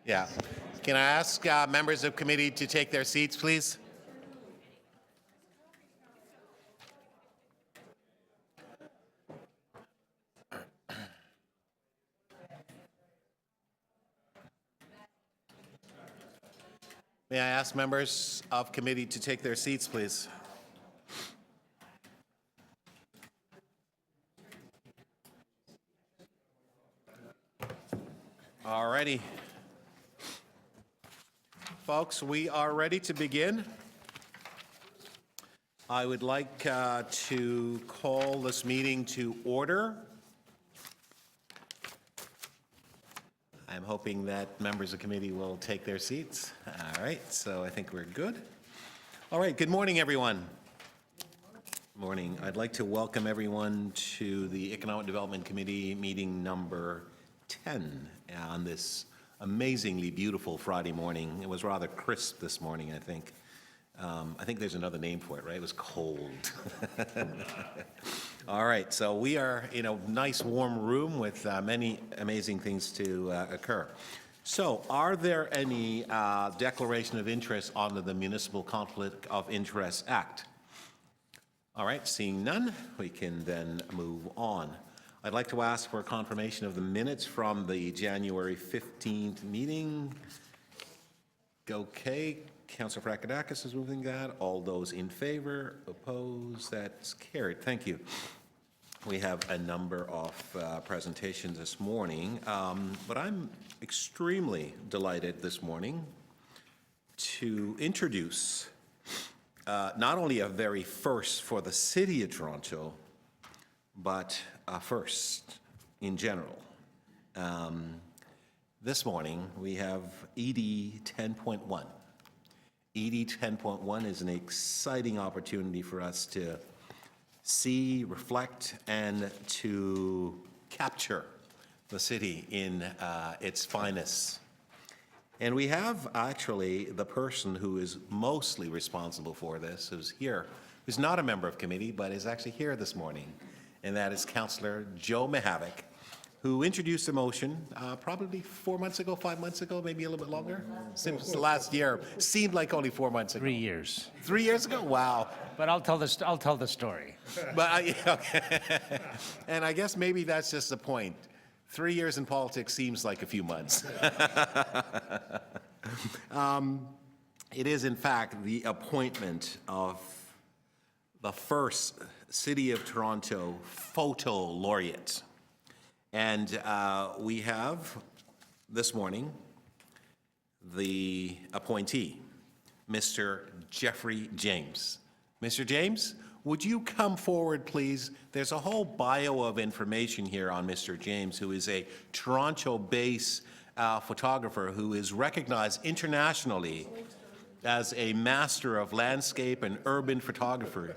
Yeah. Can I ask members of committee to take their seats, please? May I ask members of committee to take their seats, please? All righty. Folks, we are ready to begin. I would like to call this meeting to order. I'm hoping that members of committee will take their seats. All right, so I think we're good. All right, good morning, everyone. Morning. I'd like to welcome everyone to the Economic Development Committee meeting number 10 on this amazingly beautiful Friday morning. It was rather crisp this morning, I think. I think there's another name for it, right? It was cold. All right, so we are in a nice warm room with many amazing things to occur. So are there any declaration of interest under the Municipal Conflict of Interest Act? All right, seeing none, we can then move on. I'd like to ask for a confirmation of the minutes from the January 15th meeting. Okay, Councillor Frakadakis is moving that. All those in favor, opposed, that's carried. Thank you. We have a number of presentations this morning, but I'm extremely delighted this morning to introduce not only a very first for the City of Toronto, but a first in general. This morning we have ED 10.1. ED 10.1 is an exciting opportunity for us to see, reflect, and to capture the city in its finest. And we have actually the person who is mostly responsible for this, who's here, who's not a member of committee, but is actually here this morning, and that is Councillor Joe Mihevc, who introduced a motion probably 4 months ago, 5 months ago, maybe a little bit longer, since the last year. Seemed like only 4 months ago. 3 years. 3 years ago? Wow. But I'll tell the story. But okay. And I guess maybe that's just the point. 3 years in politics seems like a few months. It is, in fact, the appointment of the first City of Toronto photo laureate. And we have this morning the appointee, Mr. Jeffrey James. Mr. James, would you come forward, please? There's a whole bio of information here on Mr. James, who is a Toronto-based photographer who is recognized internationally as a master of landscape and urban photography.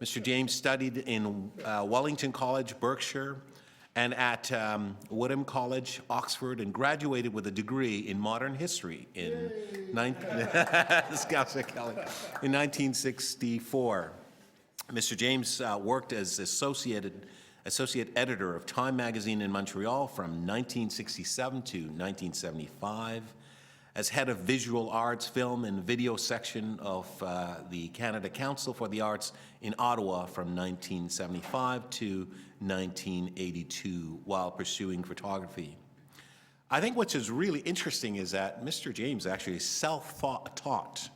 Mr. James studied in Wellington College, Berkshire, and at Woodham College, Oxford, and graduated with a degree in modern history in 1964. Mr. James worked as associate editor of Time magazine in Montreal from 1967 to 1975, as head of visual arts, film, and video section of the Canada Council for the Arts in Ottawa from 1975 to 1982 while pursuing photography. I think what's really interesting is that Mr. James actually self-taught.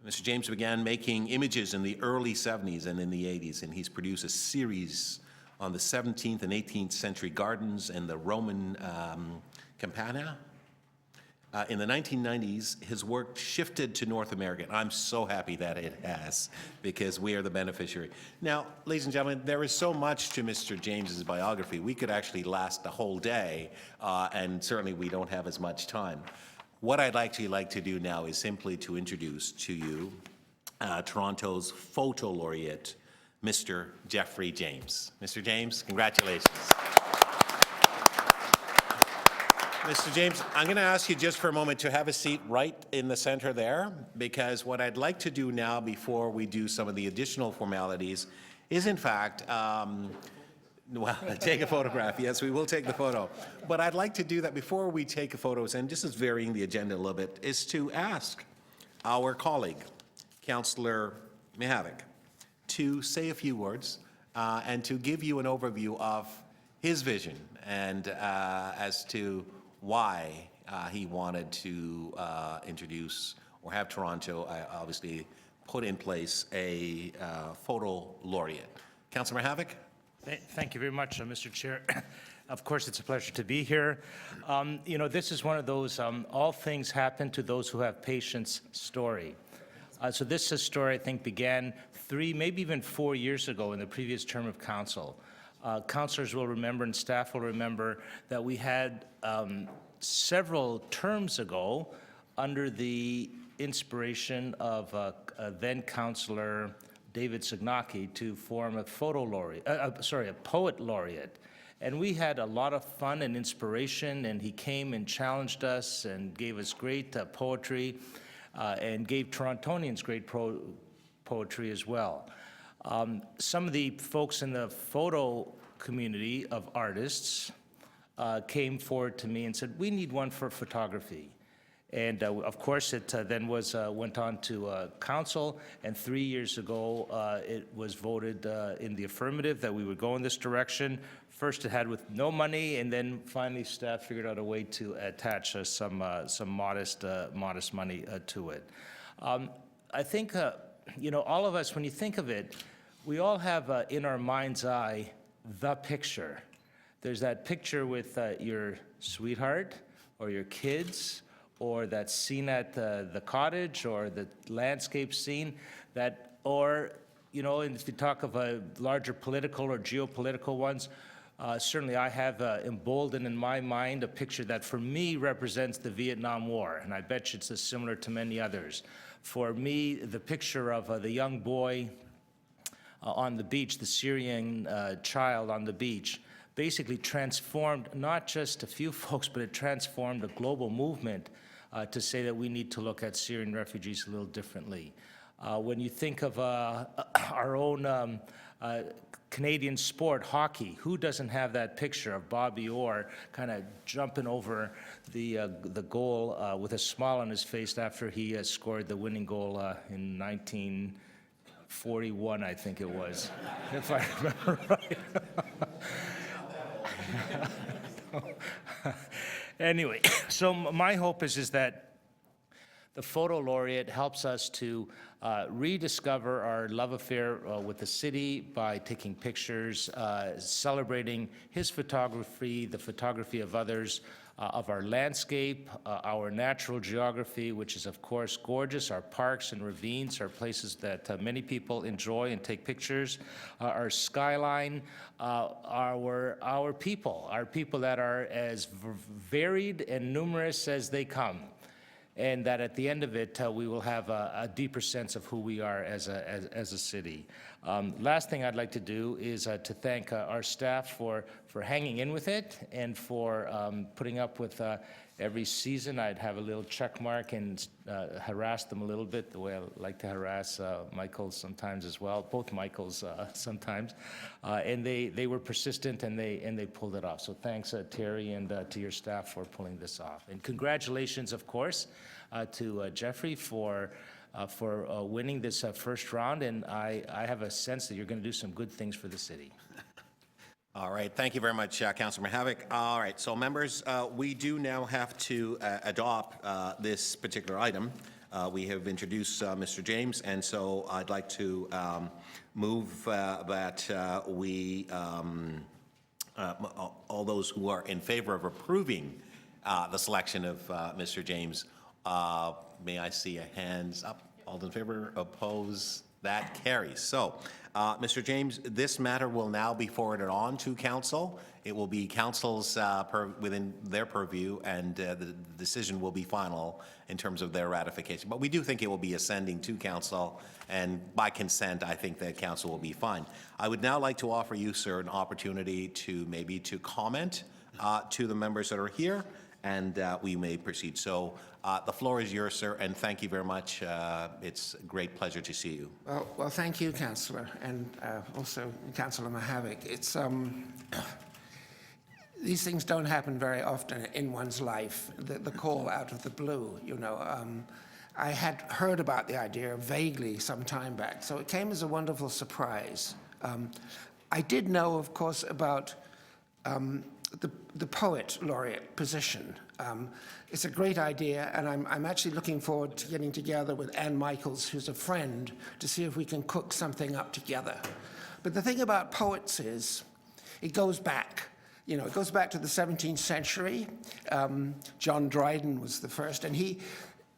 Mr. James began making images in the early 70s and in the 80s, and he's produced a series on the 17th and 18th century gardens and the Roman Campagna. In the 1990s, his work shifted to North America. I'm so happy that it has, because we are the beneficiary. Now, ladies and gentlemen, there is so much to Mr. James's biography. We could actually last the whole day, and certainly we don't have as much time. What I'd actually like to do now is simply to introduce to you Toronto's photo laureate, Mr. Jeffrey James. Mr. James, congratulations. Mr. James, I'm going to ask you just for a moment to have a seat right in the center there, because what I'd like to do now before we do some of the additional formalities is, in fact, Well, take a photograph. Yes, we will take the photo. But I'd like to do that before we take photos, and this is varying the agenda a little bit, is to ask our colleague, Councillor Mihalik, to say a few words and to give you an overview of his vision and as to why he wanted to introduce or have Toronto obviously put in place a photo laureate. Councillor Mihalik? Thank you very much, Mr. Chair. Of course, it's a pleasure to be here. You know, this is one of those all things happen to those who have patience story. So this is a story I think began 3, maybe even 4 years ago in the previous term of council. Councillors will remember and staff will remember that we had several terms ago under the inspiration of then Councillor David Signaki to form a a poet laureate. And we had a lot of fun and inspiration, and he came and challenged us and gave us great poetry and gave Torontonians great poetry as well. Some of the folks in the photo community of artists came forward to me and said, we need one for photography. And of course, it then went on to council, and 3 years ago, it was voted in the affirmative that we would go in this direction. First, it had with no money, and then finally, staff figured out a way to attach some modest money to it. I think, you know, all of us, when you think of it, we all have in our mind's eye the picture. There's that picture with your sweetheart or your kids, or that scene at the cottage, or the landscape scene, or, you know, if you talk of larger political or geopolitical ones, certainly I have emboldened in my mind a picture that for me represents the Vietnam War, and I bet you it's similar to many others. For me, the picture of the young boy on the beach, the Syrian child on the beach, basically transformed not just a few folks, but it transformed a global movement to say that we need to look at Syrian refugees a little differently. When you think of our own Canadian sport, hockey, who doesn't have that picture of Bobby Orr kind of jumping over the goal with a smile on his face after he scored the winning goal in 1941, I think it was, if I remember right. Anyway, so my hope is that the photo laureate helps us to rediscover our love affair with the city by taking pictures, celebrating his photography, the photography of others, of our landscape, our natural geography, which is of course gorgeous. Our parks and ravines are places that many people enjoy and take pictures. Our skyline, our people that are as varied and numerous as they come. And that at the end of it, we will have a deeper sense of who we are as a city. Last thing I'd like to do is to thank our staff for hanging in with it and for putting up with every season. I'd have a little check mark and harass them a little bit, the way I like to harass Michael sometimes as well, both Michaels sometimes. And they were persistent and they pulled it off. So thanks, Terry, and to your staff for pulling this off. And congratulations, of course, to Jeffrey for winning this first round, and I have a sense that you're going to do some good things for the city. All right, thank you very much, Councillor Mihalik. All right, so members, we do now have to adopt this particular item. We have introduced Mr. James, and so I'd like to move that we, all those who are in favor of approving the selection of Mr. James, may I see a hands up? All in favor? Oppose? That carries. So, Mr. James, this matter will now be forwarded on to council. It will be council's within their purview, and the decision will be final in terms of their ratification. But we do think it will be ascending to council, and by consent, I think that council will be fine. I would now like to offer you, sir, an opportunity to maybe comment to the members that are here, and we may proceed. So the floor is yours, sir, and thank you very much. It's a great pleasure to see you. Well, thank you, Councillor, and also Councillor Mahavik. It's these things don't happen very often in one's life. The call out of the blue, you know. I had heard about the idea vaguely some time back, so it came as a wonderful surprise. I did know, of course, about the poet laureate position. It's a great idea, and I'm actually looking forward to getting together with Ann Michaels, who's a friend, to see if we can cook something up together. But the thing about poets is, it goes back. You know, it goes back to the 17th century. John Dryden was the first, and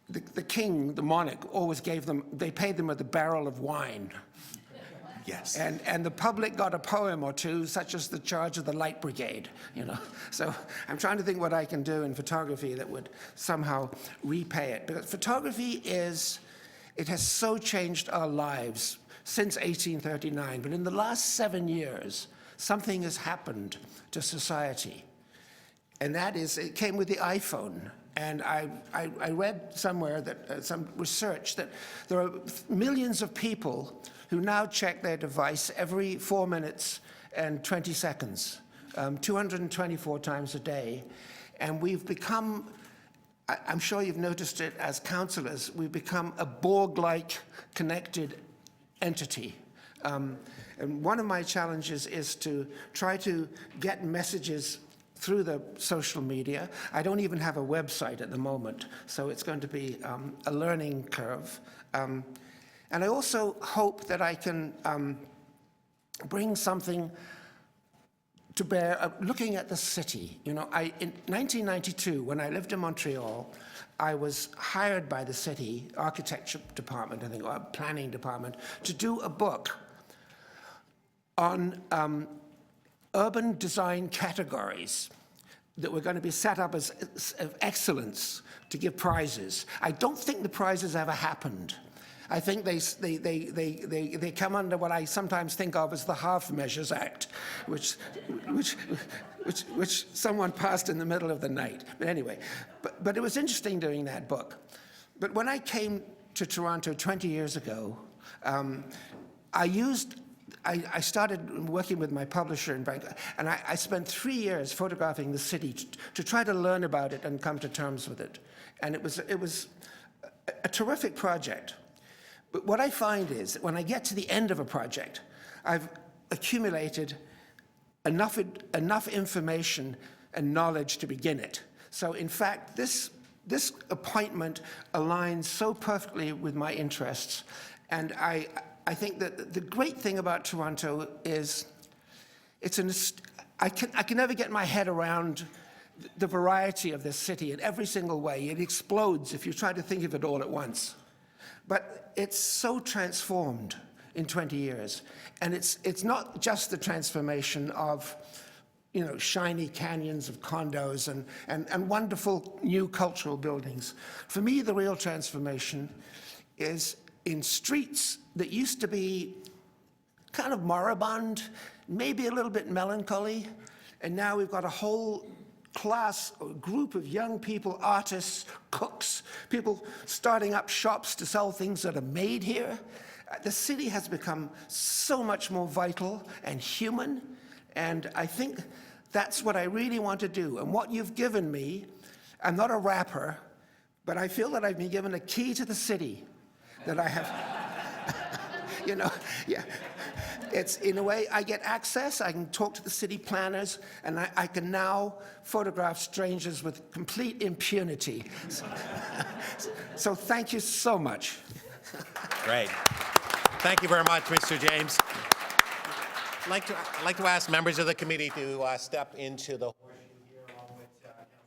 the king, the monarch, always gave them, they paid them with a barrel of wine. Yes. And the public got a poem or two, such as The Charge of the Light Brigade, you know. So I'm trying to think what I can do in photography that would somehow repay it. Because photography it has so changed our lives since 1839. But in the last 7 years, something has happened to society. And that is, it came with the iPhone. And I read somewhere that some research that there are millions of people who now check their device every 4 minutes and 20 seconds, 224 times a day. And we've become, I'm sure you've noticed it as councillors, we've become a Borg-like connected entity. And one of my challenges is to try to get messages through the social media. I don't even have a website at the moment, so it's going to be a learning curve. And I also hope that I can bring something to bear, looking at the city. You know, in 1992, when I lived in Montreal, I was hired by the city architecture department, I think, or planning department, to do a book on urban design categories that were going to be set up as excellence to give prizes. I don't think the prizes ever happened. I think they come under what I sometimes think of as the Half Measures Act, which someone passed in the middle of the night. But anyway, but it was interesting doing that book. But when I came to Toronto 20 years ago, I started working with my publisher in Vancouver, and I spent 3 years photographing the city to try to learn about it and come to terms with it. And it was a terrific project. But what I find is that when I get to the end of a project, I've accumulated enough information and knowledge to begin it. So in fact, this appointment aligns so perfectly with my interests. And I think that the great thing about Toronto is I can never get my head around the variety of this city in every single way. It explodes if you try to think of it all at once. But it's so transformed in 20 years. And it's not just the transformation of, you know, shiny canyons of condos and wonderful new cultural buildings. For me, the real transformation is in streets that used to be kind of moribund, maybe a little bit melancholy, and now we've got a whole class or group of young people, artists, cooks, people starting up shops to sell things that are made here. The city has become so much more vital and human, and I think that's what I really want to do. And what you've given me, I'm not a rapper, but I feel that I've been given a key to the city that I have, you know, yeah. It's, in a way, I get access, I can talk to the city planners, and I can now photograph strangers with complete impunity. So thank you so much. Great. Thank you very much, Mr. James. I'd like to ask members of the committee to step into the horseshoe here along with Councillor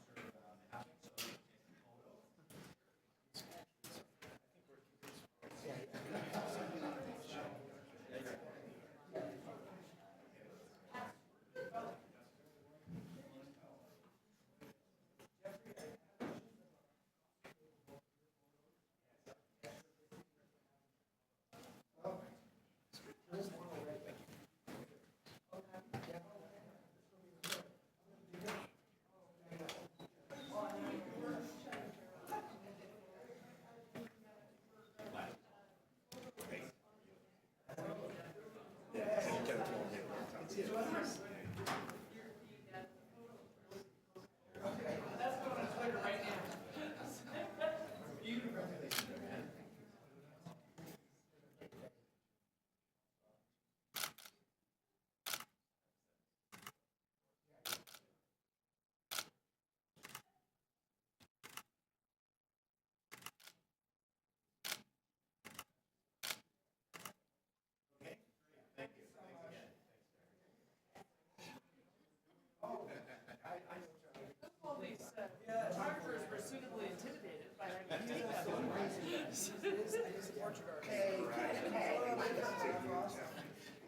Mahavik.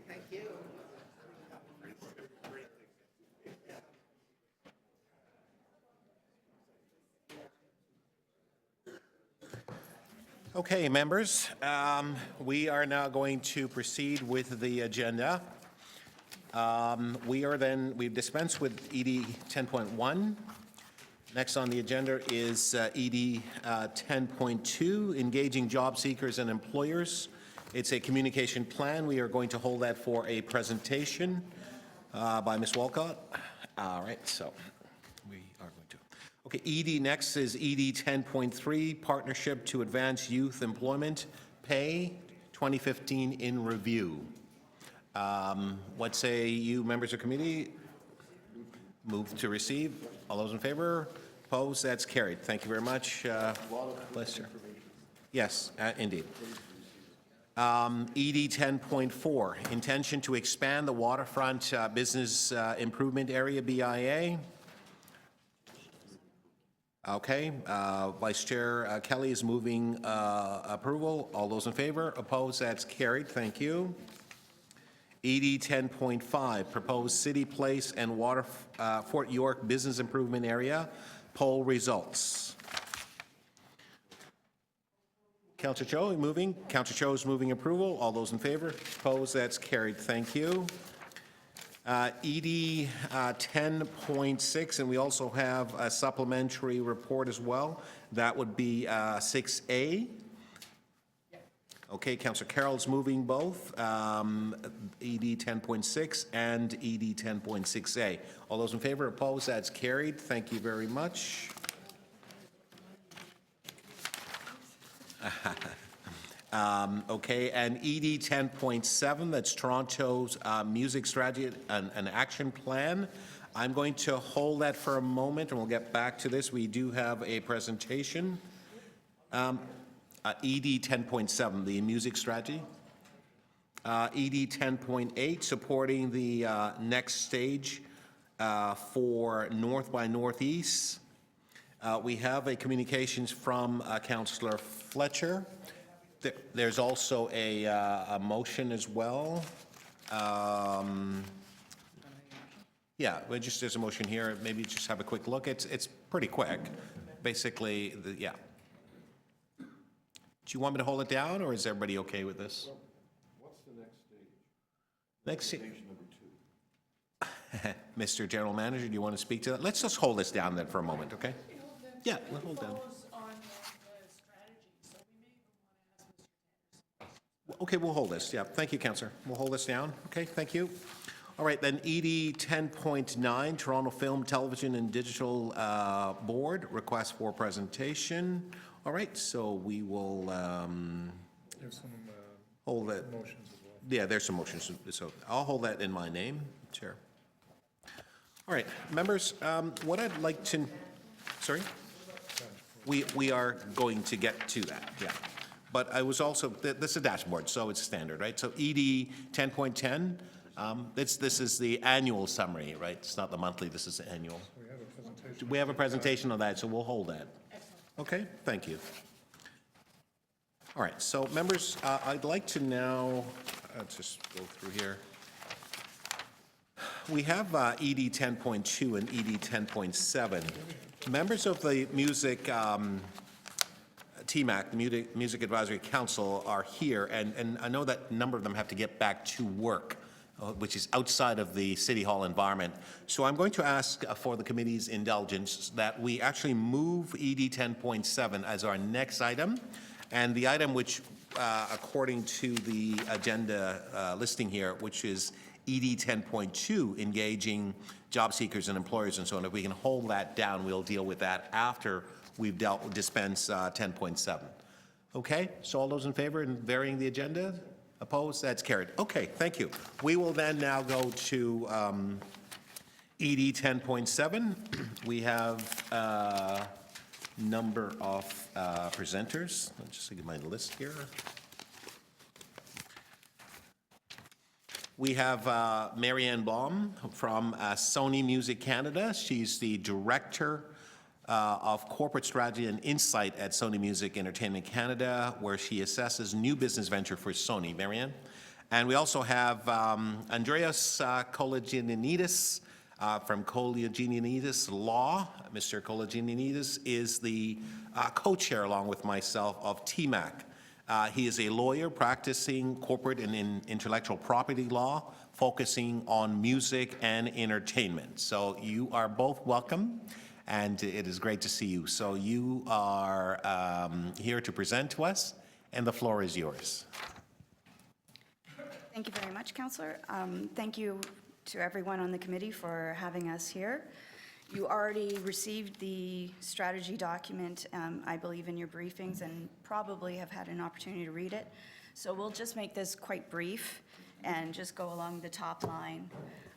Thank you. Okay, members, we are now going to proceed with the agenda. We've dispensed with ED 10.1. Next on the agenda is ED 10.2, engaging job seekers and employers. It's a communication plan. We are going to hold that for a presentation by Ms. Walcott. All right, so we are going to. Okay, ED next is ED 10.3, Partnership to Advance Youth Employment Pay 2015 in Review. What say you, members of committee? Move to receive. All those in favor? Opposed? That's carried. Thank you very much. Bless you. Yes, indeed. ED 10.4, intention to expand the waterfront business improvement area, BIA. Okay, Vice Chair Kelly is moving approval. All those in favor? Opposed? That's carried. Thank you. ED 10.5, proposed City Place and Fort York Business Improvement Area, poll results. Councillor Cho moving. Councillor Cho is moving approval. All those in favor? Opposed? That's carried. Thank you. ED 10.6, and we also have a supplementary report as well. That would be 6A. Okay, Councillor Carroll's moving both, ED 10.6 and ED 10.6A. All those in favor? Opposed? That's carried. Thank you very much. Okay, and ED 10.7, that's Toronto's music strategy and action plan. I'm going to hold that for a moment, and we'll get back to this. We do have a presentation. ED 10.7, the music strategy. ED 10.8, supporting the next stage for North by Northeast. We have a communications from Councillor Fletcher. There's also a motion as well. Yeah, there's a motion here. Maybe just have a quick look. It's pretty quick. Basically, yeah. Do you want me to hold it down, or is everybody okay with this? Well, what's the next stage? Next, Stage number 2. Mr. General Manager, do you want to speak to that? Let's just hold this down then for a moment, okay? Yeah, we'll hold down. Okay, we'll hold this. Yeah, thank you, Councillor. We'll hold this down. Okay, thank you. All right, then ED 10.9, Toronto Film, Television, and Digital Board, request for presentation. All right, so we will There's some hold that. motions as well. Yeah, there's some motions, so I'll hold that in my name, Chair. All right, members, what I'd like to, sorry? We are going to get to that, yeah. But I was also, this is a dashboard, so it's standard, right? So ED 10.10, this is the annual summary, right? It's not the monthly, this is the annual. We have a presentation. We have a presentation on that, so we'll hold that. Okay, thank you. All right, so members, I'd like to now, let's just go through here. We have ED 10.2 and ED 10.7. Members of the music, TMAC, the Music Advisory Council, are here, and I know that a number of them have to get back to work, which is outside of the City Hall environment. So I'm going to ask for the committee's indulgence that we actually move ED 10.7 as our next item, and the item which, according to the agenda listing here, which is ED 10.2, engaging job seekers and employers and so on. If we can hold that down, we'll deal with that after we've dispense 10.7. Okay, so all those in favor in varying the agenda? Opposed? That's carried. Okay, thank you. We will then now go to ED 10.7. We have a number of presenters. Let's just get my list here. We have Marianne Baum from Sony Music Canada. She's the Director of Corporate Strategy and Insight at Sony Music Entertainment Canada, where she assesses new business venture for Sony. Marianne? And we also have Andreas Kologianidis from Kologianidis Law. Mr. Kologianidis is the co-chair, along with myself, of TMAC. He is a lawyer practicing corporate and intellectual property law, focusing on music and entertainment. So you are both welcome, and it is great to see you. So you are here to present to us, and the floor is yours. Thank you very much, Councillor. Thank you to everyone on the committee for having us here. You already received the strategy document, I believe, in your briefings, and probably have had an opportunity to read it. So we'll just make this quite brief and just go along the top line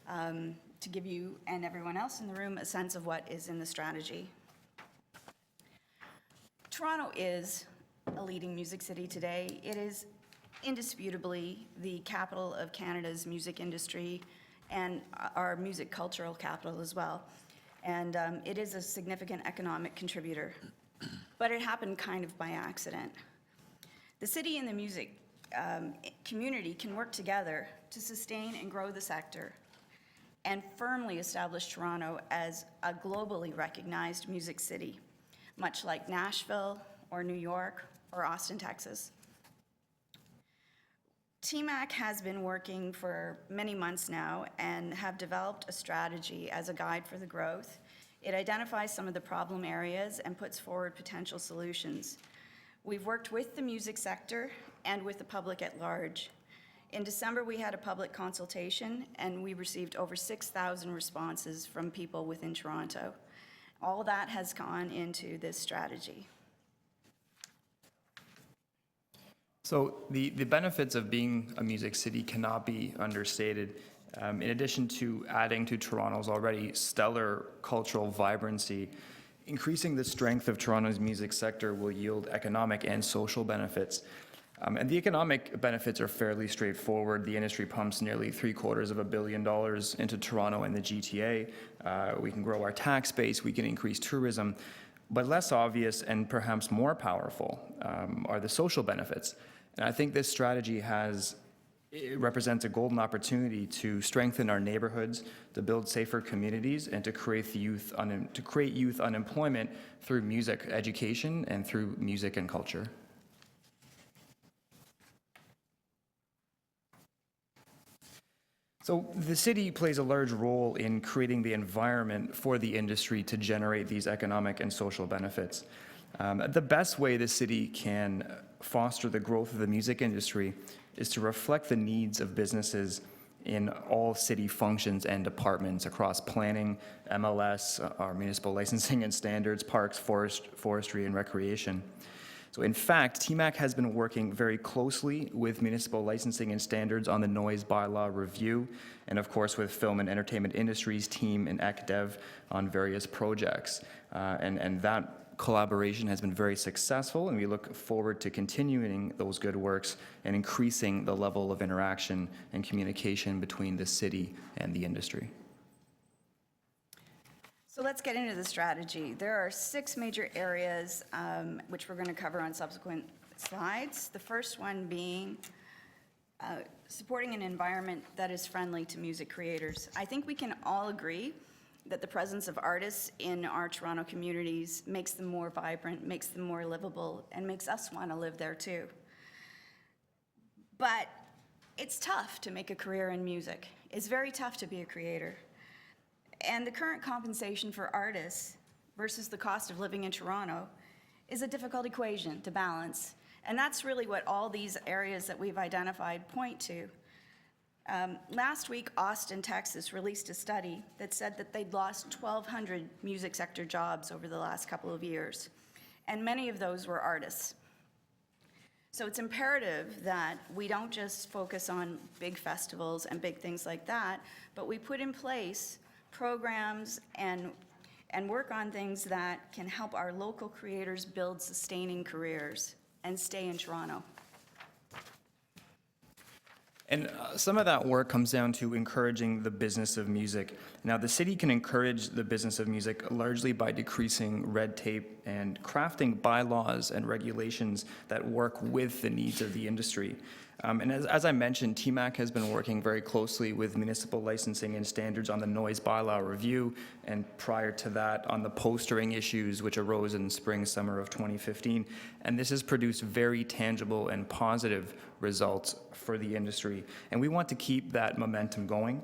to give you and everyone else in the room a sense of what is in the strategy. Toronto is a leading music city today. It is indisputably the capital of Canada's music industry and our music cultural capital as well. And it is a significant economic contributor, but it happened kind of by accident. The city and the music community can work together to sustain and grow the sector and firmly establish Toronto as a globally recognized music city, much like Nashville or New York or Austin, Texas. TMAC has been working for many months now and have developed a strategy as a guide for the growth. It identifies some of the problem areas and puts forward potential solutions. We've worked with the music sector and with the public at large. In December, we had a public consultation and we received over 6,000 responses from people within Toronto. All that has gone into this strategy. So the benefits of being a music city cannot be understated. In addition to adding to Toronto's already stellar cultural vibrancy, increasing the strength of Toronto's music sector will yield economic and social benefits. And the economic benefits are fairly straightforward. The industry pumps nearly $750 million into Toronto and the GTA. We can grow our tax base, we can increase tourism. But less obvious and perhaps more powerful are the social benefits. And I think this strategy represents a golden opportunity to strengthen our neighborhoods, to build safer communities, and to create youth unemployment through music education and through music and culture. So the city plays a large role in creating the environment for the industry to generate these economic and social benefits. The best way the city can foster the growth of the music industry is to reflect the needs of businesses in all city functions and departments across planning, MLS, our municipal licensing and standards, parks, forestry, and recreation. So in fact, TMAC has been working very closely with municipal licensing and standards on the noise bylaw review, and of course with film and entertainment industries team and ECDev on various projects. And that collaboration has been very successful, and we look forward to continuing those good works and increasing the level of interaction and communication between the city and the industry. So let's get into the strategy. There are 6 major areas which we're going to cover on subsequent slides. The first one being supporting an environment that is friendly to music creators. I think we can all agree that the presence of artists in our Toronto communities makes them more vibrant, makes them more livable, and makes us want to live there too. But it's tough to make a career in music. It's very tough to be a creator. And the current compensation for artists versus the cost of living in Toronto is a difficult equation to balance. And that's really what all these areas that we've identified point to. Last week, Austin, Texas released a study that said that they'd lost 1,200 music sector jobs over the last couple of years, and many of those were artists. So it's imperative that we don't just focus on big festivals and big things like that, but we put in place programs and work on things that can help our local creators build sustaining careers and stay in Toronto. And some of that work comes down to encouraging the business of music. Now, the city can encourage the business of music largely by decreasing red tape and crafting bylaws and regulations that work with the needs of the industry. And as I mentioned, TMAC has been working very closely with municipal licensing and standards on the noise bylaw review, and prior to that, on the postering issues which arose in spring, summer of 2015. And this has produced very tangible and positive results for the industry. And we want to keep that momentum going.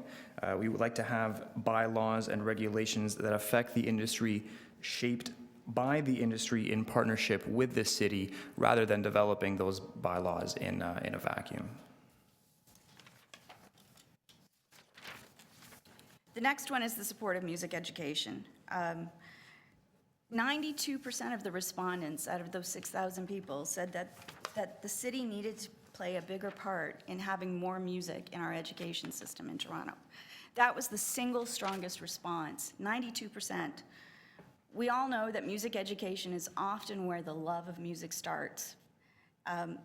We would like to have bylaws and regulations that affect the industry, shaped by the industry in partnership with the city, rather than developing those bylaws in a vacuum. The next one is the support of music education. 92% of the respondents out of those 6,000 people said that the city needed to play a bigger part in having more music in our education system in Toronto. That was the single strongest response, 92%. We all know that music education is often where the love of music starts. And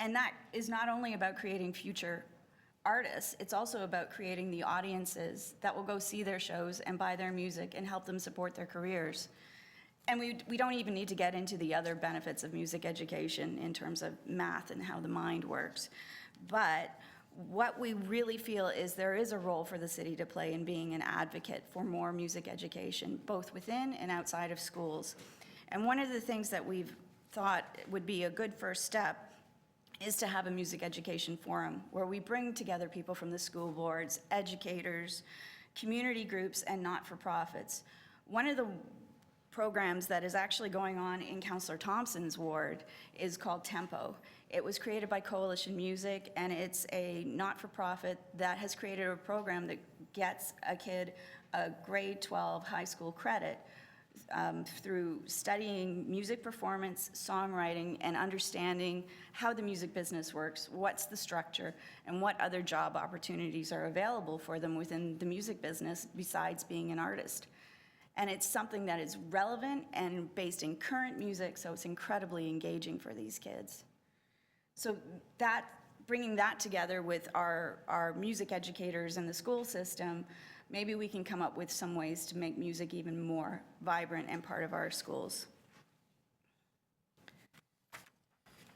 that is not only about creating future artists, it's also about creating the audiences that will go see their shows and buy their music and help them support their careers. And we don't even need to get into the other benefits of music education in terms of math and how the mind works. But what we really feel is there is a role for the city to play in being an advocate for more music education, both within and outside of schools. And one of the things that we've thought would be a good first step is to have a music education forum where we bring together people from the school boards, educators, community groups, and not-for-profits. One of the programs that is actually going on in Councillor Thompson's ward is called Tempo. It was created by Coalition Music, and it's a not-for-profit that has created a program that gets a kid a grade 12 high school credit through studying music performance, songwriting, and understanding how the music business works, what's the structure, and what other job opportunities are available for them within the music business besides being an artist. And it's something that is relevant and based in current music, so it's incredibly engaging for these kids. So that, bringing that together with our music educators in the school system, maybe we can come up with some ways to make music even more vibrant and part of our schools.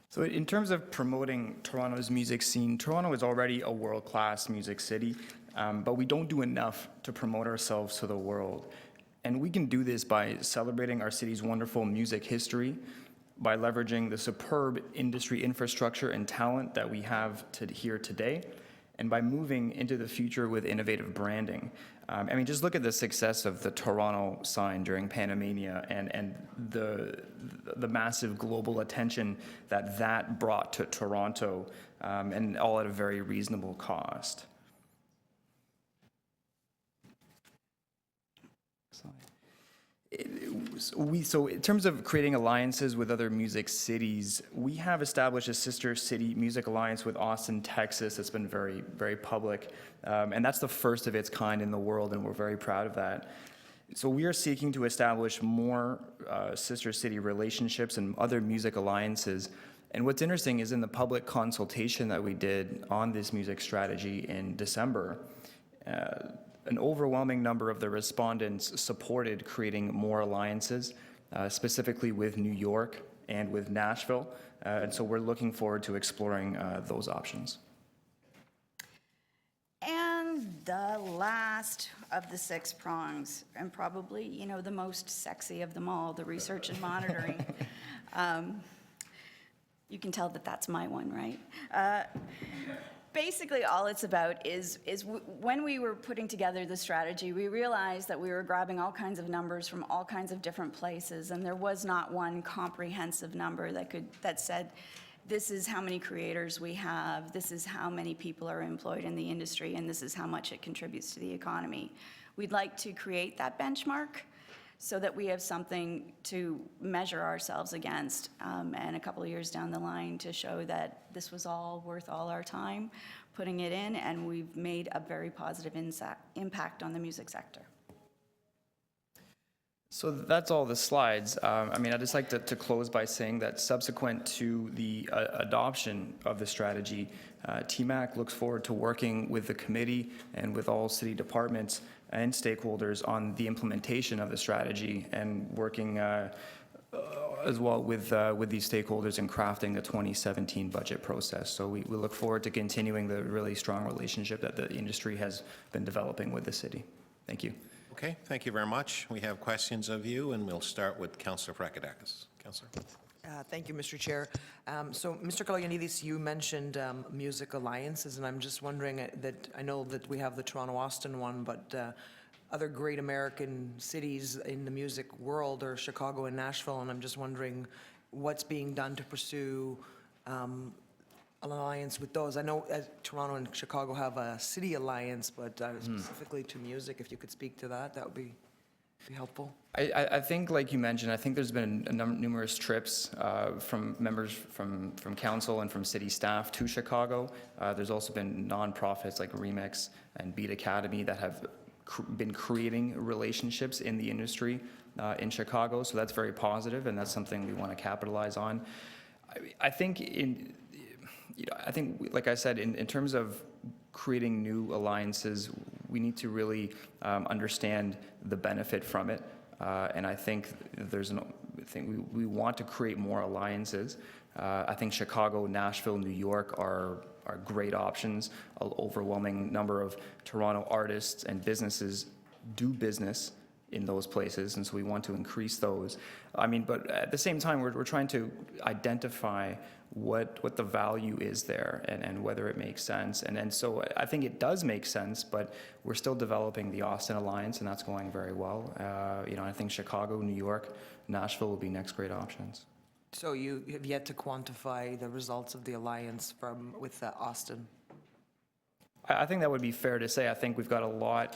So in terms of promoting Toronto's music scene, Toronto is already a world-class music city, but we don't do enough to promote ourselves to the world. And we can do this by celebrating our city's wonderful music history, by leveraging the superb industry infrastructure and talent that we have here today, and by moving into the future with innovative branding. I mean, just look at the success of the Toronto sign during Panamania and the massive global attention that brought to Toronto, and all at a very reasonable cost. So in terms of creating alliances with other music cities, we have established a sister city music alliance with Austin, Texas. It's been very, very public. And that's the first of its kind in the world, and we're very proud of that. So we are seeking to establish more sister city relationships and other music alliances. And what's interesting is in the public consultation that we did on this music strategy in December, an overwhelming number of the respondents supported creating more alliances, specifically with New York and with Nashville. And so we're looking forward to exploring those options. And the last of the 6 prongs, and probably, the most sexy of them all, the research and monitoring. You can tell that that's my one, right? Basically, all it's about is when we were putting together the strategy, we realized that we were grabbing all kinds of numbers from all kinds of different places, and there was not one comprehensive number that said this is how many creators we have, this is how many people are employed in the industry, and this is how much it contributes to the economy. We'd like to create that benchmark so that we have something to measure ourselves against, and a couple of years down the line to show that this was all worth all our time putting it in, and we've made a very positive impact on the music sector. So that's all the slides. I mean, I'd just like to close by saying that subsequent to the adoption of the strategy, TMAC looks forward to working with the committee and with all city departments and stakeholders on the implementation of the strategy, and working as well with these stakeholders in crafting the 2017 budget process. So we look forward to continuing the really strong relationship that the industry has been developing with the city. Thank you. Okay, thank you very much. We have questions of you, and we'll start with Councillor Prakadakis. Councillor. Thank you, Mr. Chair. So, Mr. Kaloyanidis, you mentioned music alliances, and I'm just wondering that I know that we have the Toronto-Austin one, but other great American cities in the music world are Chicago and Nashville, and I'm just wondering what's being done to pursue an alliance with those. I know Toronto and Chicago have a city alliance, but specifically to music, if you could speak to that, that would be helpful. I think, like you mentioned, I think there's been numerous trips from members from council and from city staff to Chicago. There's also been nonprofits like Remix and Beat Academy that have been creating relationships in the industry in Chicago. So that's very positive, and that's something we want to capitalize on. I think like I said, in terms of creating new alliances, we need to really understand the benefit from it. And I think we want to create more alliances. I think Chicago, Nashville, New York are great options. An overwhelming number of Toronto artists and businesses do business in those places, and so we want to increase those. I mean, but at the same time, we're trying to identify what the value is there, and whether it makes sense. And so I think it does make sense, but we're still developing the Austin Alliance, and that's going very well. I think Chicago, New York, Nashville will be next great options. So you have yet to quantify the results of the alliance with Austin? I think that would be fair to say. I think we've got a lot,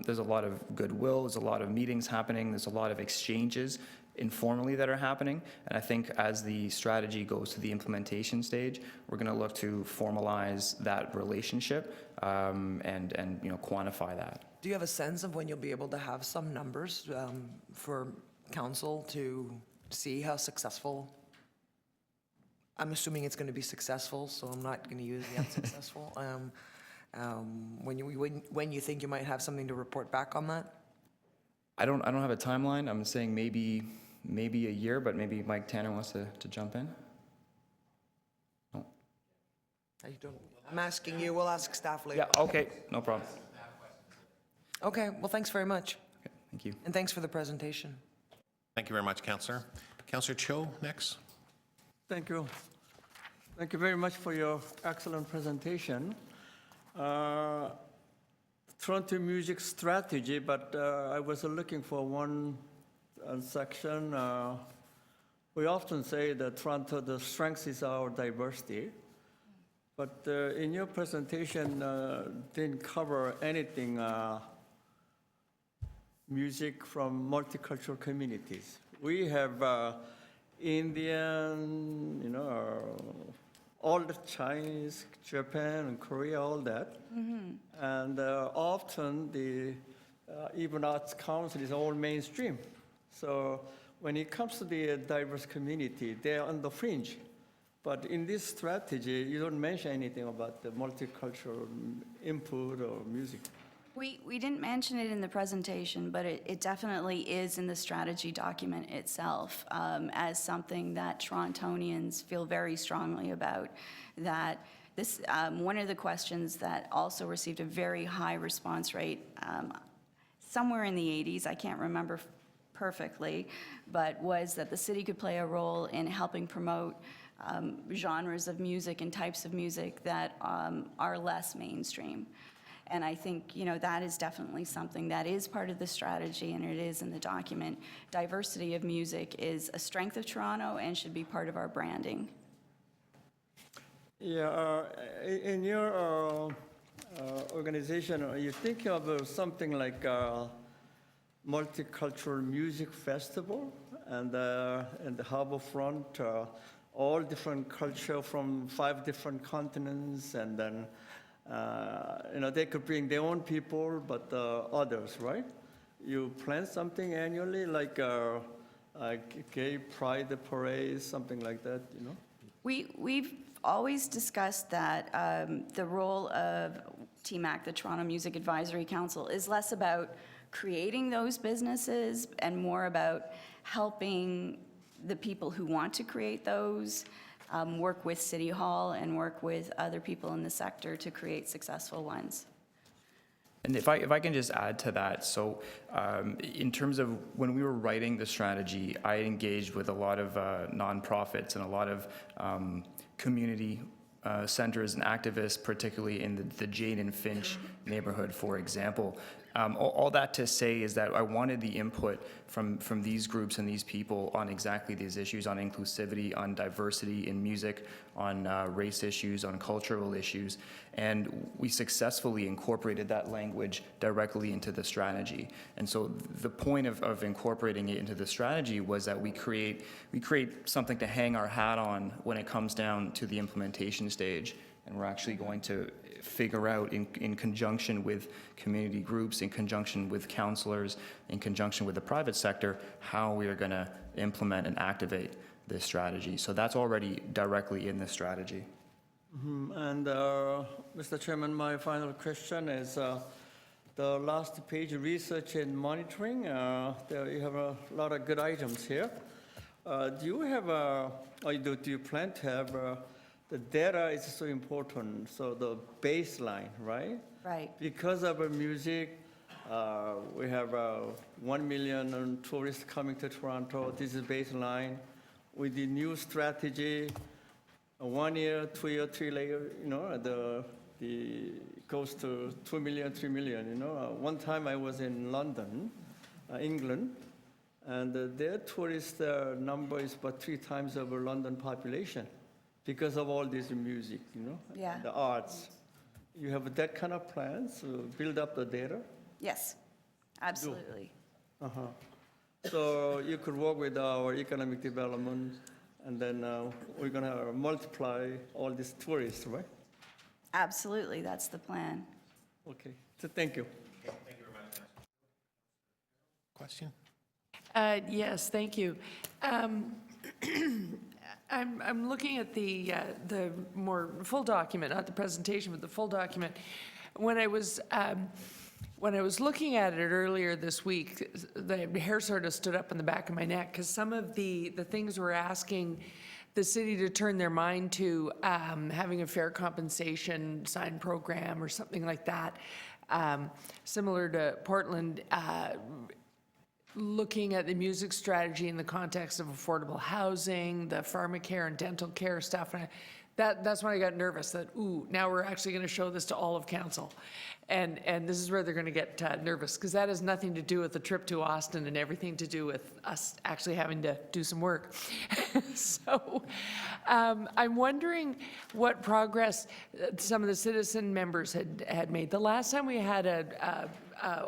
there's a lot of goodwill, there's a lot of meetings happening, there's a lot of exchanges informally that are happening. And I think as the strategy goes to the implementation stage, we're going to look to formalize that relationship and quantify that. Do you have a sense of when you'll be able to have some numbers for council to see how successful? I'm assuming it's going to be successful, so I'm not going to use the unsuccessful. When you think you might have something to report back on that? I don't have a timeline. I'm saying maybe a year, but maybe Mike Tanner wants to jump in. No. I'm asking you. We'll ask staff later. Yeah. Okay. No problem. Okay. Well, thanks very much. Okay, thank you. And thanks for the presentation. Thank you very much, Councillor. Councillor Cho, next. Thank you. Thank you very much for your excellent presentation. Toronto music strategy, but I was looking for one section. We often say that Toronto, the strength is our diversity, but in your presentation didn't cover anything music from multicultural communities. We have Indian, all the Chinese, Japan, and Korea, all that. Mm-hmm. And often the even arts council is all mainstream. So when it comes to the diverse community, they're on the fringe. But in this strategy, you don't mention anything about the multicultural input or music. We didn't mention it in the presentation, but it definitely is in the strategy document itself as something that Torontonians feel very strongly about. That this one of the questions that also received a very high response rate, somewhere in the 80s, I can't remember perfectly, but was that the city could play a role in helping promote genres of music and types of music that are less mainstream. And I think, that is definitely something that is part of the strategy, and it is in the document. Diversity of music is a strength of Toronto and should be part of our branding. Yeah, in your organization, are you thinking of something like a multicultural music festival and in the harbor front, all different culture from 5 different continents, and then they could bring their own people, but others, right? You plan something annually, like a gay pride parade, something like that, We've always discussed that the role of TMAC, the Toronto Music Advisory Council, is less about creating those businesses and more about helping the people who want to create those work with City Hall and work with other people in the sector to create successful ones. And if I can just add to that, so in terms of when we were writing the strategy, I engaged with a lot of nonprofits and a lot of community centers and activists, particularly in the Jane and Finch neighborhood, for example. All that to say is that I wanted the input from these groups and these people on exactly these issues, on inclusivity, on diversity in music, on race issues, on cultural issues, and we successfully incorporated that language directly into the strategy. And so the point of incorporating it into the strategy was that we create something to hang our hat on when it comes down to the implementation stage, and we're actually going to figure out in conjunction with community groups, in conjunction with counselors, in conjunction with the private sector, how we are going to implement and activate this strategy. So that's already directly in the strategy. And Mr. Chairman, my final question is the last page, research and monitoring. There you have a lot of good items here. Do you have do you plan to have the data is so important, so the baseline, right? Right. Because of our music, we have 1 million tourists coming to Toronto. This is baseline. With the new strategy, 1 year, 2 year, 3 year, it goes to 2 million, 3 million. One time I was in London, England, and their tourist number is about 3 times of our London population, because of all this music, Yeah. the arts. You have that kind of plans to build up the data? Yes, absolutely. So you could work with our economic development, and then we're going to multiply all these tourists, right? Absolutely, that's the plan. Okay, so thank you. Question? Yes, thank you. I'm looking at the more full document, not the presentation, but the full document. When I was looking at it earlier this week, the hair sort of stood up in the back of my neck, because some of the things we're asking the city to turn their mind to, having a fair compensation sign program or something like that, similar to Portland, looking at the music strategy in the context of affordable housing, the pharmacare and dental care stuff, and that's when I got nervous that, ooh, now we're actually going to show this to all of council. And this is where they're going to get nervous, because that has nothing to do with the trip to Austin and everything to do with us actually having to do some work. So I'm wondering what progress some of the citizen members had made. The last time we had a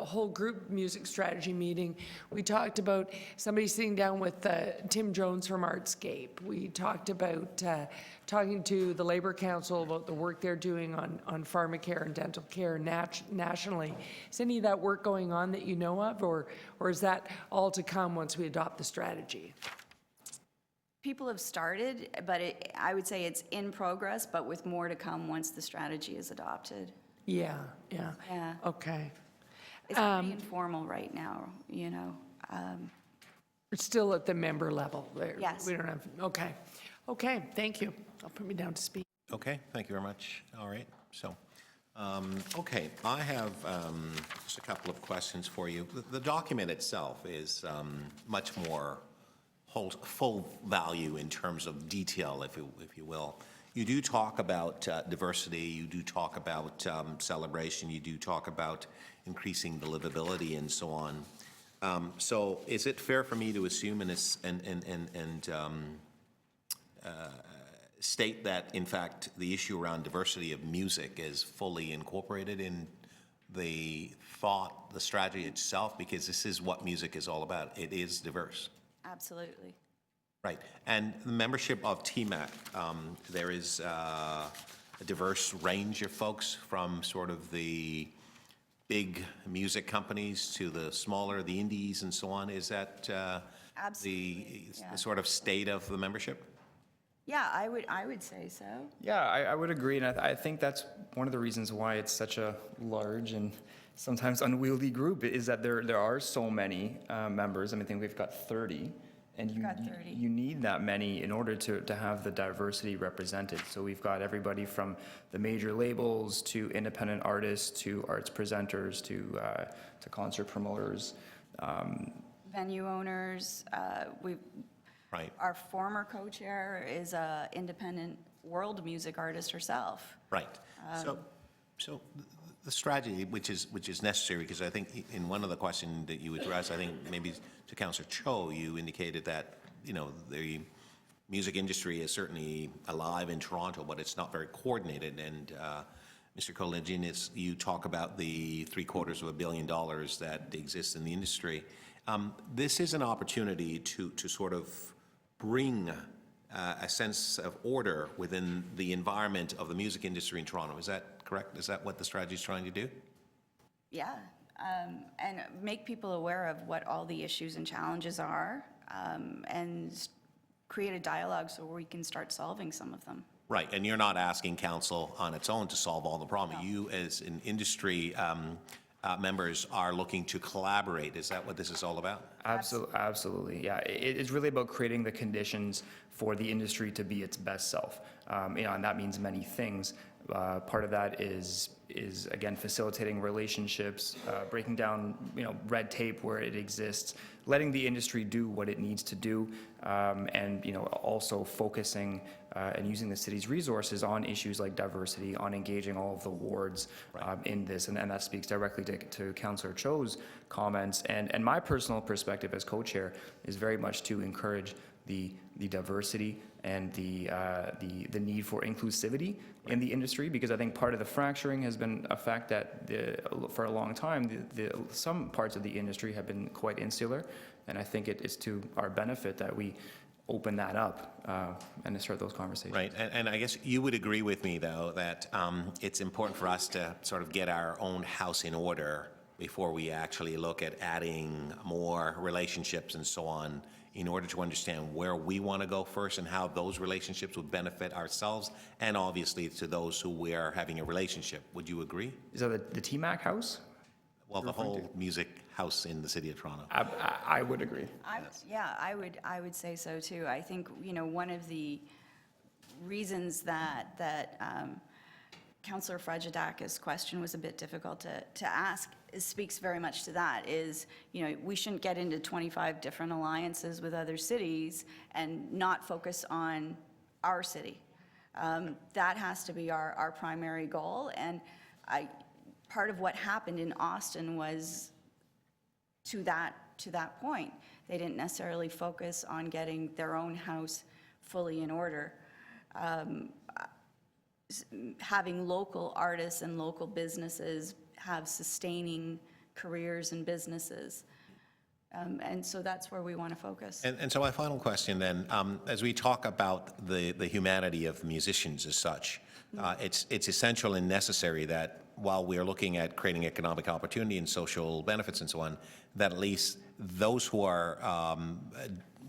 whole group music strategy meeting, we talked about somebody sitting down with Tim Jones from Artscape. We talked about talking to the Labour Council about the work they're doing on pharmacare and dental care nationally. Is any of that work going on that you know of, or is that all to come once we adopt the strategy? People have started, but I would say it's in progress, but with more to come once the strategy is adopted. Yeah. Yeah. Okay. It's pretty informal right now, It's still at the member level. Yes. We don't have, okay. Okay, thank you. I'll put me down to speak. Okay, thank you very much. All right, so, okay, I have just a couple of questions for you. The document itself is much more full value in terms of detail, if you will. You do talk about diversity, you do talk about celebration, you do talk about increasing the livability and so on. So is it fair for me to assume state that, in fact, the issue around diversity of music is fully incorporated in the thought, the strategy itself? Because this is what music is all about. It is diverse. Absolutely. Right. And the membership of TMAC, there is a diverse range of folks from sort of the big music companies to the smaller, the indies and so on. Is that Absolutely, yeah. the sort of state of the membership? Yeah, I would say so. Yeah, I would agree, and I think that's one of the reasons why it's such a large and sometimes unwieldy group, is that there are so many members. I mean, I think we've got 30, and We've got 30. you need that many in order to have the diversity represented. So we've got everybody from the major labels to independent artists to arts presenters to concert promoters. Venue owners, Right. our former co-chair is a independent world music artist herself. Right. So the strategy, which is necessary, because I think in one of the questions that you addressed, I think maybe to Councillor Cho, you indicated that, you know, the music industry is certainly alive in Toronto, but it's not very coordinated. And Mr. Koleginis, you talk about the $750 million that exists in the industry. This is an opportunity to sort of bring a sense of order within the environment of the music industry in Toronto. Is that correct? Is that what the strategy is trying to do? Yeah, and make people aware of what all the issues and challenges are, and create a dialogue so we can start solving some of them. Right, and you're not asking council on its own to solve all the problem. You, as an industry members, are looking to collaborate. Is that what this is all about? Absolutely, yeah. It's really about creating the conditions for the industry to be its best self. And that means many things. Part of that is again facilitating relationships, breaking down red tape where it exists, letting the industry do what it needs to do, and also focusing and using the city's resources on issues like diversity, on engaging all of the wards in this, and that speaks directly to Councillor Cho's comments. And my personal perspective as co-chair is very much to encourage the diversity and the need for inclusivity in the industry, because I think part of the fracturing has been a fact that for a long time, some parts of the industry have been quite insular, and I think it is to our benefit that we open that up and to start those conversations. Right, and I guess you would agree with me, though, that it's important for us to sort of get our own house in order before we actually look at adding more relationships and so on, in order to understand where we want to go first and how those relationships would benefit ourselves and obviously to those who we are having a relationship. Would you agree? Is that the TMAC house? Well, the whole music house in the city of Toronto. I would agree. I would say so too. I think one of the reasons that Councillor Fragedakis' question was a bit difficult to ask speaks very much to that. Is we shouldn't get into 25 different alliances with other cities and not focus on our city. That has to be our primary goal. And part of what happened in Austin was to that point. They didn't necessarily focus on getting their own house fully in order. Having local artists and local businesses have sustaining careers and businesses. And so that's where we want to focus. And so my final question then, as we talk about the humanity of musicians as such, it's essential and necessary that while we are looking at creating economic opportunity and social benefits and so on, that at least those who are,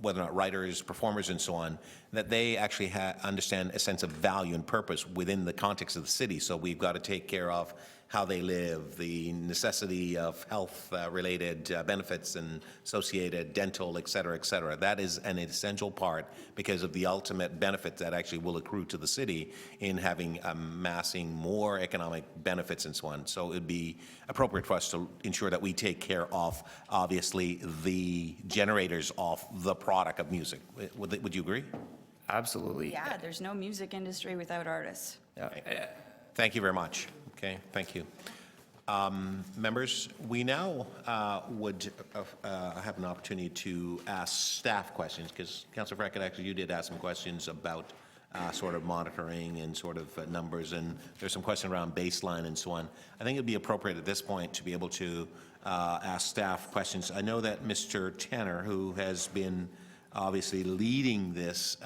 whether or not writers, performers and so on, that they actually understand a sense of value and purpose within the context of the city. So we've got to take care of how they live, the necessity of health-related benefits and associated dental, et cetera, et cetera. That is an essential part because of the ultimate benefit that actually will accrue to the city in having amassing more economic benefits and so on. So it would be appropriate for us to ensure that we take care of, obviously, the generators of the product of music. Would you agree? Absolutely. Yeah, there's no music industry without artists. Yeah. Thank you very much. Okay, thank you. Members, we now would have an opportunity to ask staff questions, because Councillor Freckett, actually, you did ask some questions about sort of monitoring and sort of numbers, and there's some question around baseline and so on. I think it'd be appropriate at this point to be able to ask staff questions. I know that Mr. Tanner, who has been obviously leading this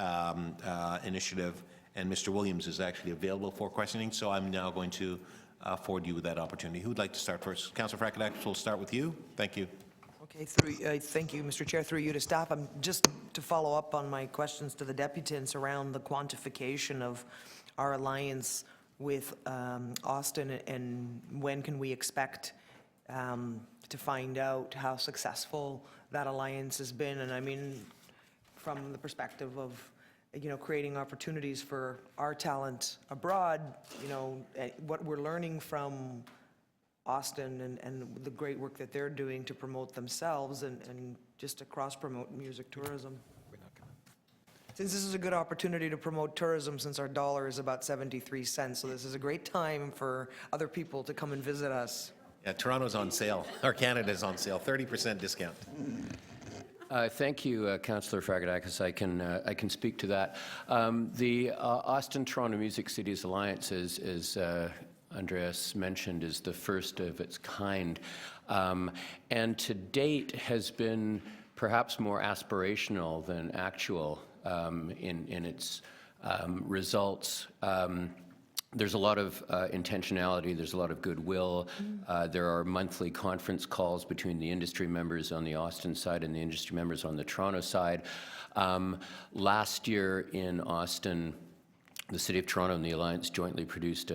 initiative, and Mr. Williams is actually available for questioning, so I'm now going to afford you with that opportunity. Who would like to start first? Councillor Frakadak, we'll start with you. Thank you. Okay, thank you, Mr. Chair, through you to staff. Just to follow up on my questions to the deputants around the quantification of our alliance with Austin, and when can we expect to find out how successful that alliance has been? And I mean, from the perspective of, you know, creating opportunities for our talent abroad, you know, what we're learning from Austin and the great work that they're doing to promote themselves and just to cross-promote music tourism. Since this is a good opportunity to promote tourism, since our dollar is about 73 cents, so this is a great time for other people to come and visit us. Yeah, Toronto's on sale, or Canada's on sale, 30% discount. Thank you, Councillor Frakadak. I can speak to that. The Austin-Toronto Music Cities Alliance, as Andreas mentioned, is the first of its kind, and to date has been perhaps more aspirational than actual in its results. There's a lot of intentionality, there's a lot of goodwill. There are monthly conference calls between the industry members on the Austin side and the industry members on the Toronto side. Last year in Austin, the City of Toronto and the Alliance jointly produced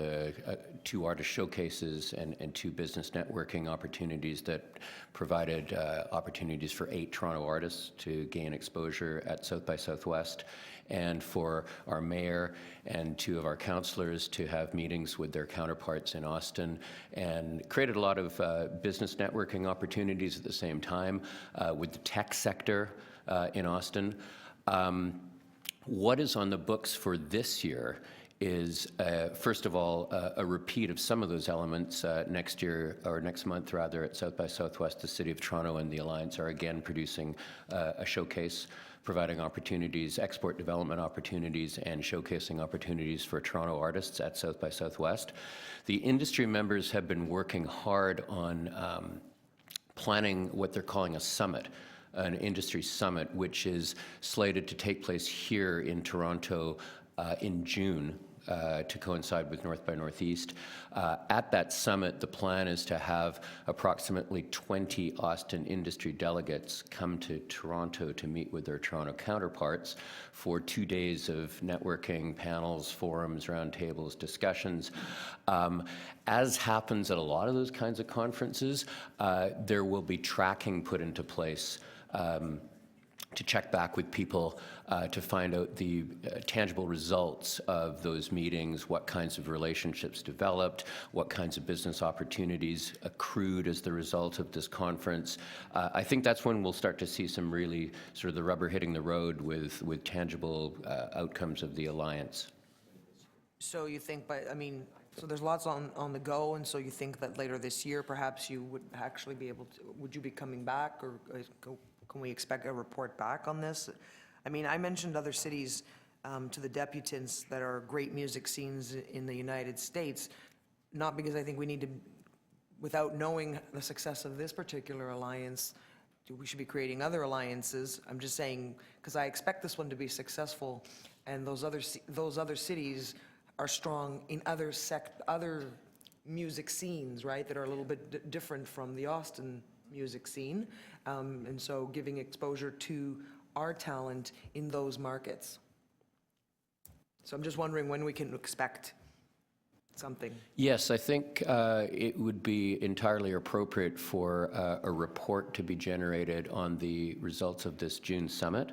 2 artist showcases and 2 business networking opportunities that provided opportunities for 8 Toronto artists to gain exposure at South by Southwest, and for our mayor and 2 of our councillors to have meetings with their counterparts in Austin, and created a lot of business networking opportunities at the same time with the tech sector in Austin. What is on the books for this year is, first of all, a repeat of some of those elements next year, or next month rather, at South by Southwest. The City of Toronto and the Alliance are again producing a showcase, providing opportunities, export development opportunities, and showcasing opportunities for Toronto artists at South by Southwest. The industry members have been working hard on planning what they're calling a summit, an industry summit, which is slated to take place here in Toronto in June to coincide with North by Northeast. At that summit, the plan is to have approximately 20 Austin industry delegates come to Toronto to meet with their Toronto counterparts for 2 days of networking, panels, forums, roundtables, discussions. As happens at a lot of those kinds of conferences, there will be tracking put into place to check back with people to find out the tangible results of those meetings, what kinds of relationships developed, what kinds of business opportunities accrued as the result of this conference. I think that's when we'll start to see some really sort of the rubber hitting the road with tangible outcomes of the alliance. So you think, so there's lots on the go, and so you think that later this year, perhaps you would actually be able to, would you be coming back, or can we expect a report back on this? I mean, I mentioned other cities to the deputants that are great music scenes in the United States, not because I think we need to, without knowing the success of this particular alliance, we should be creating other alliances. I'm just saying, because I expect this one to be successful, and those other cities are strong in other music scenes, right, that are a little bit different from the Austin music scene, and so giving exposure to our talent in those markets. So I'm just wondering when we can expect something. Yes, I think it would be entirely appropriate for a report to be generated on the results of this June summit.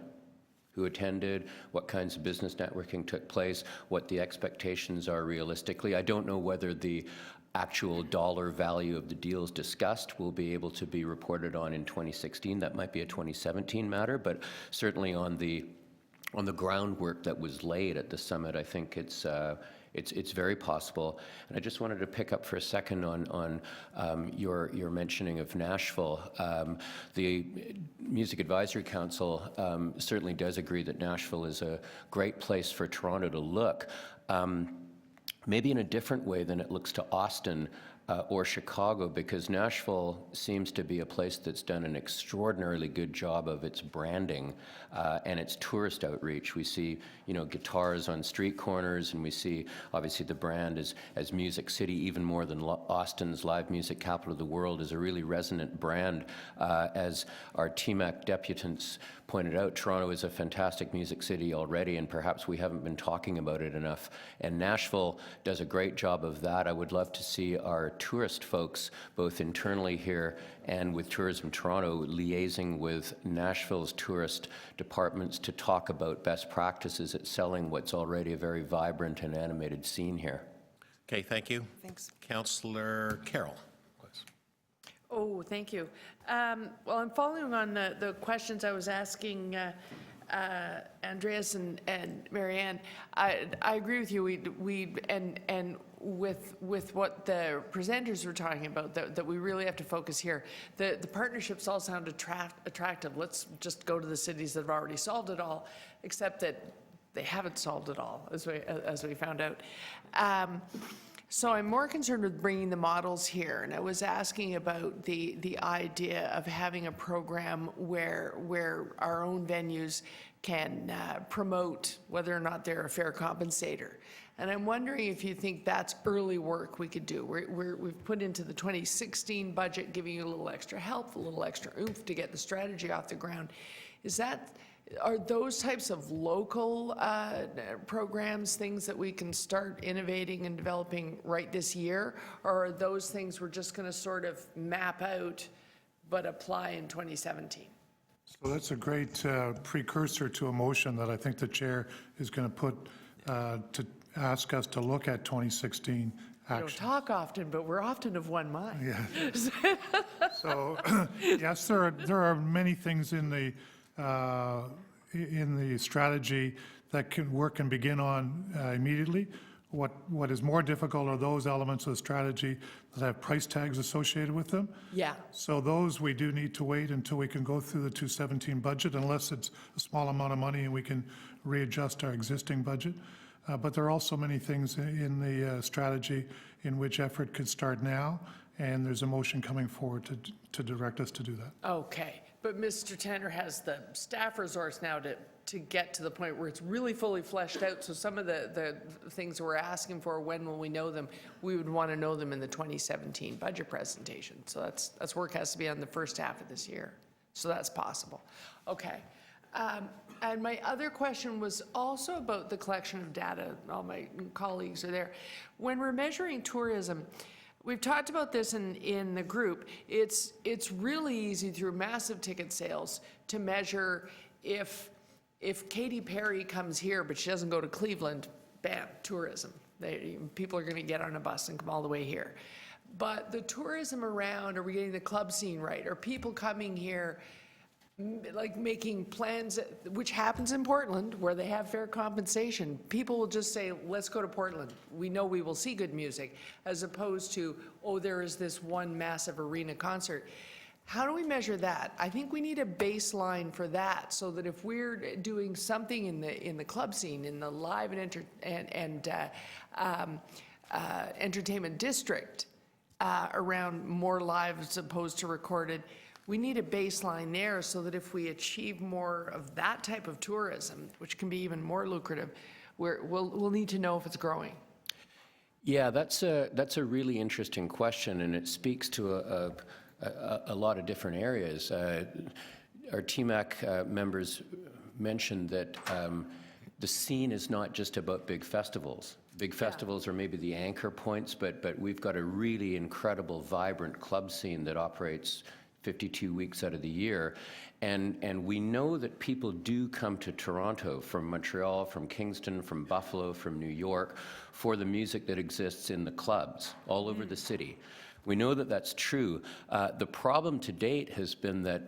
Who attended, what kinds of business networking took place, what the expectations are realistically. I don't know whether the actual dollar value of the deals discussed will be able to be reported on in 2016. That might be a 2017 matter, but certainly on the groundwork that was laid at the summit, I think it's It's very possible. And I just wanted to pick up for a second on your mentioning of Nashville. The Music Advisory Council certainly does agree that Nashville is a great place for Toronto to look, maybe in a different way than it looks to Austin or Chicago, because Nashville seems to be a place that's done an extraordinarily good job of its branding and its tourist outreach. We see, guitars on street corners, and we see, obviously, the brand as Music City, even more than Austin's live music capital of the world, is a really resonant brand. As our TMAC deputants pointed out, Toronto is a fantastic music city already, and perhaps we haven't been talking about it enough. And Nashville does a great job of that. I would love to see our tourist folks, both internally here and with Tourism Toronto, liaising with Nashville's tourist departments to talk about best practices at selling what's already a very vibrant and animated scene here. Okay, thank you. Thanks. Councillor Carroll, please. Oh, thank you. Well, I'm following on the questions I was asking Andreas and Marianne. I agree with you. And with what the presenters were talking about, that we really have to focus here. The partnerships all sound attractive. Let's just go to the cities that have already solved it all, except that they haven't solved it all, as we found out. So I'm more concerned with bringing the models here, and I was asking about the idea of having a program where our own venues can promote whether or not they're a fair compensator. And I'm wondering if you think that's early work we could do. We've put into the 2016 budget, giving you a little extra help, a little extra oomph to get the strategy off the ground. Are those types of local programs things that we can start innovating and developing right this year? Or are those things we're just going to sort of map out but apply in 2017? So that's a great precursor to a motion that I think the chair is going to put to ask us to look at 2016 We don't action. talk often, but we're often of one mind. Yeah. So yes, there are many things in the strategy that can work and begin on immediately. What is more difficult are those elements of the strategy that have price tags associated with them. Yeah. So those we do need to wait until we can go through the 2017 budget, unless it's a small amount of money and we can readjust our existing budget. But there are also many things in the strategy in which effort could start now, and there's a motion coming forward to direct us to do that. Okay, but Mr. Tanner has the staff resource now to get to the point where it's really fully fleshed out. So some of the things we're asking for, when will we know them? We would want to know them in the 2017 budget presentation. So that's work has to be on the first half of this year. So that's possible. Okay. And my other question was also about the collection of data. All my colleagues are there. When we're measuring tourism, we've talked about this in the group. It's really easy through massive ticket sales to measure if Katy Perry comes here but she doesn't go to Cleveland, bam, tourism. People are going to get on a bus and come all the way here. But the tourism around, are we getting the club scene right? Are people coming here like making plans, which happens in Portland, where they have fair compensation? People will just say, let's go to Portland. We know we will see good music, as opposed to, oh, there is this one massive arena concert. How do we measure that? I think we need a baseline for that, so that if we're doing something in the club scene, in the live and entertainment district, around more live as opposed to recorded, we need a baseline there, so that if we achieve more of that type of tourism, which can be even more lucrative, we'll need to know if it's growing. Yeah, that's a really interesting question, and it speaks to a lot of different areas. Our TMAC members mentioned that the scene is not just about big festivals. Big festivals are maybe the anchor points, but we've got a really incredible, vibrant club scene that operates 52 weeks out of the year. And we know that people do come to Toronto from Montreal, from Kingston, from Buffalo, from New York for the music that exists in the clubs all over the city. We know that that's true. The problem to date has been that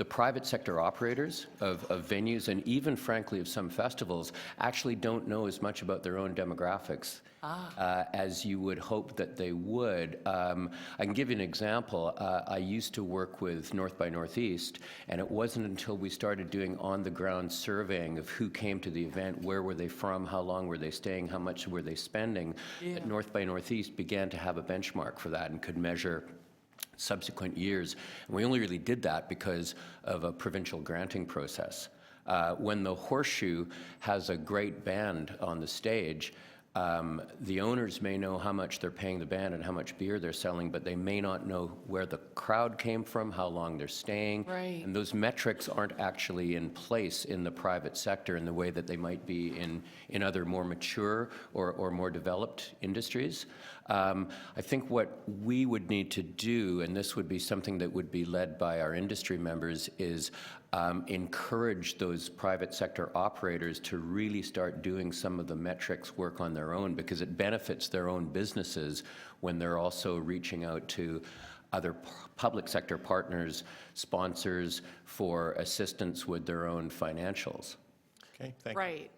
the private sector operators of venues and even, frankly, of some festivals actually don't know as much about their own demographics as you would hope that they would. I can give you an example. I used to work with North by Northeast, and it wasn't until we started doing on-the-ground surveying of who came to the event, where were they from, how long were they staying, how much were they spending, that North by Northeast began to have a benchmark for that and could measure subsequent years. And we only really did that because of a provincial granting process. When the Horseshoe has a great band on the stage, the owners may know how much they're paying the band and how much beer they're selling, but they may not know where the crowd came from, how long they're staying. Right. And those metrics aren't actually in place in the private sector in the way that they might be in other more mature or more developed industries. I think what we would need to do, and this would be something that would be led by our industry members, is encourage those private sector operators to really start doing some of the metrics work on their own, because it benefits their own businesses when they're also reaching out to other public sector partners, sponsors, for assistance with their own financials. Okay, thank you. Right,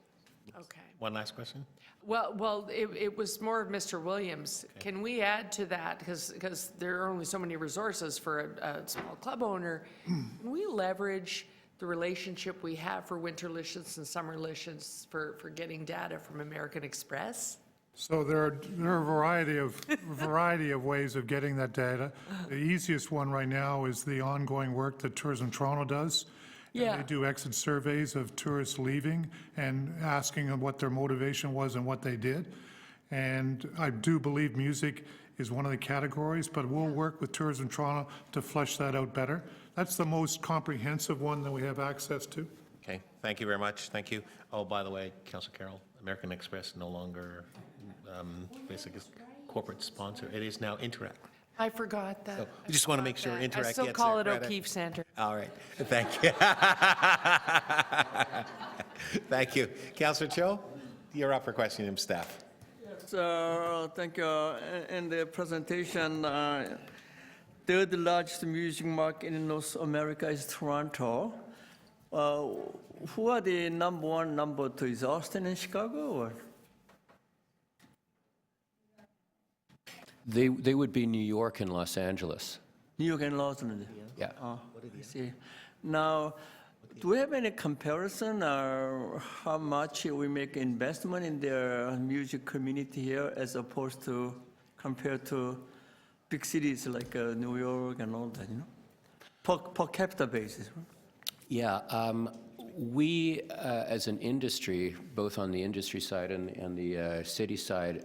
okay. One last question? Well, it was more of Mr. Williams. Can we add to that, because there are only so many resources for a small club owner, can we leverage the relationship we have for Winterlicious and Summerlicious for getting data from American Express? So there are a variety of ways of getting that data. The easiest one right now is the ongoing work that Tourism Toronto does. Yeah. They do exit surveys of tourists leaving and asking them what their motivation was and what they did. And I do believe music is one of the categories, but we'll work with Tourism Toronto to flesh that out better. That's the most comprehensive one that we have access to. Okay, thank you very much. Thank you. Oh, by the way, Councilor Carroll, American Express no longer basically corporate sponsor. It is now Interact. I forgot that. So we just want to make sure Interact I gets still their call it credit. O'Keefe Center. All right, thank you. Thank you. Councilor Cho, you're up for questioning of staff. Thank you. In the presentation, third largest music market in North America is Toronto. Who are the number one, number two? Is Austin and Chicago? Or? They would be New York and Los Angeles. New York and Los Angeles. Yeah. I see. Now, do we have any comparison or how much we make investment in the music community here as opposed to compared to big cities like New York and all that, you know? Per capita basis. Right? Yeah. We, as an industry, both on the industry side and the city side,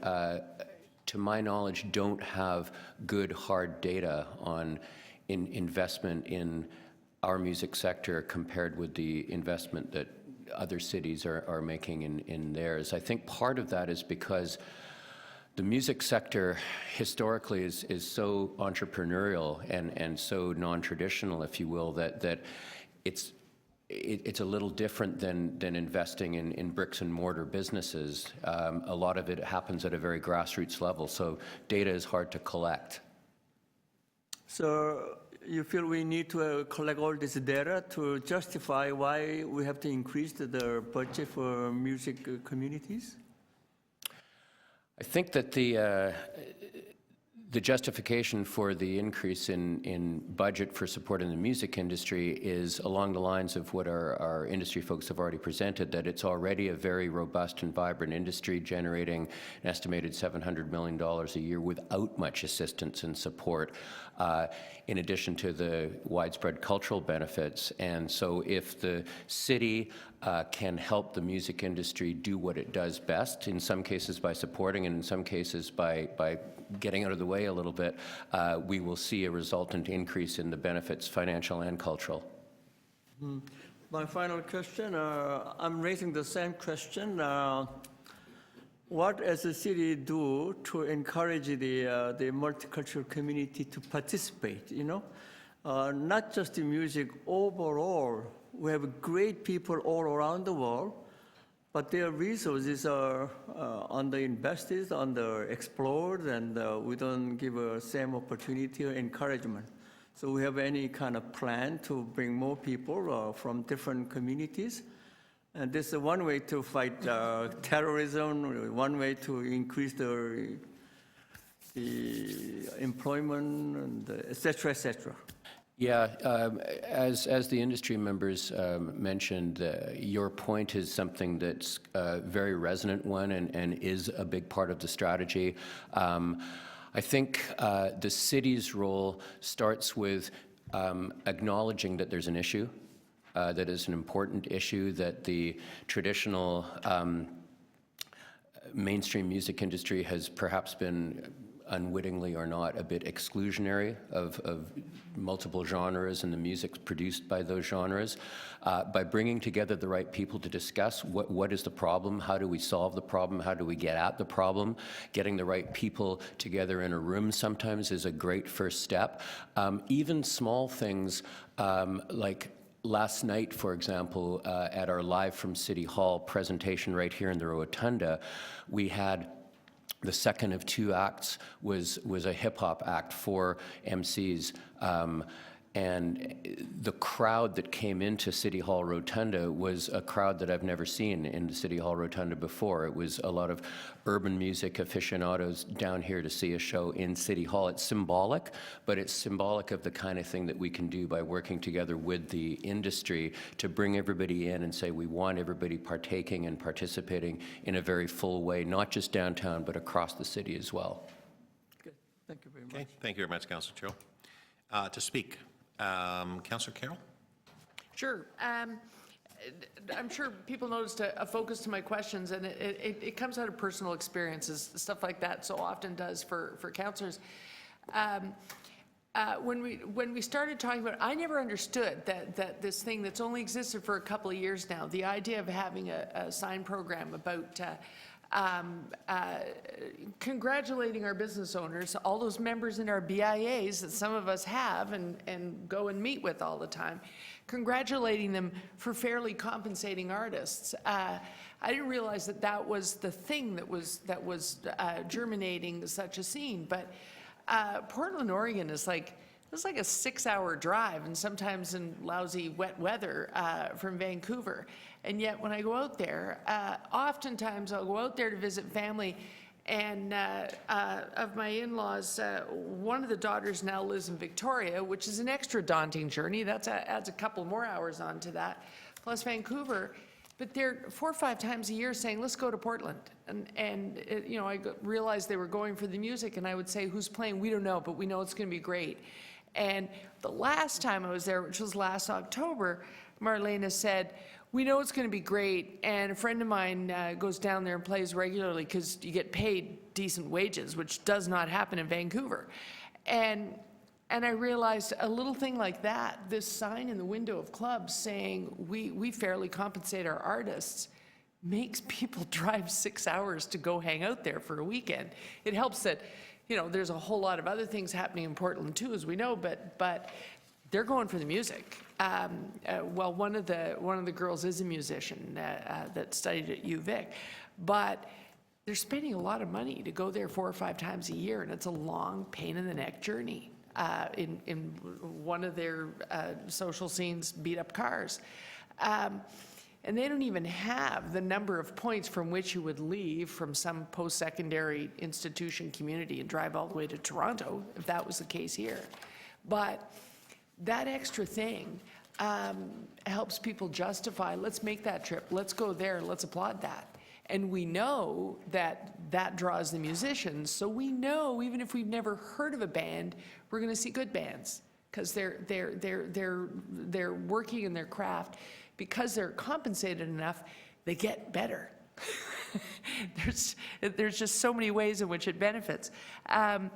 to my knowledge, don't have good hard data on investment in our music sector compared with the investment that other cities are making in theirs. I think part of that is because the music sector historically is so entrepreneurial and so non-traditional, if you will, that it's a little different than investing in bricks and mortar businesses. A lot of it happens at a very grassroots level, so data is hard to collect. So you feel we need to collect all this data to justify why we have to increase the budget for music communities? I think that the justification for the increase in budget for supporting the music industry is along the lines of what our industry folks have already presented, that it's already a very robust and vibrant industry generating an estimated $700 million a year without much assistance and support, in addition to the widespread cultural benefits. And so if the city can help the music industry do what it does best, in some cases by supporting and in some cases by getting out of the way a little bit, we will see a resultant increase in the benefits, financial and cultural. My final question, I'm raising the same question. What does the city do to encourage the multicultural community to participate, you know? Not just the music, overall. We have great people all around the world, but their resources are underinvested, underexplored, and we don't give the same opportunity or encouragement. So we have any kind of plan to bring more people from different communities? And this is one way to fight terrorism, one way to increase the employment, and et cetera, et cetera. Yeah, as the industry members mentioned, your point is something that's a very resonant one and is a big part of the strategy. I think the city's role starts with acknowledging that there's an issue, that is an important issue, that the traditional mainstream music industry has perhaps been unwittingly or not, a bit exclusionary of multiple genres and the music produced by those genres. By bringing together the right people to discuss what is the problem, how do we solve the problem, how do we get at the problem, getting the right people together in a room sometimes is a great first step. Even small things like last night, for example, at our Live from City Hall presentation right here in the Rotunda, we had the second of two acts was a hip-hop act, 4 MCs. And the crowd that came into City Hall Rotunda was a crowd that I've never seen in the City Hall Rotunda before. It was a lot of urban music aficionados down here to see a show in City Hall. It's symbolic, but it's symbolic of the kind of thing that we can do by working together with the industry to bring everybody in and say we want everybody partaking and participating in a very full way, not just downtown, but across the city as well. Okay, thank you very much. Okay, thank you very much, Councillor Cho. To speak, Councillor Carroll? Sure. I'm sure people noticed a focus to my questions, and it comes out of personal experiences. Stuff like that so often does for councillors. When we started talking about it, I never understood that this thing that's only existed for a couple of years now, the idea of having a sign program about congratulating our business owners, all those members in our BIAs that some of us have and go and meet with all the time, congratulating them for fairly compensating artists. I didn't realize that was the thing that was germinating such a scene. But Portland, Oregon is like, it's like a 6-hour drive, and sometimes in lousy wet weather from Vancouver. And yet when I go out there, oftentimes I'll go out there to visit family, and of my in-laws, one of the daughters now lives in Victoria, which is an extra daunting journey. That adds a couple more hours onto that, plus Vancouver. But they're 4 or 5 times a year saying, let's go to Portland. And you know, I realized they were going for the music, and I would say, who's playing? We don't know, but we know it's going to be great. And the last time I was there, which was last October, Marlena said, we know it's going to be great, and a friend of mine goes down there and plays regularly because you get paid decent wages, which does not happen in Vancouver. And I realized a little thing like that, this sign in the window of clubs saying we fairly compensate our artists, makes people drive 6 hours to go hang out there for a weekend. It helps that, you know, there's a whole lot of other things happening in Portland too, as we know, but they're going for the music. Well, one of the girls is a musician that studied at UVic, but they're spending a lot of money to go there 4 or 5 times a year, and it's a long pain in the neck journey. In one of their social scenes, beat up cars. And they don't even have the number of points from which you would leave from some post-secondary institution community and drive all the way to Toronto, if that was the case here. But that extra thing helps people justify, let's make that trip, let's go there, let's applaud that. And we know that draws the musicians, so we know even if we've never heard of a band, we're going to see good bands because they're working in their craft. Because they're compensated enough, they get better. There's just so many ways in which it benefits. And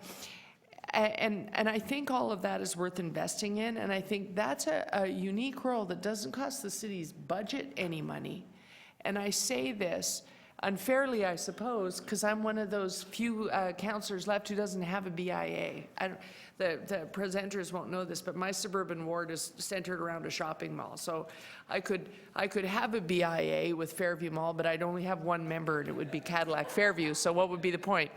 I think all of that is worth investing in, and I think that's a unique role that doesn't cost the city's budget any money. And I say this unfairly, I suppose, because I'm one of those few councillors left who doesn't have a BIA. the presenters won't know this, but my suburban ward is centered around a shopping mall. So I could have a BIA with Fairview Mall, but I'd only have one member, and it would be Cadillac Fairview. So what would be the point?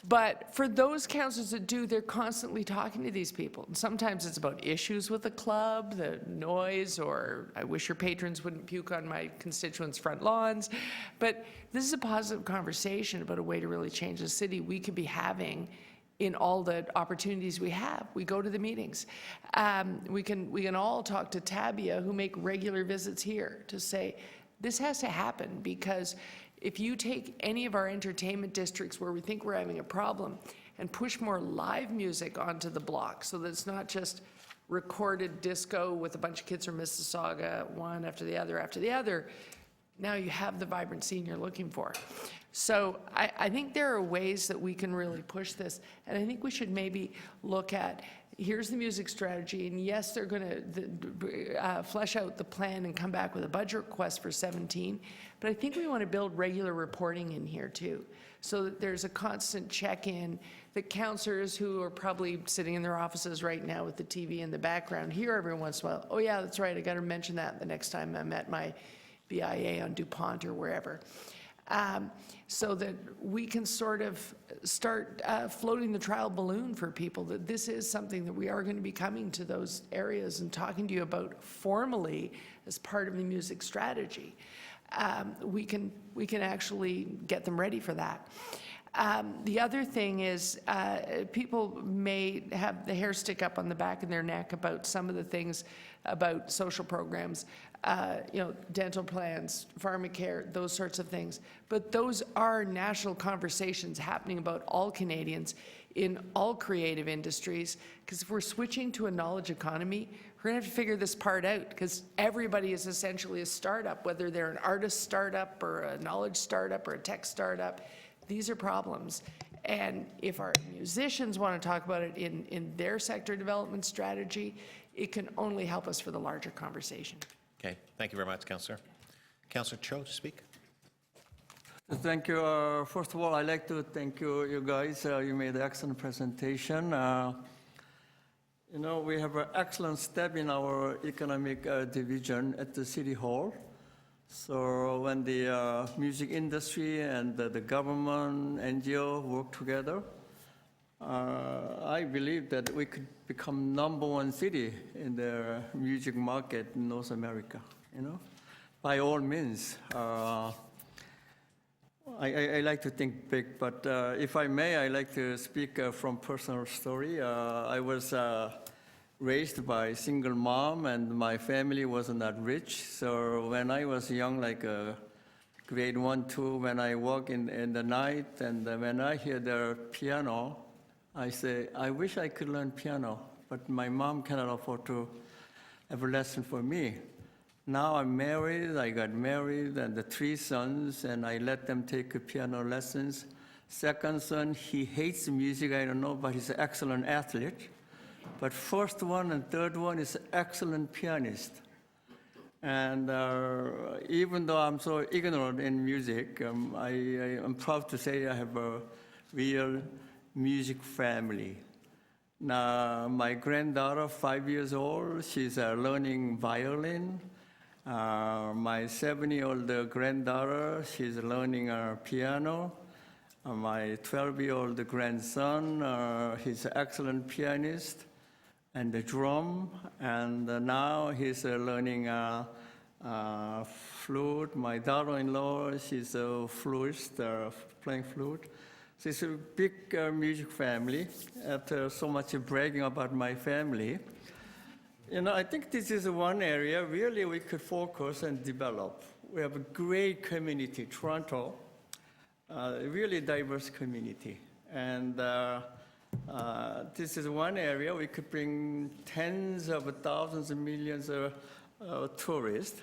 But for those councillors that do, they're constantly talking to these people. And sometimes it's about issues with the club, the noise, or I wish your patrons wouldn't puke on my constituents' front lawns. But this is a positive conversation about a way to really change the city we could be having in all the opportunities we have. We go to the meetings. We can all talk to Tabia, who make regular visits here, to say, this has to happen, because if you take any of our entertainment districts where we think we're having a problem and push more live music onto the block so that it's not just recorded disco with a bunch of kids from Mississauga, one after the other, now you have the vibrant scene you're looking for. So I think there are ways that we can really push this, and I think we should maybe look at, here's the music strategy, and yes, they're going to flesh out the plan and come back with a budget request for 17, but I think we want to build regular reporting in here too, so that there's a constant check-in, that councillors who are probably sitting in their offices right now with the TV in the background hear every once in a while, oh yeah, that's right, I got to mention that the next time I'm at my BIA on DuPont or wherever. So that we can sort of start floating the trial balloon for people, that this is something that we are going to be coming to those areas and talking to you about formally as part of the music strategy. We can actually get them ready for that. The other thing is people may have the hair stick up on the back of their neck about some of the things about social programs, dental plans, pharmacare, those sorts of things. But those are national conversations happening about all Canadians in all creative industries, because if we're switching to a knowledge economy, we're going to have to figure this part out, because everybody is essentially a startup, whether they're an artist startup or a knowledge startup or a tech startup. These are problems. And if our musicians want to talk about it in their sector development strategy, it can only help us for the larger conversation. Okay, thank you very much, Councillor. Councillor Cho to speak. Thank you. First of all, I'd like to thank you guys. You made an excellent presentation. We have an excellent step in our economic division at the City Hall. So when the music industry and the government, NGO work together, I believe that we could become #1 city in the music market in North America, By all means. I like to think big, but if I may, I like to speak from personal story. I was raised by a single mom, and my family was not rich. So when I was young, like grade 1, 2, when I walk in the night, and when I hear the piano, I say, I wish I could learn piano, but my mom cannot afford to have a lesson for me. Now I'm married, I got married, and the 3 sons, and I let them take piano lessons. Second son, he hates music, I don't know, but he's an excellent athlete. But first one and third one is an excellent pianist. And even though I'm so ignorant in music, I'm proud to say I have a real music family. Now, my granddaughter, 5 years old, she's learning violin. My 7-year-old granddaughter, she's learning piano. My 12-year-old grandson, he's an excellent pianist, and the drum. And now he's learning flute. My daughter-in-law, she's a flutist, playing flute. So it's a big music family. After so much bragging about my family, I think this is one area really we could focus and develop. We have a great community, Toronto, really diverse community. And this is one area we could bring tens of thousands and millions of tourists.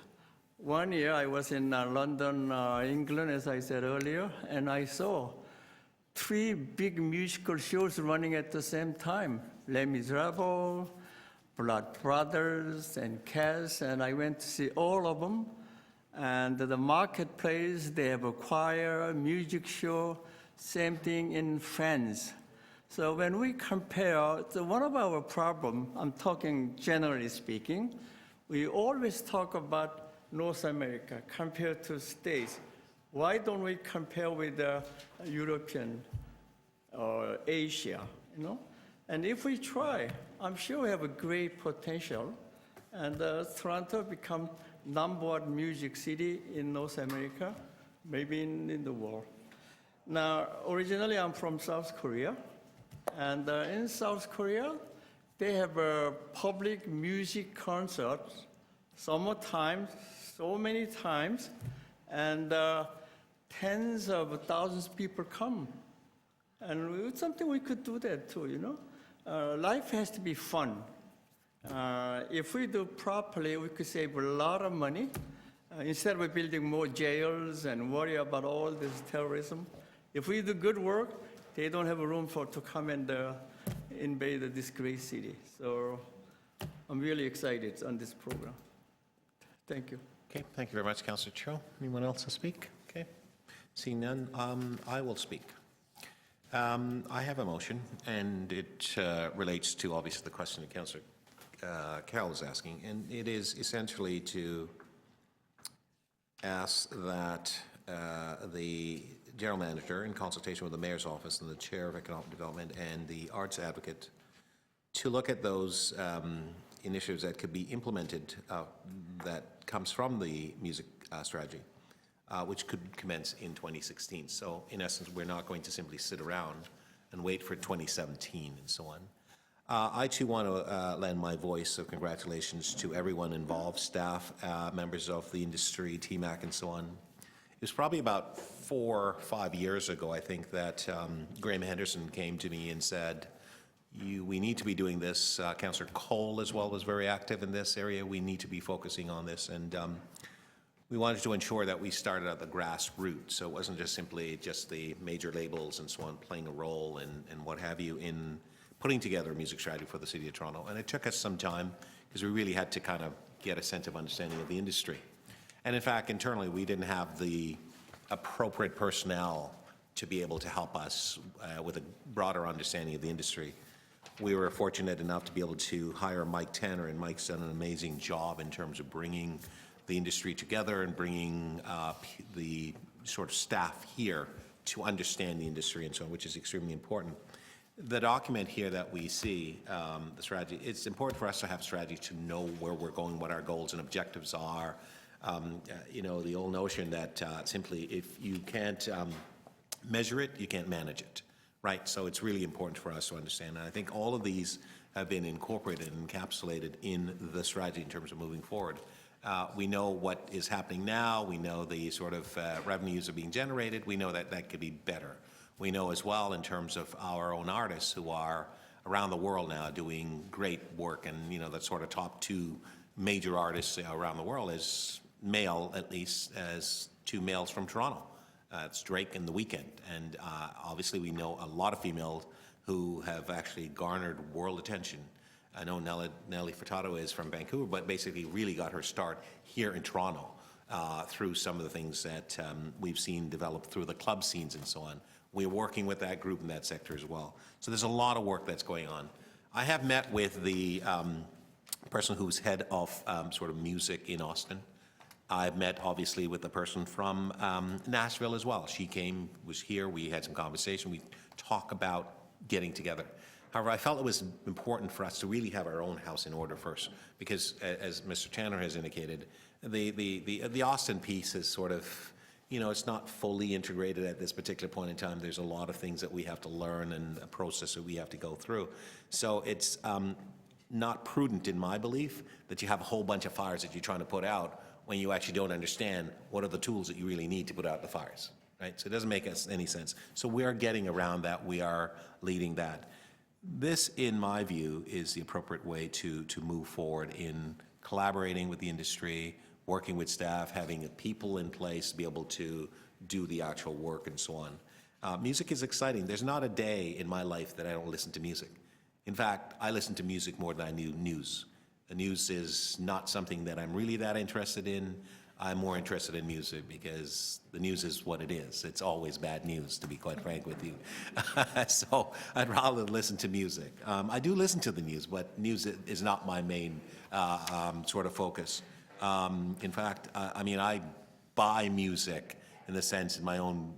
One year I was in London, England, as I said earlier, and I saw 3 big musical shows running at the same time, Les Miserables, Blood Brothers, and Cats, and I went to see all of them. And the marketplace, they have a choir, music show, same thing in France. So when we compare, so one of our problem, I'm talking generally speaking, we always talk about North America compared to States. Why don't we compare with European or Asia, you know? And if we try, I'm sure we have a great potential. And Toronto become #1 music city in North America, maybe in the world. Now, originally I'm from South Korea. And in South Korea, they have a public music concerts, summertime, so many times, and tens of thousands of people come. And it's something we could do that too, you know? Life has to be fun. If we do properly, we could save a lot of money. Instead of building more jails and worry about all this terrorism, if we do good work, they don't have a room to come and invade this great city. So I'm really excited on this program. Thank you. Okay, thank you very much, Councillor Cho. Anyone else to speak? Okay, seeing none, I will speak. I have a motion, and it relates to, obviously, the question that Councillor Carroll is asking, and it is essentially to ask that the General Manager, in consultation with the Mayor's Office and the Chair of Economic Development and the Arts Advocate, to look at those initiatives that could be implemented that comes from the music strategy, which could commence in 2016. So in essence, we're not going to simply sit around and wait for 2017 and so on. I too want to lend my voice of congratulations to everyone involved, staff, members of the industry, TMAC and so on. It was probably about 4 or 5 years ago, I think, that Graham Henderson came to me and said, we need to be doing this. Councillor Cole as well was very active in this area. We need to be focusing on this. And we wanted to ensure that we started at the grassroots. So it wasn't just simply just the major labels and so on playing a role and what have you in putting together a music strategy for the City of Toronto. And it took us some time because we really had to kind of get a sense of understanding of the industry. And in fact, internally, we didn't have the appropriate personnel to be able to help us with a broader understanding of the industry. We were fortunate enough to be able to hire Mike Tanner, and Mike's done an amazing job in terms of bringing the industry together and bringing the sort of staff here to understand the industry and so on, which is extremely important. The document here that we see, the strategy, it's important for us to have strategy to know where we're going, what our goals and objectives are. You know, the old notion that simply if you can't measure it, you can't manage it, right? So it's really important for us to understand. And I think all of these have been incorporated and encapsulated in the strategy in terms of moving forward. We know what is happening now. We know the sort of revenues are being generated. We know that that could be better. We know as well in terms of our own artists who are around the world now doing great work, and you know, the sort of top 2 major artists around the world is male, at least, as 2 males from Toronto. It's Drake and The Weeknd. And obviously we know a lot of females who have actually garnered world attention. I know Nelly Furtado is from Vancouver, but basically really got her start here in Toronto through some of the things that we've seen develop through the club scenes and so on. We're working with that group in that sector as well. So there's a lot of work that's going on. I have met with the person who's head of sort of music in Austin. I've met, obviously, with the person from Nashville as well. She came, was here, we had some conversation, we talked about getting together. However, I felt it was important for us to really have our own house in order first, because as Mr. Tanner has indicated, the Austin piece is sort of, you know, it's not fully integrated at this particular point in time. There's a lot of things that we have to learn and a process that we have to go through. So it's not prudent, in my belief, that you have a whole bunch of fires that you're trying to put out when you actually don't understand what are the tools that you really need to put out the fires, right? So it doesn't make any sense. So we are getting around that. We are leading that. This, in my view, is the appropriate way to move forward in collaborating with the industry, working with staff, having people in place to be able to do the actual work and so on. Music is exciting. There's not a day in my life that I don't listen to music. In fact, I listen to music more than I do news. The news is not something that I'm really that interested in. I'm more interested in music because the news is what it is. It's always bad news, to be quite frank with you. So I'd rather listen to music. I do listen to the news, but news is not my main sort of focus. In fact, I mean, I buy music in the sense in my own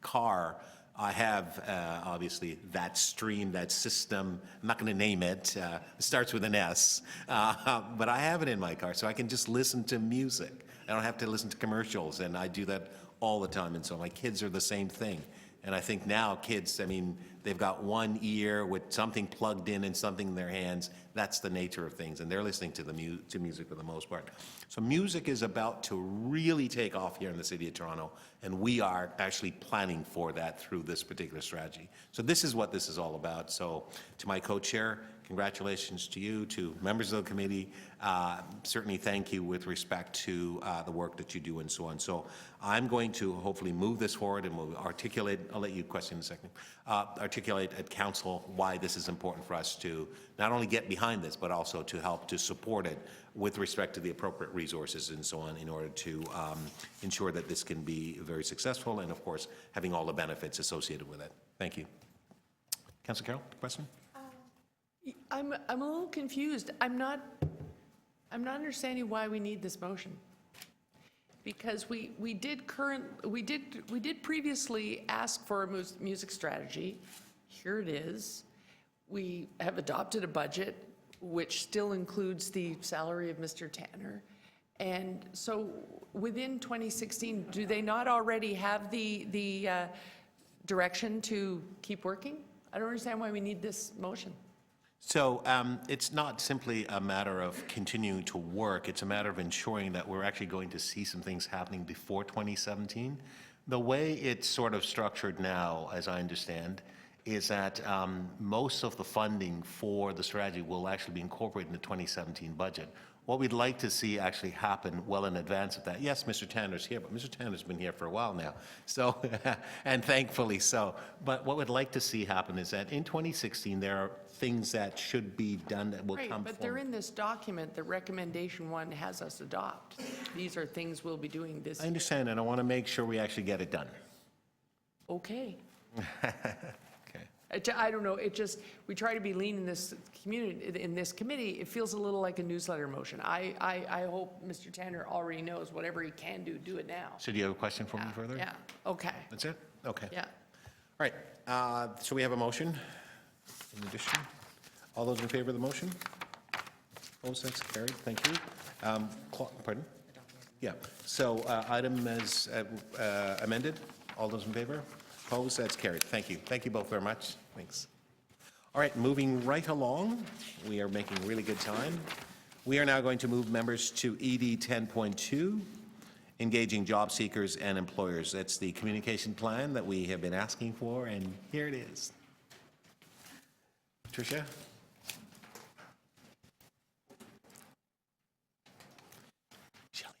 car. I have, obviously, that stream, that system. I'm not going to name it. It starts with an S. But I have it in my car, so I can just listen to music. I don't have to listen to commercials, and I do that all the time. And so my kids are the same thing. And I think now kids, I mean, they've got one ear with something plugged in and something in their hands. That's the nature of things, and they're listening to to music for the most part. So music is about to really take off here in the City of Toronto, and we are actually planning for that through this particular strategy. So this is what this is all about. So to my co-chair, congratulations to you, to members of the committee. Certainly thank you with respect to the work that you do and so on. So I'm going to hopefully move this forward, and we'll articulate, I'll let you question in a second, articulate at council why this is important for us to not only get behind this, but also to help to support it with respect to the appropriate resources and so on in order to ensure that this can be very successful and, of course, having all the benefits associated with it. Thank you. Councillor Carroll, question? I'm a little confused. I'm not understanding why we need this motion. Because we did previously ask for a music strategy. Here it is. We have adopted a budget which still includes the salary of Mr. Tanner. And so within 2016, do they not already have the direction to keep working? I don't understand why we need this motion. So it's not simply a matter of continuing to work, it's a matter of ensuring that we're actually going to see some things happening before 2017. The way it's sort of structured now, as I understand, is that most of the funding for the strategy will actually be incorporated in the 2017 budget. What we'd like to see actually happen well in advance of that. Yes, Mr. Tanner's here, but Mr. Tanner's been here for a while now, so and thankfully so. But what we'd like to see happen is that in 2016 there are things that should be done that will Right, come but they're in this document that recommendation 1 has us adopt. These are things we'll be doing this I understand, and I want to make sure we actually get it done. Okay. Okay. I don't know, it just, we try to be lean in this community, in this committee. It feels a little like a newsletter motion. I hope Mr. Tanner already knows whatever he can do it now. So do you have a question for me further? Yeah, okay. That's it? Okay. Yeah. All right, so we have a motion in addition. All those in favor of the motion? Opposed, that's carried, thank you. Pardon? Yeah, so item as amended, all those in favor? Opposed, that's carried, thank you. Thank you both very much, thanks. All right, moving right along, we are making really good time. We are now going to move members to ED 10.2, engaging job seekers and employers. That's the communication plan that we have been asking for, and here it is. Tricia? Shelley.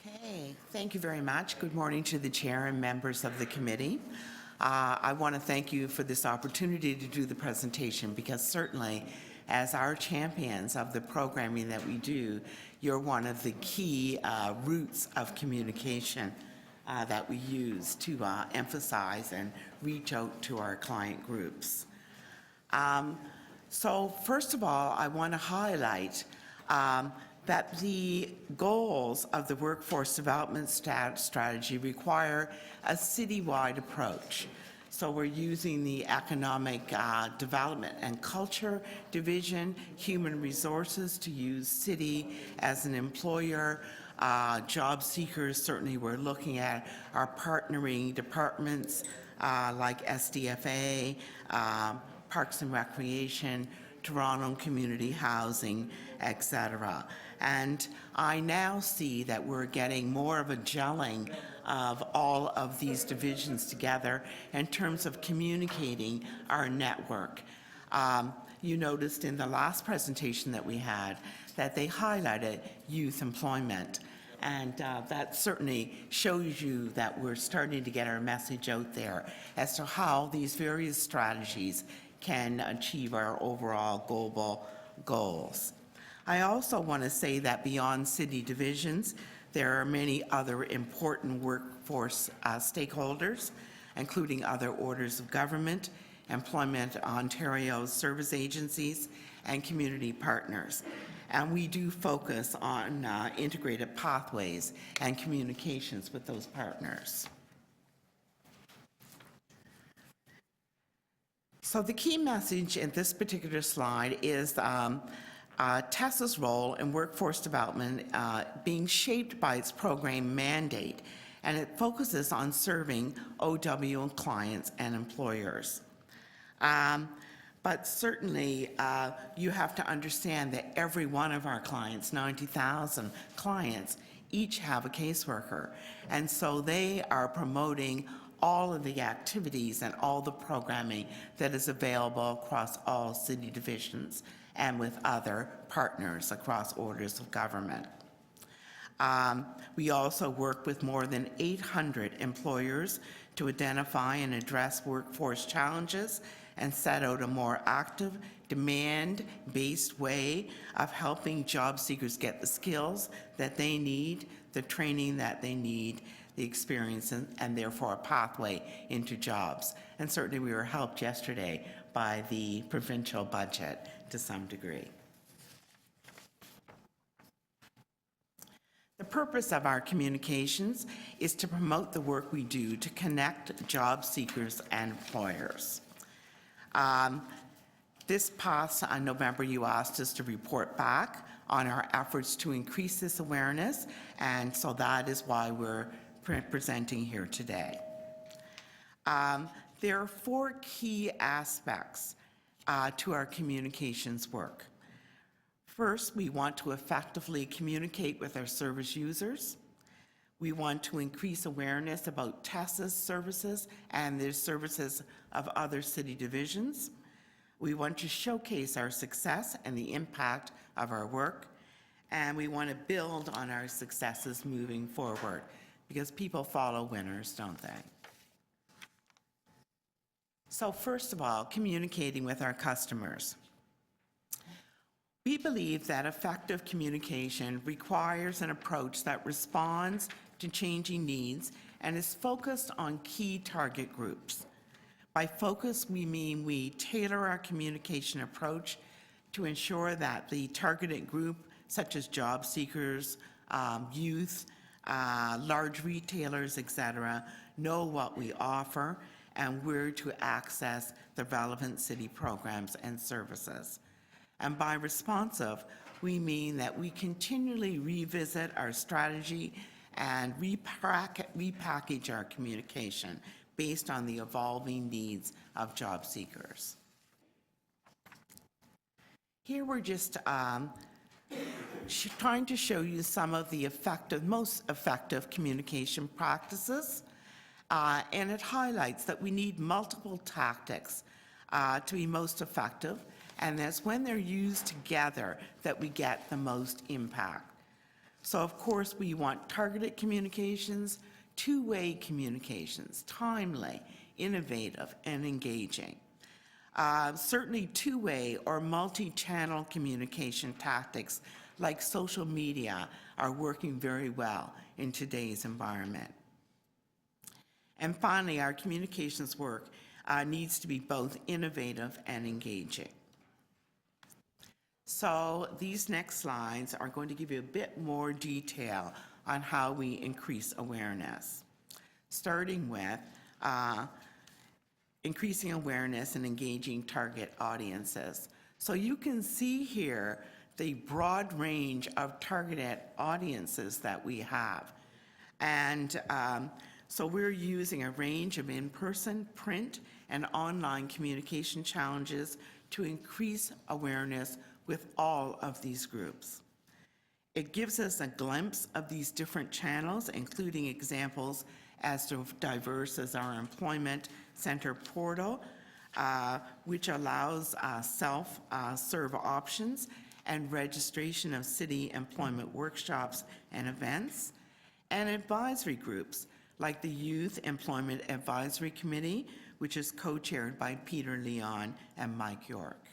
Okay, thank you very much. Good morning to the chair and members of the committee. I want to thank you for this opportunity to do the presentation because certainly as our champions of the programming that we do, you're one of the key routes of communication that we use to emphasize and reach out to our client groups. So first of all, I want to highlight that the goals of the workforce development strategy require a citywide approach. So we're using the economic development and culture division, human resources to use city as an employer. Job seekers, certainly we're looking at our partnering departments like SDFA, Parks and Recreation, Toronto Community Housing, etc. And I now see that we're getting more of a gelling of all of these divisions together in terms of communicating our network. you noticed in the last presentation that we had that they highlighted youth employment. And that certainly shows you that we're starting to get our message out there as to how these various strategies can achieve our overall global goals. I also want to say that beyond city divisions, there are many other important workforce stakeholders, including other orders of government, Employment Ontario service agencies, and community partners. And we do focus on integrated pathways and communications with those partners. So the key message in this particular slide is TESS's role in workforce development being shaped by its program mandate, and it focuses on serving OW clients and employers. But certainly, you have to understand that every one of our clients, 90,000 clients, each have a caseworker. And so they are promoting all of the activities and all the programming that is available across all city divisions and with other partners across orders of government. We also work with more than 800 employers to identify and address workforce challenges and set out a more active, demand-based way of helping job seekers get the skills that they need, the training that they need, the experience, and therefore a pathway into jobs. And certainly we were helped yesterday by the provincial budget to some degree. The purpose of our communications is to promote the work we do to connect job seekers and employers. This past November, you asked us to report back on our efforts to increase this awareness, and so that is why we're presenting here today. There are 4 key aspects to our communications work. First, we want to effectively communicate with our service users. We want to increase awareness about TESS's services and the services of other city divisions. We want to showcase our success and the impact of our work. And we want to build on our successes moving forward, because people follow winners, don't they? So first of all, communicating with our customers. We believe that effective communication requires an approach that responds to changing needs and is focused on key target groups. By focus, we mean we tailor our communication approach to ensure that the targeted group, such as job seekers, youth, large retailers, etc., know what we offer and where to access the relevant city programs and services. And by responsive, we mean that we continually revisit our strategy and repackage our communication based on the evolving needs of job seekers. Here we're just trying to show you some of the most effective communication practices, and it highlights that we need multiple tactics to be most effective, and that's when they're used together that we get the most impact. So of course we want targeted communications, two-way communications, timely, innovative, and engaging. Certainly two-way or multi-channel communication tactics like social media are working very well in today's environment. And finally, our communications work needs to be both innovative and engaging. So these next slides are going to give you a bit more detail on how we increase awareness, starting with increasing awareness and engaging target audiences. So you can see here the broad range of targeted audiences that we have. And so we're using a range of in-person, print, and online communication challenges to increase awareness with all of these groups. It gives us a glimpse of these different channels, including examples as diverse as our Employment Center portal, which allows self-serve options and registration of city employment workshops and events, and advisory groups like the Youth Employment Advisory Committee, which is co-chaired by Peter Leon and Mike York.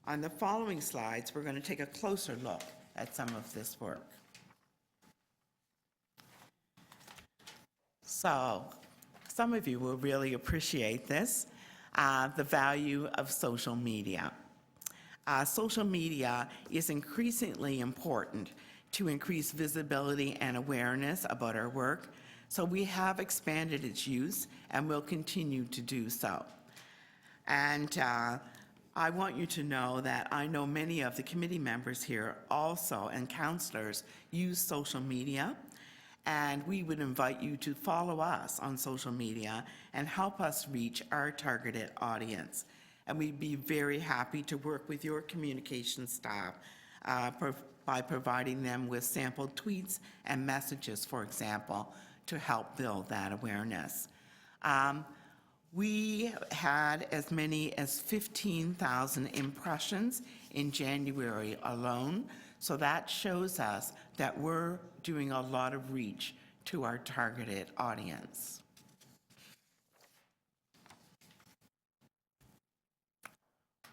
On the following slides, we're going to take a closer look at some of this work. So, some of you will really appreciate this, the value of social media. Social media is increasingly important to increase visibility and awareness about our work, so we have expanded its use and will continue to do so. And I want you to know that I know many of the committee members here also, and councillors, use social media, and we would invite you to follow us on social media and help us reach our targeted audience. And we'd be very happy to work with your communication staff by providing them with sample tweets and messages, for example, to help build that awareness. We had as many as 15,000 impressions in January alone, so that shows us that we're doing a lot of reach to our targeted audience.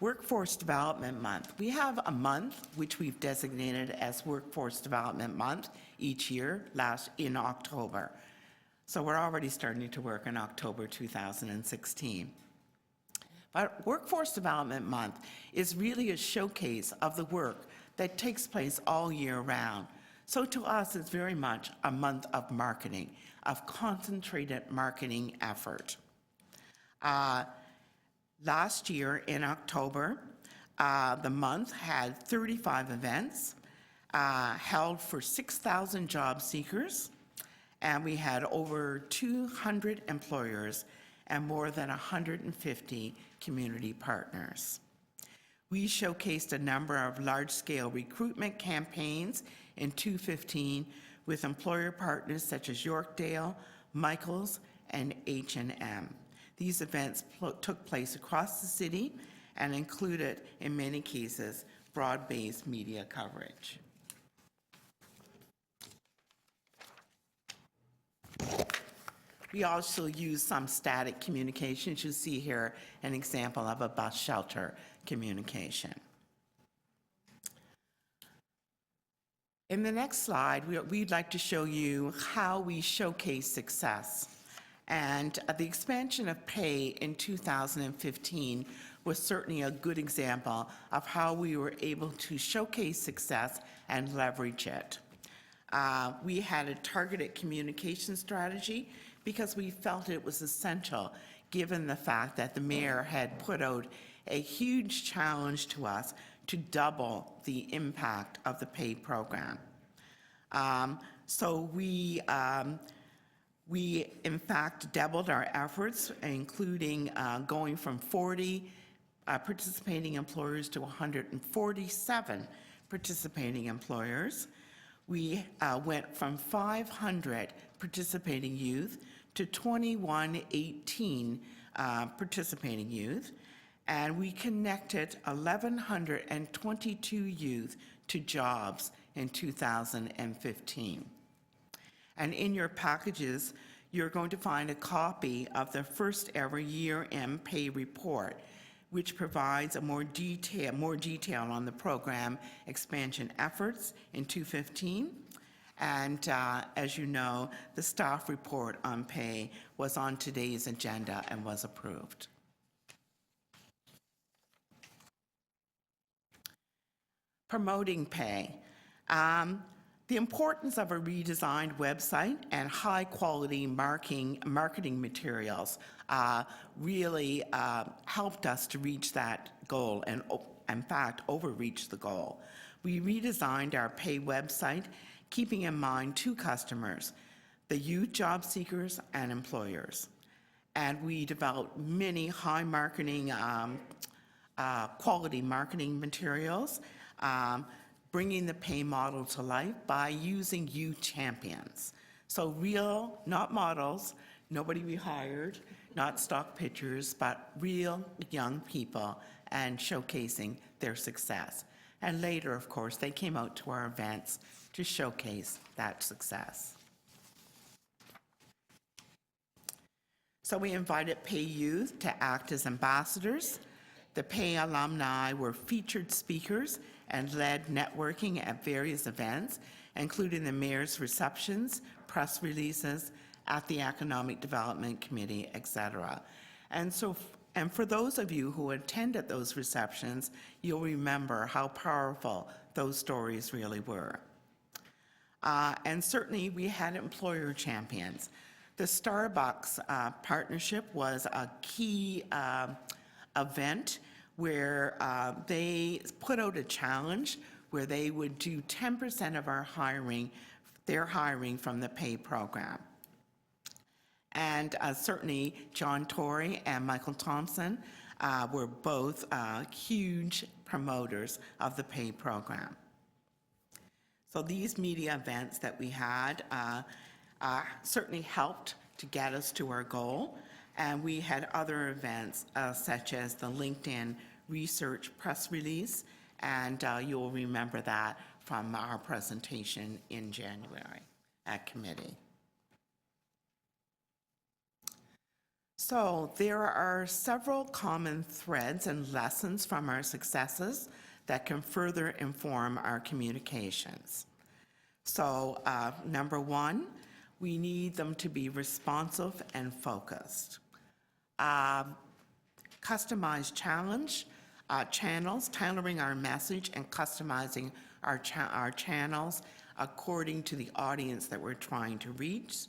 Workforce Development Month. We have a month which we've designated as Workforce Development Month each year, in October. So we're already starting to work in October 2016. But Workforce Development Month is really a showcase of the work that takes place all year round. So to us, it's very much a month of marketing, of concentrated marketing effort. Last year in October, the month had 35 events held for 6,000 job seekers, and we had over 200 employers and more than 150 community partners. We showcased a number of large-scale recruitment campaigns in 2015 with employer partners such as Yorkdale, Michaels, and H&M. These events took place across the city and included, in many cases, broad-based media coverage. We also use some static communications. You see here an example of a bus shelter communication. In the next slide, we'd like to show you how we showcase success. And the expansion of pay in 2015 was certainly a good example of how we were able to showcase success and leverage it. We had a targeted communication strategy because we felt it was essential given the fact that the mayor had put out a huge challenge to us to double the impact of the pay program. So we in fact doubled our efforts, including going from 40 participating employers to 147 participating employers. We went from 500 participating youth to 2118 participating youth, and we connected 1,122 youth to jobs in 2015. And in your packages, you're going to find a copy of the first ever year-end pay report, which provides more detail on the program expansion efforts in 2015. And as you know, the staff report on pay was on today's agenda and was approved. Promoting pay. The importance of a redesigned website and high-quality marketing materials really helped us to reach that goal and, in fact, overreach the goal. We redesigned our pay website, keeping in mind two customers, the youth job seekers and employers. And we developed many high marketing, quality marketing materials, bringing the pay model to life by using youth champions. So real, not models, nobody we hired, not stock pictures, but real young people and showcasing their success. And later, of course, they came out to our events to showcase that success. So we invited Pay youth to act as ambassadors. The Pay alumni were featured speakers and led networking at various events, including the mayor's receptions, press releases, at the Economic Development Committee, etc. And for those of you who attended those receptions, you'll remember how powerful those stories really were. And certainly we had employer champions. The Starbucks partnership was a key event where they put out a challenge where they would do 10% of their hiring from the Pay program. And certainly John Tory and Michael Thompson were both huge promoters of the Pay program. So these media events that we had certainly helped to get us to our goal. And we had other events such as the LinkedIn research press release, and you'll remember that from our presentation in January at committee. So there are several common threads and lessons from our successes that can further inform our communications. So number one, we need them to be responsive and focused. Customized channels, tailoring our message and customizing our channels according to the audience that we're trying to reach.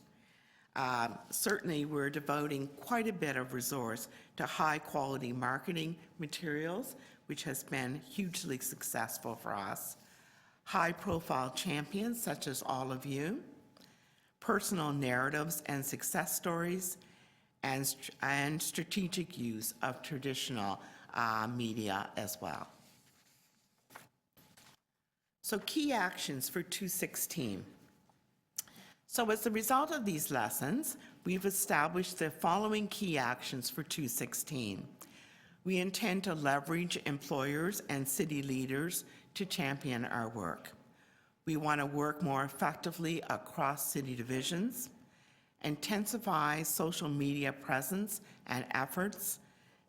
Certainly, we're devoting quite a bit of resource to high-quality marketing materials, which has been hugely successful for us. High-profile champions, such as all of you. Personal narratives and success stories, and strategic use of traditional media as well. So key actions for 2016. So as a result of these lessons, we've established the following key actions for 2016. We intend to leverage employers and city leaders to champion our work. We want to work more effectively across city divisions, intensify social media presence and efforts,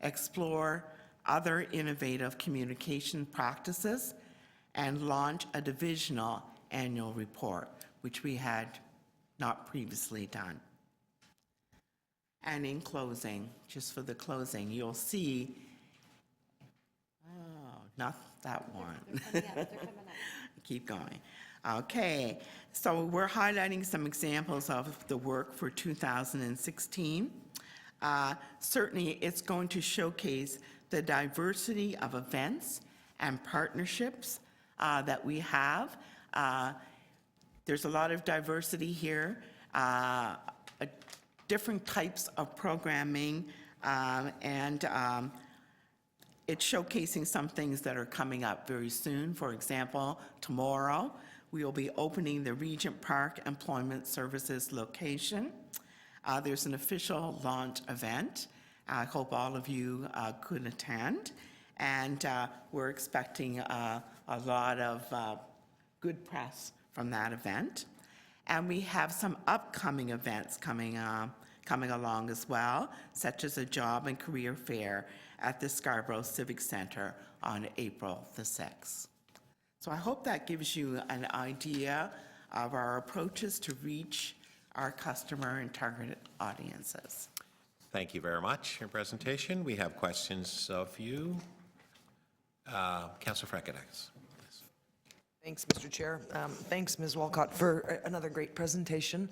explore other innovative communication practices, and launch a divisional annual report, which we had not previously done. And in closing, just for the closing, you'll see, oh, not that one. They're coming up. Keep going. Okay, so we're highlighting some examples of the work for 2016. Certainly, it's going to showcase the diversity of events and partnerships that we have. There's a lot of diversity here, different types of programming, and it's showcasing some things that are coming up very soon. For example, tomorrow, we will be opening the Regent Park Employment Services location. There's an official launch event. I hope all of you could attend. And we're expecting a lot of good press from that event. And we have some upcoming events coming along as well, such as a job and career fair at the Scarborough Civic Center on April the 6th. So I hope that gives you an idea of our approaches to reach our customer and targeted audiences. Thank you very much for your presentation. We have questions of you. Councillor Freckadakis. Thanks, Mr. Chair. Thanks, Ms. Walcott, for another great presentation.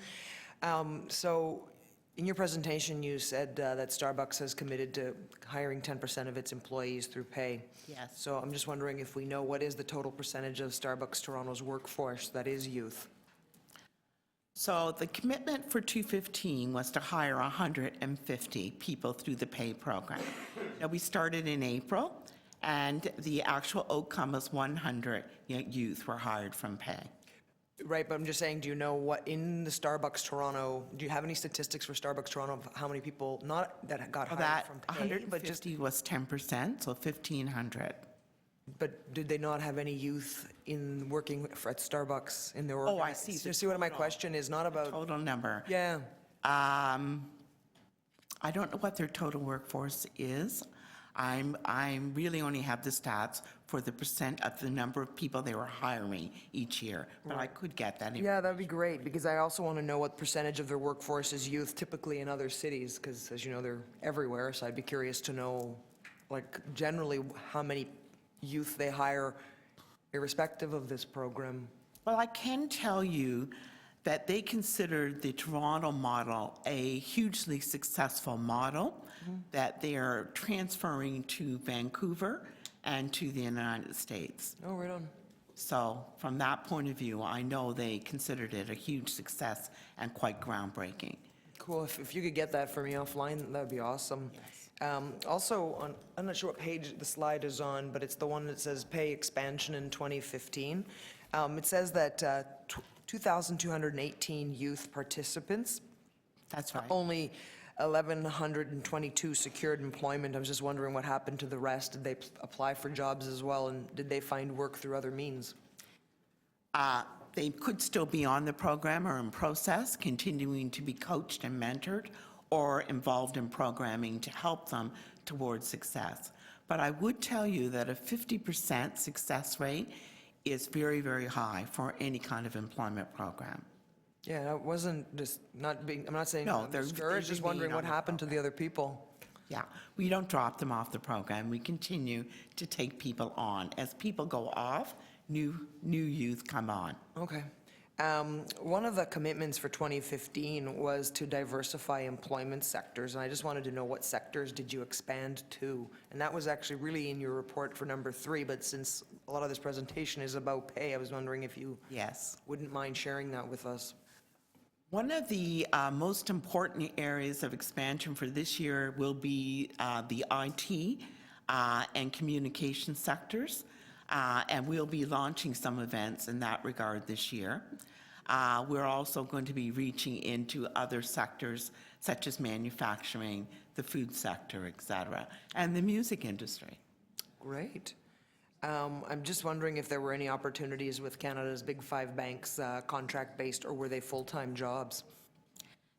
So in your presentation, you said that Starbucks has committed to hiring 10% of its employees through Pay. Yes. So I'm just wondering if we know what is the total percentage of Starbucks Toronto's workforce that is youth? So the commitment for 2015 was to hire 150 people through the Pay program. Now, we started in April, and the actual outcome was 100 youth were hired from Pay. Right, but I'm just saying, do you know what, in the Starbucks Toronto, do you have any statistics for Starbucks Toronto of how many people, not that got Well, hired that from pay, but just, 150 was 10%, so 1,500. but did they not have any youth in working at Starbucks in their Oh, I see. You see what my question is, not about, Total number. yeah. I don't know what their total workforce is. I really only have the stats for the percent of the number of people they were hiring each year, but I could get that. Yeah, that'd be great, because I also want to know what percentage of their workforce is youth, typically in other cities, because as you know, they're everywhere, so I'd be curious to know, like, generally, how many youth they hire irrespective of this program. Well, I can tell you that they considered the Toronto model a hugely successful model that they are transferring to Vancouver and to the United States. Oh, right on. So from that point of view, I know they considered it a huge success and quite groundbreaking. Cool, if you could get that for me offline, that'd be awesome. Also, I'm not sure what page the slide is on, but it's the one that says pay expansion in 2015. It says that 2,218 youth participants. That's right. Only 1,122 secured employment. I was just wondering what happened to the rest. Did they apply for jobs as well, and did they find work through other means? They could still be on the program or in process, continuing to be coached and mentored, or involved in programming to help them towards success. But I would tell you that a 50% success rate is very, very high for any kind of employment program. Yeah, I wasn't just not being, I'm not saying No, I'm they're discouraged, just being wondering on what the happened to the other people. Yeah, we don't drop them off the program. We continue to take people on. As people go off, new youth come on. Okay. One of the commitments for 2015 was to diversify employment sectors, and I just wanted to know what sectors did you expand to? And that was actually really in your report for number 3, but since a lot of this presentation is about pay, I was wondering if you Yes. wouldn't mind sharing that with us. One of the most important areas of expansion for this year will be the IT and communication sectors, and we'll be launching some events in that regard this year. We're also going to be reaching into other sectors such as manufacturing, the food sector, et cetera, and the music industry. Great. I'm just wondering if there were any opportunities with Canada's Big Five banks, contract-based, or were they full-time jobs?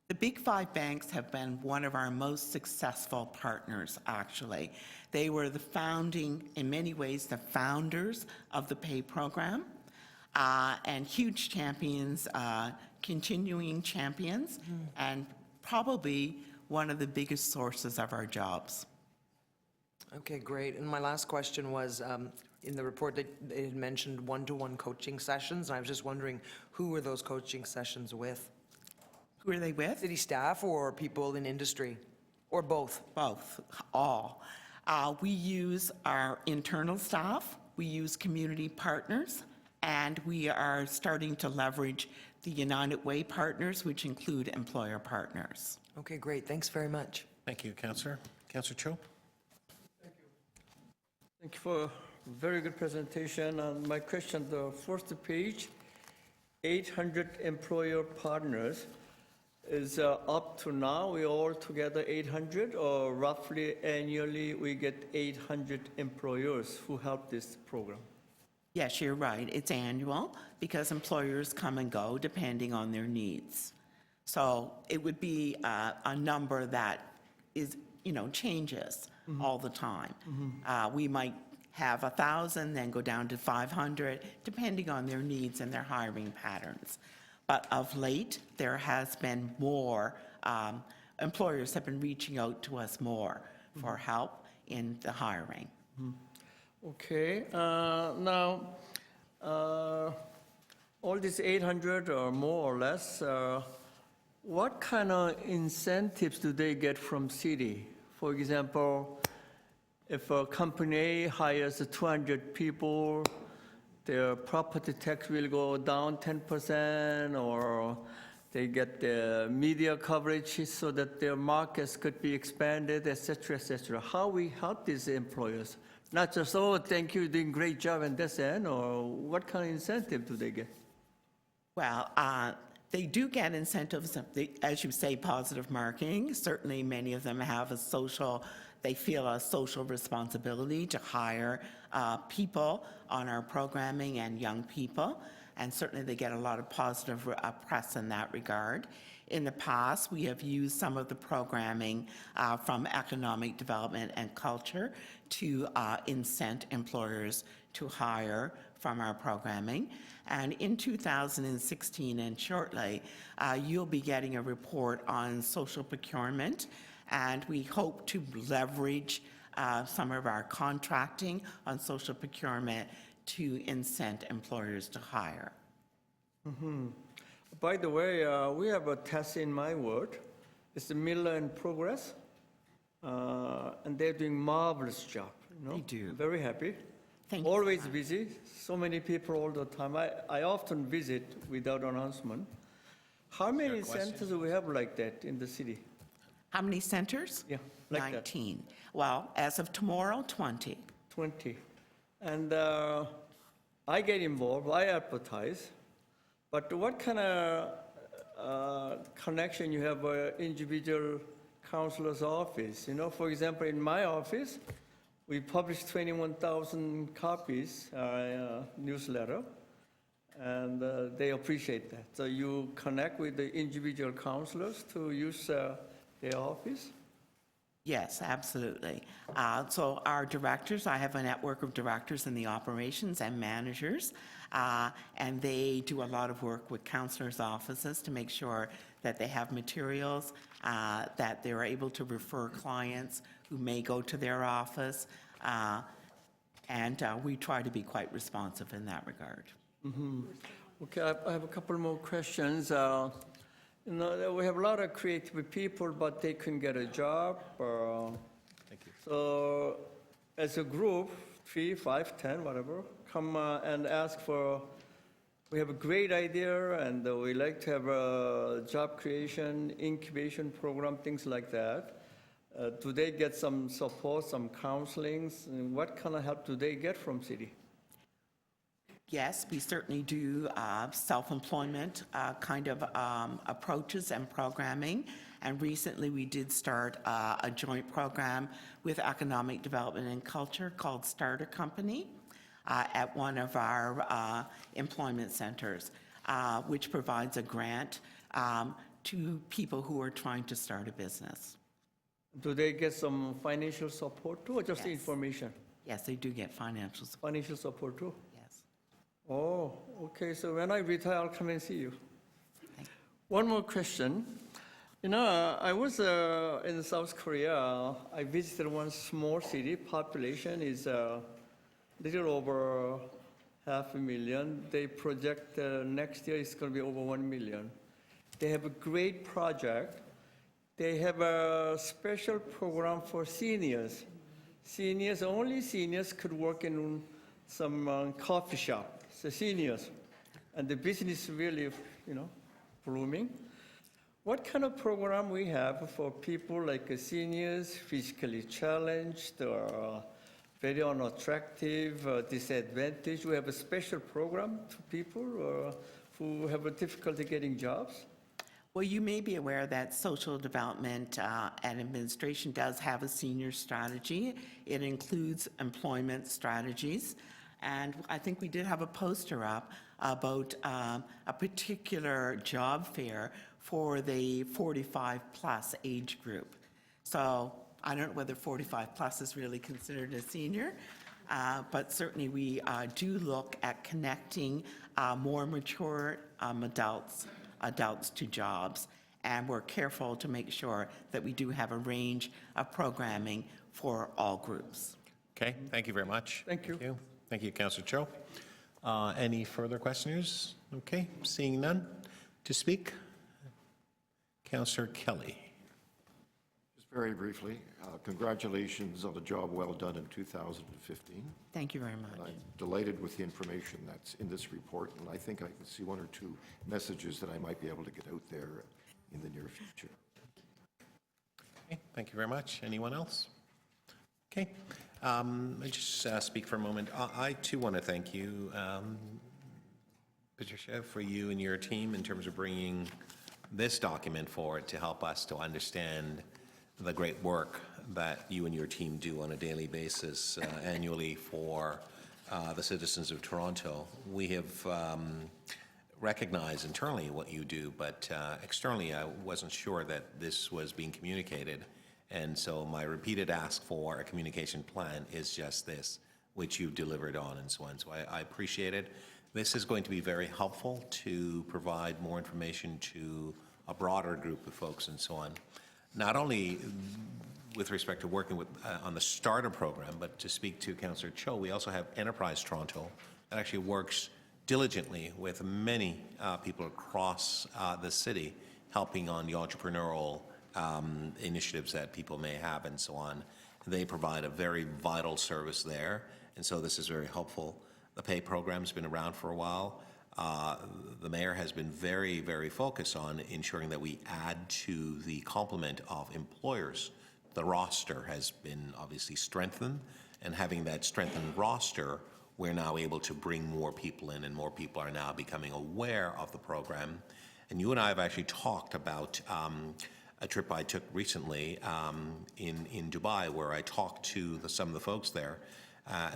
The Big Five banks have been one of our most successful partners, actually. They were the founding, in many ways, the founders of the pay program, and huge champions, continuing champions, and probably one of the biggest sources of our jobs. Okay, great. And my last question was, in the report, they had mentioned one-to-one coaching sessions, and I was just wondering, who were those coaching sessions with? Who are they with? City staff or people in industry, or both? Both, all. We use our internal staff, we use community partners, and we are starting to leverage the United Way partners, which include employer partners. Okay, great. Thanks very much. Thank you, Councillor. Councillor Cho? Thank you for a very good presentation. And my question, the first page, 800 employer partners, is up to now, we all together 800, or roughly annually we get 800 employers who help this program? Yes, you're right. It's annual because employers come and go depending on their needs. So it would be a number that is, changes all the time. We might have 1,000, then go down to 500, depending on their needs and their hiring patterns. But of late, there has been more, employers have been reaching out to us more for help in the hiring. Okay, now, all these 800 or more or less, what kind of incentives do they get from city? For example, if a company hires 200 people, their property tax will go down 10%, or they get the media coverage so that their markets could be expanded, et cetera, et cetera. How we help these employers? Not just, oh, thank you, doing great job, and that's it, or what kind of incentive do they get? Well, they do get incentives, as you say, positive marketing. Certainly, many of them have they feel a social responsibility to hire people on our programming and young people. And certainly they get a lot of positive press in that regard. In the past, we have used some of the programming from economic development and culture to incent employers to hire from our programming. And in 2016 and shortly, you'll be getting a report on social procurement, and we hope to leverage some of our contracting on social procurement to incent employers to hire. By the way, we have a test in my ward. It's the Miller in Progress, and they're doing marvelous job. They do. Very happy. Thank you. Always busy. So many people all the time. I often visit without announcement. How many centers do we have like that in the city? How many centers? Yeah, like that. 19. Well, as of tomorrow, 20. 20. And I get involved, I advertise, but what kind of connection you have with individual counselor's office? You know, for example, in my office, we publish 21,000 copies newsletter, and they appreciate that. So you connect with the individual counselors to use their office? Yes, absolutely. So our directors, I have a network of directors in the operations and managers, and they do a lot of work with counselors' offices to make sure that they have materials, that they're able to refer clients who may go to their office, and we try to be quite responsive in that regard. Okay, I have a couple more questions. You know, we have a lot of creative people, but they couldn't get a job. Thank you. So as a group, 3, 5, 10, whatever, come and ask for, we have a great idea, and we like to have a job creation, incubation program, things like that. Do they get some support, some counselings? And what kind of help do they get from city? Yes, we certainly do self-employment kind of approaches and programming. And recently we did start a joint program with Economic Development and Culture called Starter Company at one of our employment centers, which provides a grant to people who are trying to start a business. Do they get some financial support too, or just Yes. information? Yes, they do get financial support. Financial support too? Yes. Oh, okay, so when I retire, I'll come and see you. One more question. You know, I was in South Korea. I visited one small city. Population is a little over 500,000. They project next year it's going to be over 1 million. They have a great project. They have a special program for seniors. Seniors, only seniors could work in some coffee shop. So seniors, and the business really, you know, blooming. What kind of program we have for people like seniors, physically challenged, or very unattractive, disadvantaged? We have a special program to people who have a difficulty getting jobs. Well, you may be aware that social development and administration does have a senior strategy. It includes employment strategies. And I think we did have a poster up about a particular job fair for the 45-plus age group. So I don't know whether 45-plus is really considered a senior, but certainly we do look at connecting more mature adults to jobs, and we're careful to make sure that we do have a range of programming for all groups. Okay, thank you very much. Thank you. Thank you, Councillor Cho. Any further questioners? Okay, seeing none. To speak, Councillor Kelly. Just very briefly, congratulations on a job well done in 2015. Thank you very much. And I'm delighted with the information that's in this report, and I think I can see 1 or 2 messages that I might be able to get out there in the near future. Okay, thank you very much. Anyone else? Okay. I just speak for a moment. I too want to thank you. Patricia, for you and your team in terms of bringing this document forward to help us to understand the great work that you and your team do on a daily basis annually for the citizens of Toronto. We have recognized internally what you do, but externally I wasn't sure that this was being communicated. And so my repeated ask for a communication plan is just this, which you've delivered on and so on. So I appreciate it. This is going to be very helpful to provide more information to a broader group of folks and so on. Not only with respect to working with on the starter program, but to speak to Councillor Cho, we also have Enterprise Toronto that actually works diligently with many people across the city, helping on the entrepreneurial initiatives that people may have and so on. They provide a very vital service there, and so this is very helpful. The pay program's been around for a while. The mayor has been very, very focused on ensuring that we add to the complement of employers. The roster has been obviously strengthened, and having that strengthened roster, we're now able to bring more people in, and more people are now becoming aware of the program. And you and I have actually talked about a trip I took recently in Dubai, where I talked to some of the folks there.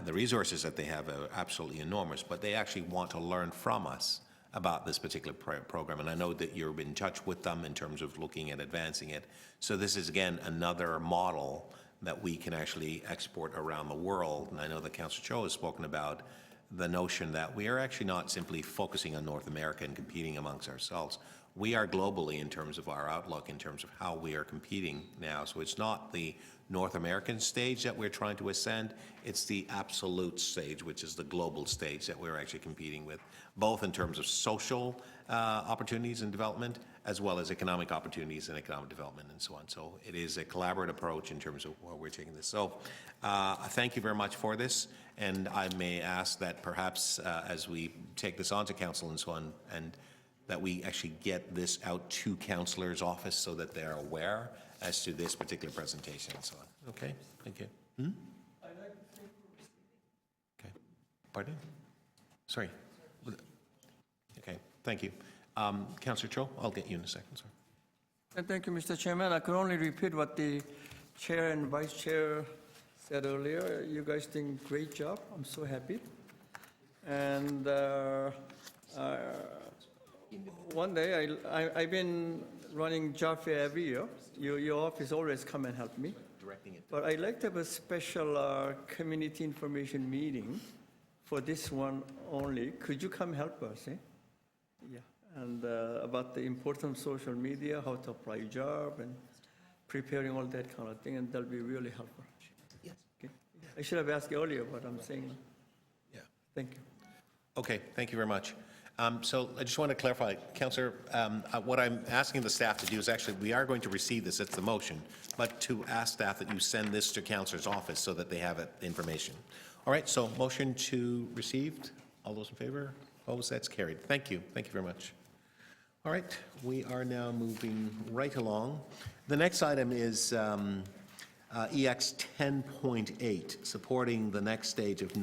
The resources that they have are absolutely enormous, but they actually want to learn from us about this particular program. And I know that you're in touch with them in terms of looking at advancing it. So this is, again, another model that we can actually export around the world. And I know that Councillor Cho has spoken about the notion that we are actually not simply focusing on North America and competing amongst ourselves. We are globally in terms of our outlook, in terms of how we are competing now. So it's not the North American stage that we're trying to ascend, it's the absolute stage, which is the global stage that we're actually competing with, both in terms of social opportunities and development, as well as economic opportunities and economic development and so on. So it is a collaborative approach in terms of where we're taking this. So thank you very much for this, and I may ask that perhaps as we take this on to council and so on, and that we actually get this out to councillors' office so that they're aware as to this particular presentation and so on. Okay, thank you. Okay, pardon? Sorry. Okay, thank you. Councillor Cho, I'll get you in a second, sir. Thank you, Mr. Chairman. I could only repeat what the chair and vice chair said earlier. You guys doing a great job. I'm so happy. And one day, I've been running job fair every year. Your office always come and help me. But I'd like to have a special community information meeting for this one only. Could you come help us? Yeah. And about the importance of social media, how to apply job, and preparing all that kind of thing, and that'll be really helpful. Yes. Okay. I should have asked earlier, but I'm saying. Yeah. Thank you. Okay, thank you very much. So I just want to clarify, Councillor, what I'm asking the staff to do is actually, we are going to receive this, it's the motion, but to ask staff that you send this to Councillor's office so that they have information. All right, so motion to received. All those in favor? Opposed? That's carried. Thank you. Thank you very much. All right, we are now moving right along. The next item is EX 10.8, supporting the next stage of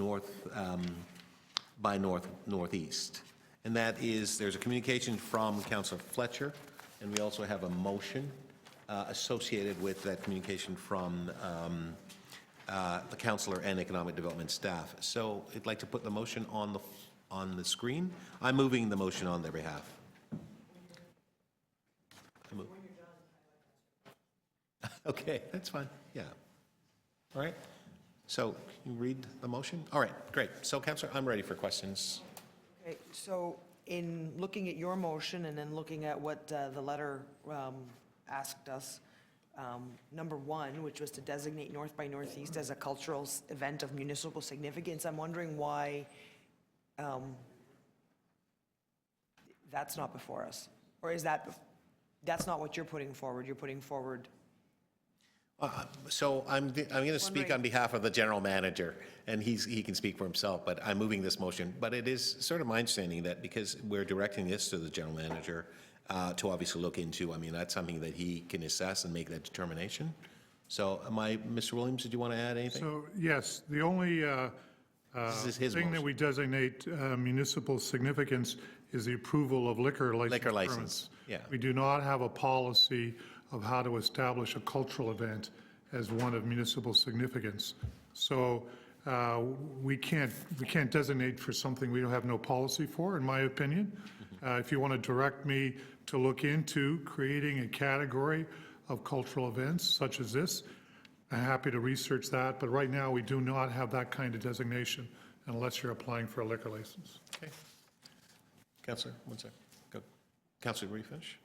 Northeast. And that is, there's a communication from Councillor Fletcher, and we also have a motion associated with that communication from the councillor and economic development staff. So I'd like to put the motion on the screen. I'm moving the motion on their behalf. Okay, that's fine. Yeah. All right. So can you read the motion? All right, great. So Councillor, I'm ready for questions. Okay, so in looking at your motion and then looking at what the letter asked us, number one, which was to designate North by Northeast as a cultural event of municipal significance, I'm wondering why that's not before us? Or is that's not what you're putting forward? You're putting forward... So I'm going to speak on behalf of the general manager, and he can speak for himself, but I'm moving this motion. But it is sort of my understanding that because we're directing this to the general manager to obviously look into, I mean, that's something that he can assess and make that determination. So Mr. Williams, did you want to add anything? So, yes, the only This is his thing that motion. we designate municipal significance is the approval of liquor license Liquor permits. license, yeah. We do not have a policy of how to establish a cultural event as one of municipal significance. So we can't designate for something we don't have no policy for, in my opinion. If you want to direct me to look into creating a category of cultural events such as this, I'm happy to research that, but right now we do not have that kind of designation unless you're applying for a liquor license. Okay. Councillor, one sec. Go. Councillor, will you finish?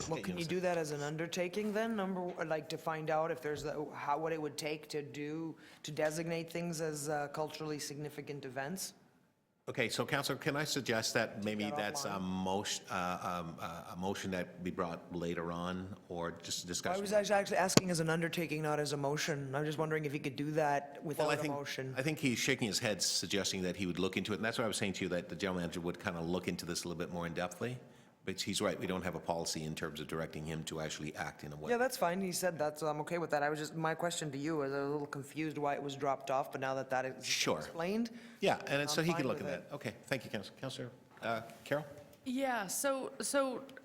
Well, can you do that as an undertaking then, like to find out if there's, what it would take to designate things as culturally significant events? Okay, so Councillor, can I suggest that maybe that that's a motion that be brought later on, or just a I discussion? was actually asking as an undertaking, not as a motion. I'm just wondering if you could do that Well, without a motion. I think he's shaking his head, suggesting that he would look into it, and that's why I was saying to you that the general manager would kind of look into this a little bit more in-depthly. But he's right, we don't have a policy in terms of directing him to actually act in a way. Yeah, that's fine. He said that, so I'm okay with that. I was just, my question to you is I was a little confused why it was dropped off, but now that that is Sure. explained. Yeah, and so I'm he could fine look at with that. Okay, thank you, Councillor. Councillor Carroll? Yeah, so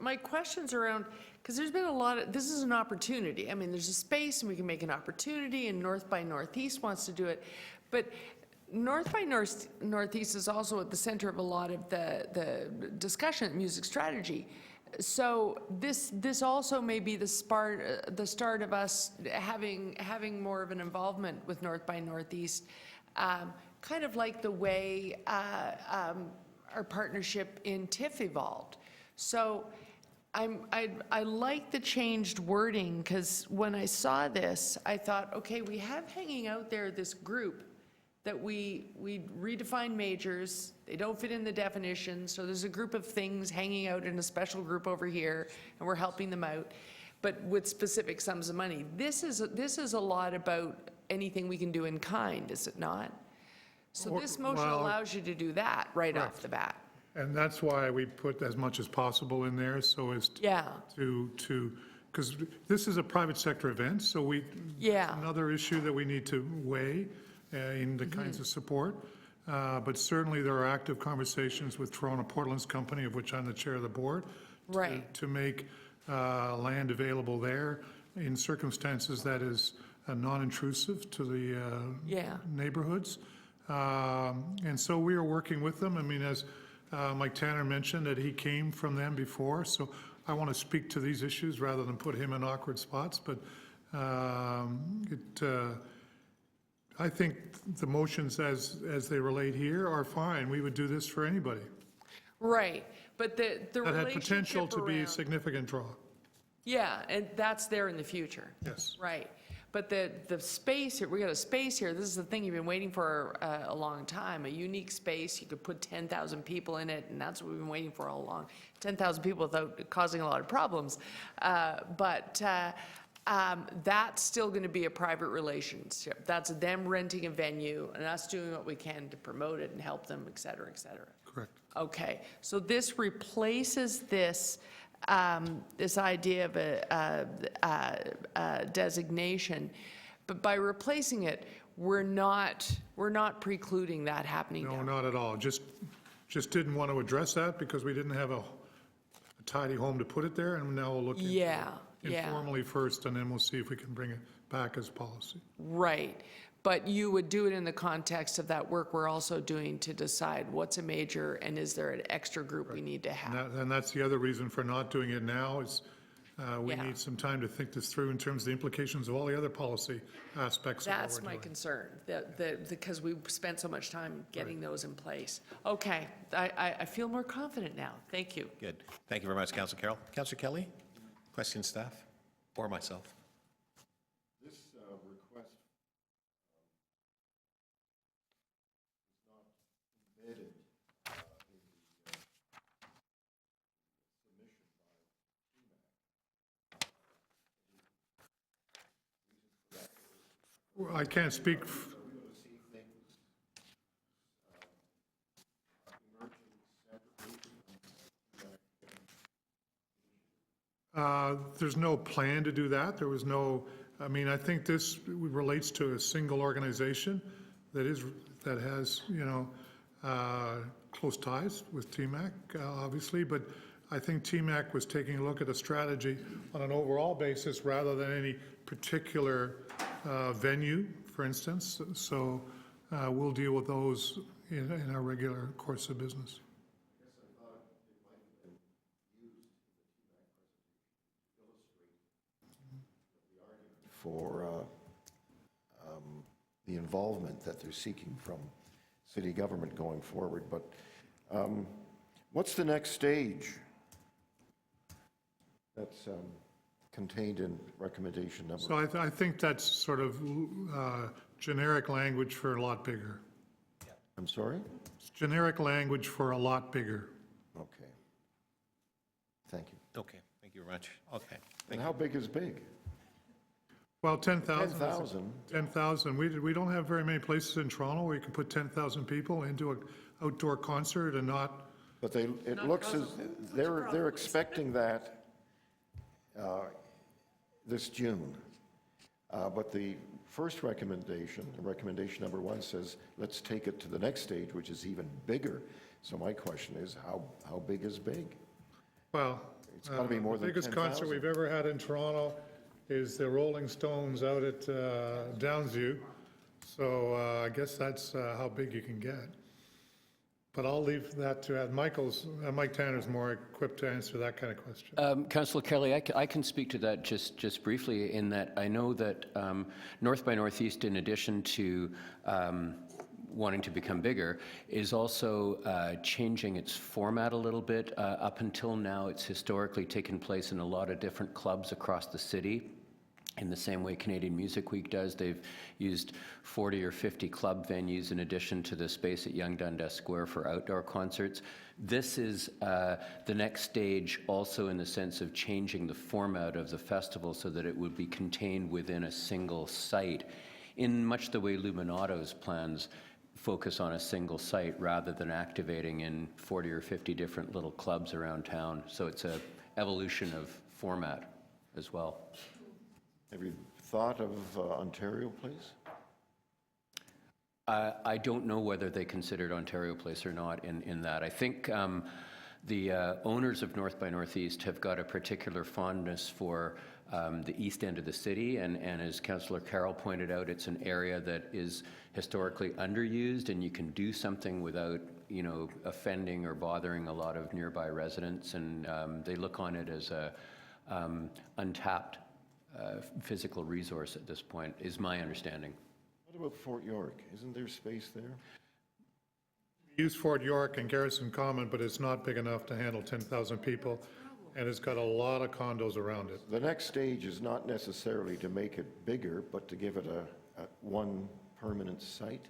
my question's around, because there's been a lot of, this is an opportunity. I mean, there's a space and we can make an opportunity, and North by Northeast wants to do it. But North by Northeast is also at the center of a lot of the discussion at Music Strategy. So this also may be the start of us having more of an involvement with North by Northeast, kind of like the way our partnership in TIFF evolved. So I like the changed wording, because when I saw this, I thought, okay, we have hanging out there this group that we redefine majors, they don't fit in the definition, so there's a group of things hanging out in a special group over here, and we're helping them out, but with specific sums of money. This is a lot about anything we can do in kind, is it not? So this motion Well, allows you to do that right off the bat. And that's why we put as much as possible in there, so as Yeah, to, because this is a private sector event, so Yeah. another issue that we need to weigh in the kinds of support. But certainly there are active conversations with Toronto Portland's company, of which I'm the chair of the board. Right. To make land available there in circumstances that is non-intrusive to the Yeah. neighborhoods. And so we are working with them. I mean, as Mike Tanner mentioned, that he came from them before, so I want to speak to these issues rather than put him in awkward spots, but I think the motions as they relate here are fine. We would do this for anybody. right, but the That had potential relationship to be a around, significant draw. yeah, and that's there in the future. Yes. Right, but the space here, we got a space here, this is the thing you've been waiting for a long time, a unique space, you could put 10,000 people in it, and that's what we've been waiting for all along. 10,000 people without causing a lot of problems, but that's still gonna be a private relationship. That's them renting a venue and us doing what we can to promote it and help them, et cetera, et cetera. Correct. Okay, so this replaces this, this idea of a designation, but by replacing it, we're not precluding that happening No, now. not at all. Just didn't want to address that because we didn't have a tidy home to put it there, and now we'll look into it Yeah, yeah, informally first, and then we'll see if we can bring it back as policy. right. But you would do it in the context of that work we're also doing to decide what's a major and is there an extra group we need to have? And that's the other reason for not doing it now is we Yeah. need some time to think this through in terms of the implications of all the other policy aspects of what That's we're my doing. concern, because we've spent so much time getting those in place. Okay, I feel more confident now. Thank you. Good. Thank you very much, Councillor Carroll. Councillor Kelly, questions, staff, or myself? This request is not embedded in the submission by Well, I can't speak, there's no plan to do that. There was no, I mean, I think this relates to a single organization that has, close ties with TMAC, obviously, but I think TMAC was taking a look at a strategy on an overall basis rather than any particular venue, for instance. So we'll deal with those in our regular course of business. For the involvement that they're seeking from city government going forward. But what's the next stage that's contained in recommendation number? So I think that's sort of generic language for a lot bigger. I'm sorry? It's generic language for a lot bigger. Okay. Thank you. Okay, thank you very much. Okay. And how big is big? Well, 10,000. 10,000. 10,000. We don't have very many places in Toronto where you can put 10,000 people into an outdoor concert and not. But it looks as, they're expecting that this June. But the first recommendation, recommendation number 1 says, let's take it to the next stage, which is even bigger. So my question is, how big is big? Well, It's got to be more the than 10,000. biggest concert we've ever had in Toronto is the Rolling Stones out at Downsview. So I guess that's how big you can get. But I'll leave that to Mike Tanner's more equipped to answer that kind of question. Councillor Kelly, I can speak to that just briefly in that I know that North by Northeast, in addition to wanting to become bigger, is also changing its format a little bit. Up until now, it's historically taken place in a lot of different clubs across the city. In the same way Canadian Music Week does, they've used 40 or 50 club venues in addition to the space at Yonge Dundas Square for outdoor concerts. This is the next stage also in the sense of changing the format of the festival so that it would be contained within a single site, in much the way Luminato's plans focus on a single site rather than activating in 40 or 50 different little clubs around town. So it's an evolution of format as well. Have you thought of Ontario Place? I don't know whether they considered Ontario Place or not in that. I think the owners of North by Northeast have got a particular fondness for the east end of the city, and as Councillor Carroll pointed out, it's an area that is historically underused, and you can do something without, offending or bothering a lot of nearby residents, and they look on it as a untapped physical resource at this point, is my understanding. What about Fort York? Isn't there space there? Use Fort York and Garrison Common, but it's not big enough to handle 10,000 people, and it's got a lot of condos around it. The next stage is not necessarily to make it bigger, but to give it a one permanent site?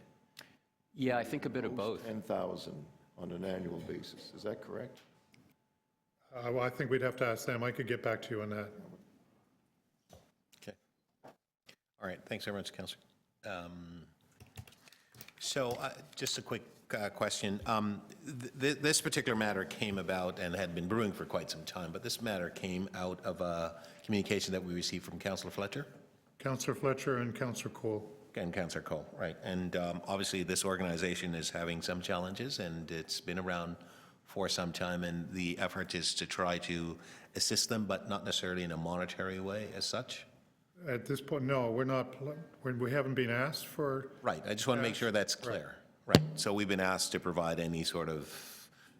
Yeah, I think a bit of both. 10,000 on an annual basis. Is that correct? Well, I think we'd have to ask them. I could get back to you on that. Okay. All right, thanks very much, Councillor. So just a quick question. This particular matter came about and had been brewing for quite some time, but this matter came out of a communication that we received from Councillor Fletcher? Councillor Fletcher and Councillor Cole. And Councillor Cole, right. And obviously this organization is having some challenges, and it's been around for some time, and the effort is to try to assist them, but not necessarily in a monetary way as such? At this point, no, we're not, we haven't been asked for. Right, I just want to make sure that's clear. Right, so we've been asked to provide any sort of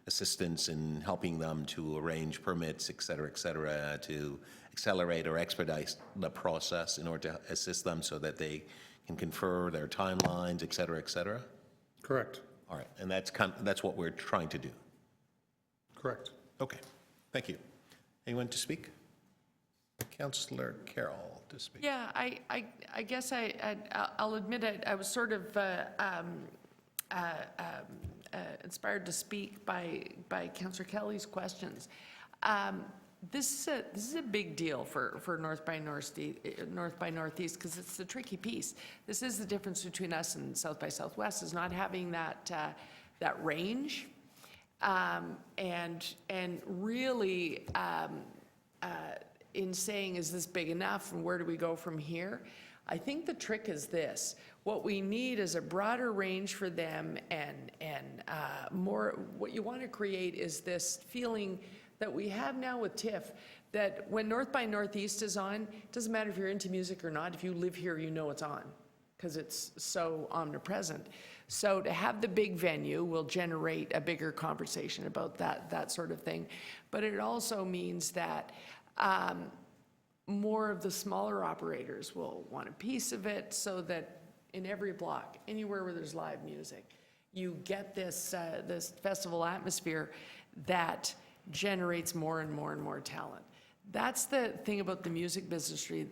assistance in helping them to arrange permits, et cetera, to accelerate or expedite the process in order to assist them so that they can confer their timelines, et cetera. Correct. All right, and that's what we're trying to do. Correct. Okay, thank you. Anyone to speak? Councillor Carroll to speak. Yeah, I guess I'll admit I was sort of inspired to speak by Councillor Kelly's questions. This is a big deal for North by Northeast because it's the tricky piece. This is the difference between us and South by Southwest, is not having that range, and really in saying, is this big enough and where do we go from here? I think the trick is this. What we need is a broader range for them, and more, what you want to create is this feeling that we have now with TIFF, that when North by Northeast is on, it doesn't matter if you're into music or not, if you live here, you know it's on, because it's so omnipresent. So to have the big venue will generate a bigger conversation about that sort of thing. But it also means that more of the smaller operators will want a piece of it, so that in every block, anywhere where there's live music, you get this, this festival atmosphere that generates more and more and more talent. That's the thing about the music industry.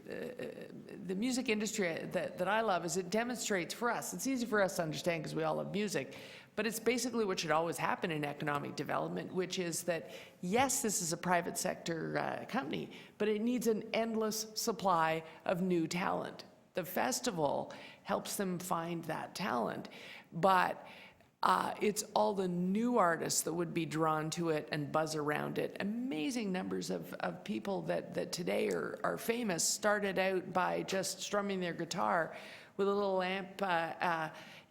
The music industry that I love is it demonstrates for us. It's easy for us to understand because we all love music, but it's basically what should always happen in economic development, which is that, yes, this is a private sector company, but it needs an endless supply of new talent. The festival helps them find that talent, but it's all the new artists that would be drawn to it and buzz around it. Amazing numbers of people that today are famous started out by just strumming their guitar with a little lamp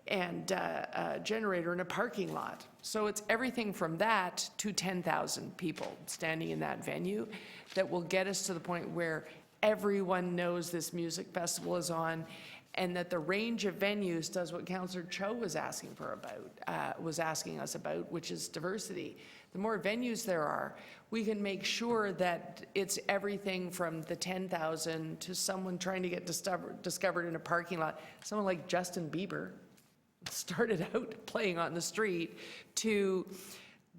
and a generator in a parking lot. So it's everything from that to 10,000 people standing in that venue that will get us to the point where everyone knows this music festival is on, and that the range of venues does what Councillor Cho was asking us about, which is diversity. The more venues there are, we can make sure that it's everything from the 10,000 to someone trying to get discovered in a parking lot. Someone like Justin Bieber started out playing on the street, to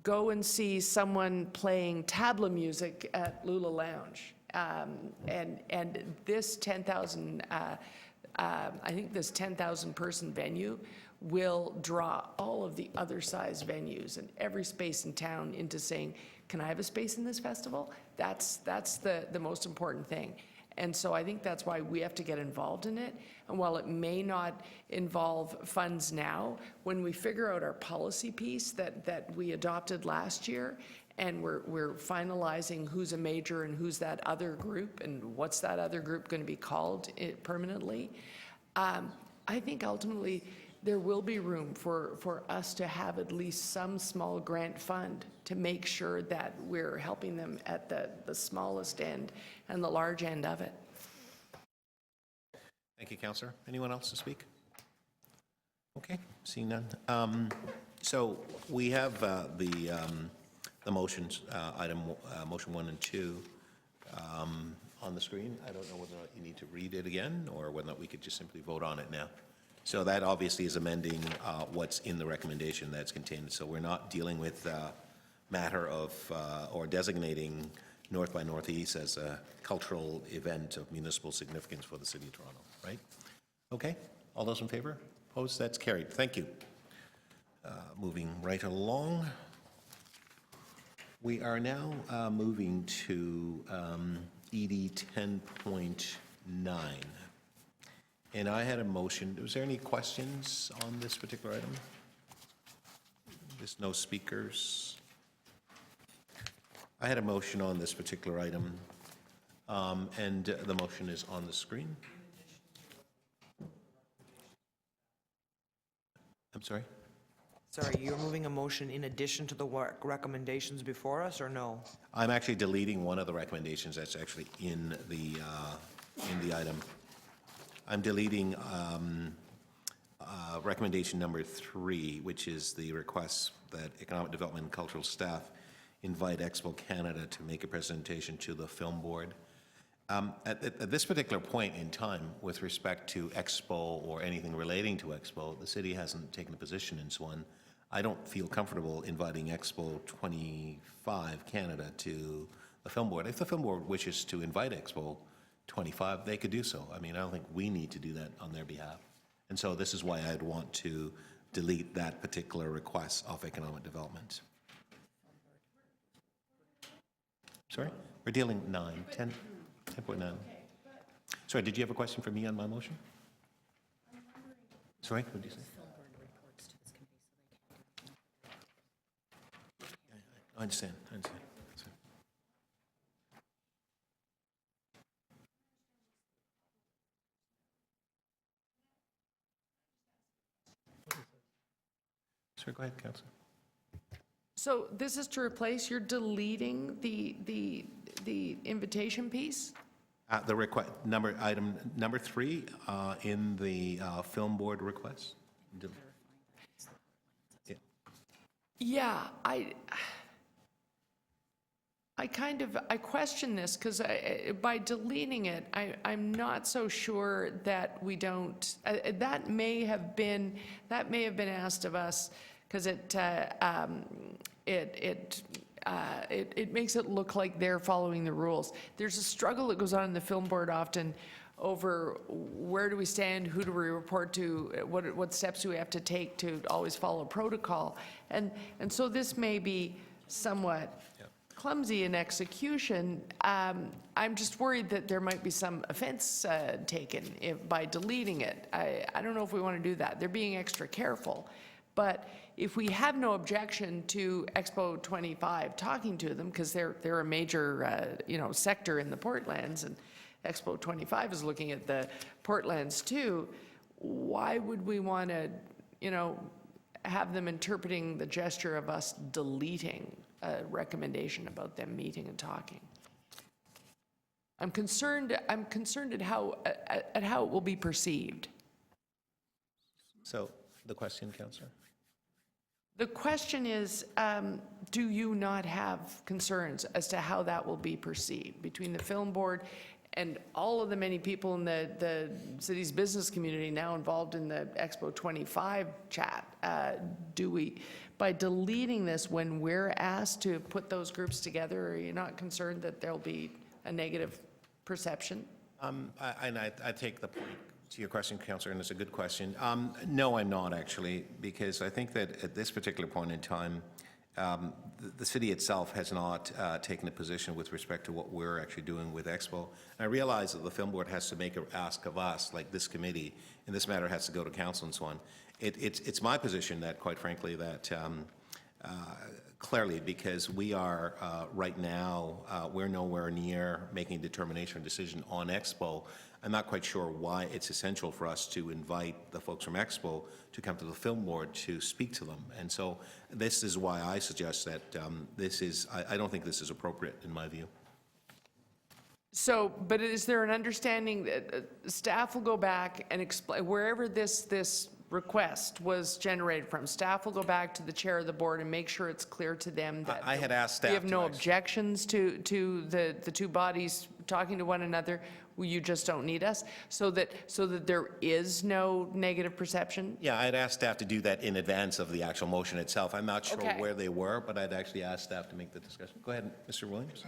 go and see someone playing tabla music at Lula Lounge. And this 10,000, I think this 10,000 person venue will draw all of the other size venues and every space in town into saying, can I have a space in this festival? That's the most important thing. And so I think that's why we have to get involved in it. And while it may not involve funds now, when we figure out our policy piece that we adopted last year, and we're finalizing who's a major and who's that other group and what's that other group going to be called permanently, I think ultimately there will be room for us to have at least some small grant fund to make sure that we're helping them at the smallest end and the large end of it. Thank you, Councillor. Anyone else to speak? Okay, seeing none. So we have the motions, motion 1 and 2 on the screen. I don't know whether or not you need to read it again, or whether or not we could just simply vote on it now. So that obviously is amending what's in the recommendation that's contained. So we're not dealing with matter of, or designating North by Northeast as a cultural event of municipal significance for the City of Toronto, right? Okay, all those in favor? Opposed? That's carried. Thank you. Moving right along. We are now moving to ED 10.9. And I had a motion. Was there any questions on this particular item? There's no speakers. I had a motion on this particular item, and the motion is on the screen. I'm sorry? Sorry, you're moving a motion in addition to the recommendations before us, or no? I'm actually deleting one of the recommendations that's actually in the item. I'm deleting recommendation number 3, which is the request that Economic Development and Cultural staff invite Expo Canada to make a presentation to the Film Board. At this particular point in time, with respect to Expo or anything relating to Expo, the city hasn't taken a position in Swan. I don't feel comfortable inviting Expo 25 Canada to the Film Board. If the Film Board wishes to invite Expo 25, they could do so. I mean, I don't think we need to do that on their behalf. And so this is why I'd want to delete that particular request of economic development. Sorry? We're dealing 10.9. Sorry, did you have a question for me on my motion? Sorry, what did you say? I understand. Sorry, go ahead, Councillor. So this is to replace, you're deleting the invitation piece? The request, item number 3 in the film board request. Yeah. Yeah, I question this because by deleting it, I'm not so sure that we don't, that may have been asked of us because it makes it look like they're following the rules. There's a struggle that goes on in the film board often over where do we stand, who do we report to, what steps do we have to take to always follow protocol. And so this may be somewhat clumsy in execution. I'm just worried that there might be some offense taken by deleting it. I don't know if we want to do that. They're being extra careful. But if we have no objection to Expo 25 talking to them, because they're a major sector in the Portlands, and Expo 25 is looking at the Portlands too, why would we want to, have them interpreting the gesture of us deleting a recommendation about them meeting and talking? I'm concerned at how it will be perceived. So the question, Councillor? The question is, do you not have concerns as to how that will be perceived between the film board and all of the many people in the city's business community now involved in the Expo 25 chat? Do we, by deleting this when we're asked to put those groups together, are you not concerned that there'll be a negative perception? I take the point to your question, Councillor, and it's a good question. No, I'm not actually, because I think that at this particular point in time, the city itself has not taken a position with respect to what we're actually doing with Expo. And I realize that the film board has to make an ask of us, like this committee, and this matter has to go to council and so on. It's my position that, quite frankly, that clearly, because we are right now, we're nowhere near making a determination or decision on Expo. I'm not quite sure why it's essential for us to invite the folks from Expo to come to the film board to speak to them. And so this is why I suggest that I don't think this is appropriate in my view. So, but is there an understanding that staff will go back and explain, wherever this request was generated from, staff will go back to the chair of the board and make sure it's clear to them that I had asked staff we have no to objections to the two bodies talking to one another. You just don't need us, so that there is no negative perception? Yeah, I'd asked staff to do that in advance of the actual motion itself. I'm not sure Okay. where they were, but I'd actually asked staff to make the discussion. Go ahead, Mr. Williams.